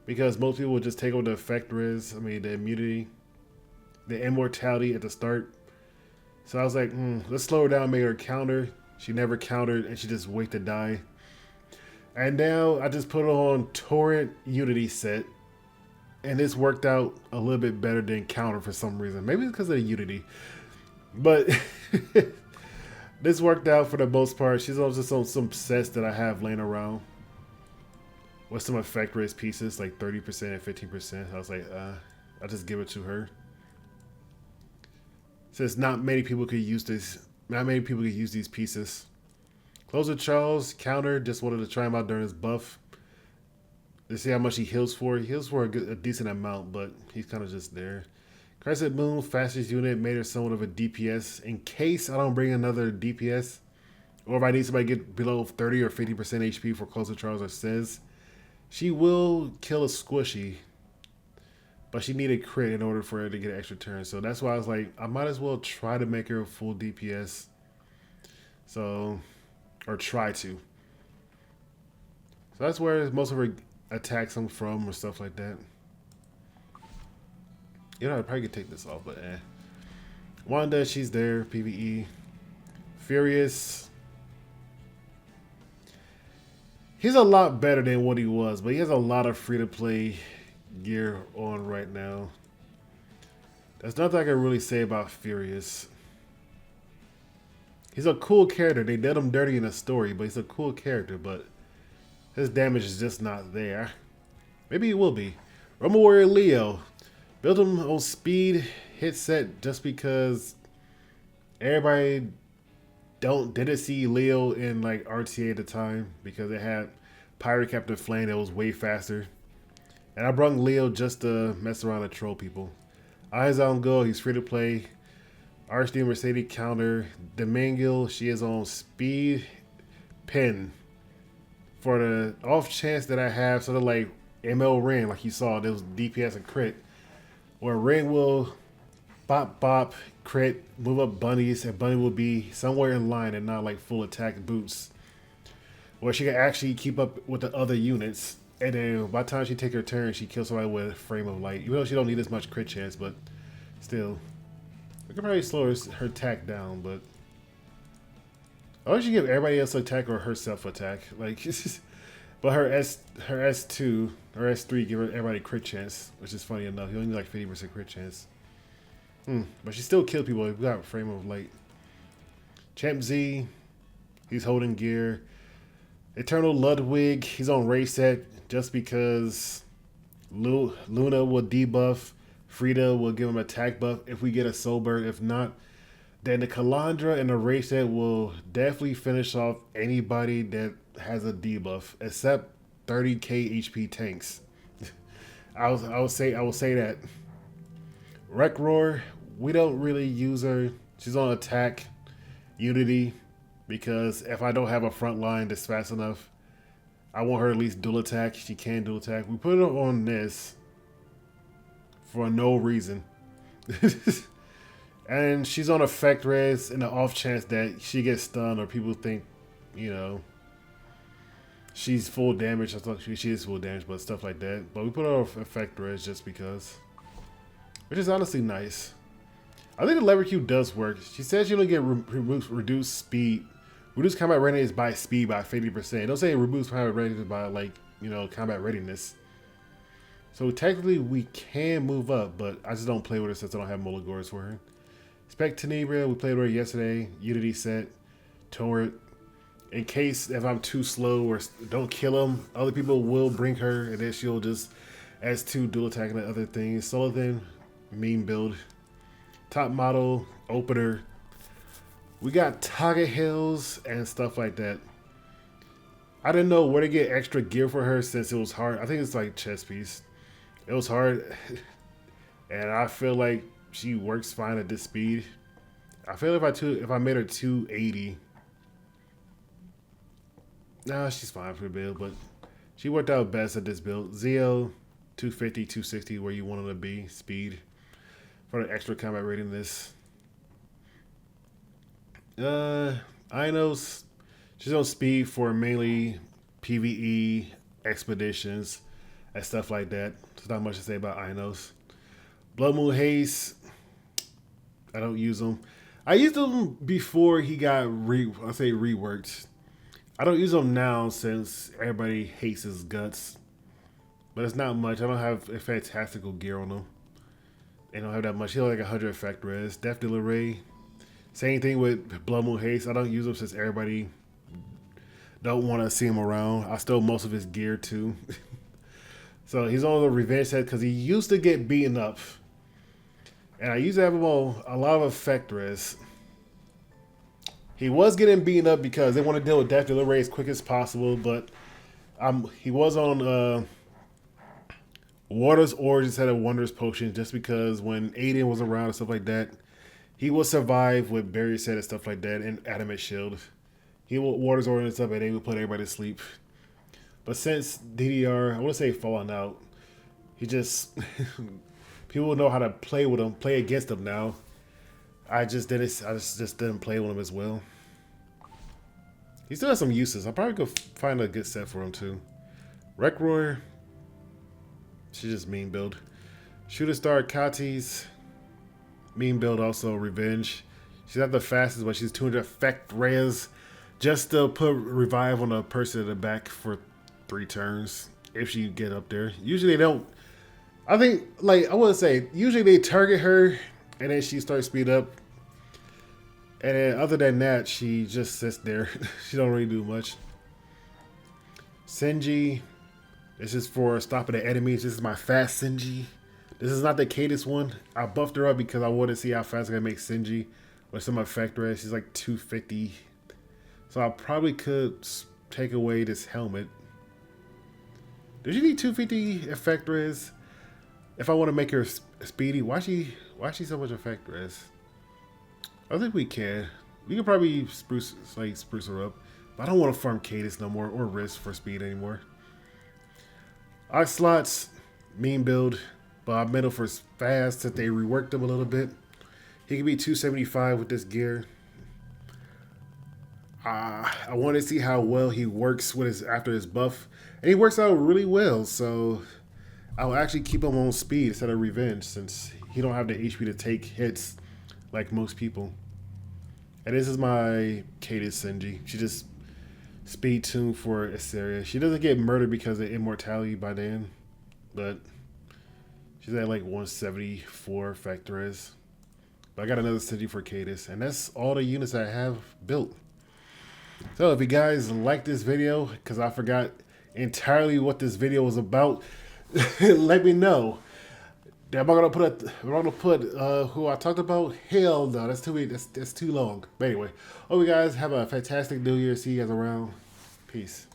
because most people would just take over the effect res, the immunity, the immortality at the start. So I was like, let's slow her down, make her counter. She never countered and she just wait to die. And now I just put her on Torrent Unity set. And this worked out a little bit better than counter for some reason. Maybe it's because of the Unity. But this worked out for the most part. She's also just on some sets that I have laying around with some effect res pieces, like 30% and 15%. I was like, I'll just give it to her. Since not many people could use this. Not many people could use these pieces. Closer Charles, counter, just wanted to try him out during his buff. To see how much he heals for. He heals for a decent amount, but he's kind of just there. Crescent Moon, fastest unit, made her somewhat of a DPS. In case I don't bring another DPS, or if I need somebody to get below 30 or 50% HP for Closer Charles or Says, she will kill a squishy. But she needed crit in order for her to get an extra turn. So that's why I was like, I might as well try to make her a full DPS. So, or try to. So that's where most of her attacks come from or stuff like that. You know, I probably could take this off, but Wanda, she's there, PvE. Furious. He's a lot better than what he was, but he has a lot of free-to-play gear on right now. There's nothing I can really say about Furious. He's a cool character. They did him dirty in a story, but he's a cool character, but His damage is just not there. Maybe it will be. Rumble Warrior Leo. Build him on speed, hit set just because everybody didn't see Leo in like RTA at the time because it had Pirate Captain Flan that was way faster. And I brought Leo just to mess around and troll people. Eyes on go, he's free to play. Archdeacon Mercedes counter. Domingo, she is on speed pin. For the off chance that I have sort of like ML Ring, like you saw, there was DPS and crit. Where Ring will bop bop, crit, move up bunnies, and bunny will be somewhere in line and not like full attack boots. Where she can actually keep up with the other units. And then by the time she take her turn, she kills somebody with a frame of light. Even though she don't need as much crit chance, but still. We can probably slow her attack down, but I wish she give everybody else attack or herself attack. Like but her S2 or S3 give everybody crit chance, which is funny enough. You only need like 50% crit chance. But she still kills people. We got a frame of light. Champ Z, he's holding gear. Eternal Ludwig, he's on race set just because Luna will debuff. Frida will give him attack buff if we get a soul burn. If not, then the Kalandra and the race set will definitely finish off anybody that has a debuff, except 30k HP tanks. I will say that. Wreck Roar, we don't really use her. She's on attack, Unity, because if I don't have a front line that's fast enough, I want her at least dual attack. She can dual attack. We put her on this for no reason. And she's on effect res in the off chance that she gets stunned or people think, you know, she's full damage. I thought she is full damage, but stuff like that. But we put her on effect res just because, which is honestly nice. I think the lever Q does work. She says you don't get reduced speed. Reduced combat readiness by speed by 50%. Don't say reduced combat readiness by like, you know, combat readiness. So technically we can move up, but I just don't play with her since I don't have Mulligores for her. Spec Tenebria, we played with her yesterday. Unity set, Torrent. In case if I'm too slow or don't kill him, other people will bring her, and then she'll just S2 dual attack and other things. Sullivan, meme build. Top model, opener. We got target hills and stuff like that. I didn't know where to get extra gear for her since it was hard. I think it's like chest piece. It was hard, and I feel like she works fine at this speed. I feel if I made her 280, nah, she's fine for the build, but she worked out best at this build. Zeo, 250, 260, where you want her to be, speed, for the extra combat readiness. Inos, she's on speed for mainly PvE, expeditions, and stuff like that. There's not much to say about Inos. Blood Moon Haste, I don't use him. I used him before he got reworked. I don't use him now since everybody hates his guts. But it's not much. I don't have a fantastical gear on him. They don't have that much. He has like 100 effect res. Death Dealer Ray. Same thing with Blood Moon Haste. I don't use him since everybody don't want to see him around. I stole most of his gear too. So he's on the revenge set because he used to get beaten up. And I used to have him on a lot of effect res. He was getting beaten up because they want to deal with Death Dealer Ray as quick as possible, but he was on Water's Origins had a Wondrous Potion just because when Aiden was around and stuff like that, he will survive with Barrier Set and stuff like that and Adamant Shield. He will Water's Origins up and they will put everybody to sleep. But since DDR, I want to say falling out, he just people know how to play with him, play against him now. I just didn't play with him as well. He still has some uses. I'll probably go find a good set for him too. Wreck Roar, she just mean build. Shooter Star Katis, mean build also. Revenge. She's not the fastest, but she's 200 effect res just to put revive on a person in the back for 3 turns if she get up there. Usually they don't. I think, like I want to say, usually they target her and then she starts speed up. And then other than that, she just sits there. She don't really do much. Senji. This is for stopping the enemies. This is my fast Senji. This is not the Cadence one. I buffed her up because I wanted to see how fast I can make Senji with some effect res. She's like 250. So I probably could take away this helmet. Does she need 250 effect res? If I want to make her speedy, why she so much effect res? I think we can. We can probably spruce her up. But I don't want to farm Cadence no more or risk for speed anymore. Oxlots, mean build. But I made him for fast since they reworked him a little bit. He can be 275 with this gear. I want to see how well he works with after his buff. And he works out really well, so I'll actually keep him on speed instead of revenge since he don't have the HP to take hits like most people. And this is my Cadence Senji. She just speed tuned for Iseria. She doesn't get murdered because of immortality by then, but she's at like 174 effect res. But I got another Senji for Cadence, and that's all the units I have built. So if you guys like this video, because I forgot entirely what this video was about, let me know. Am I gonna put who I talked about? Hell no, that's too long. But anyway, hope you guys have a fantastic New Year. See you guys around. Peace.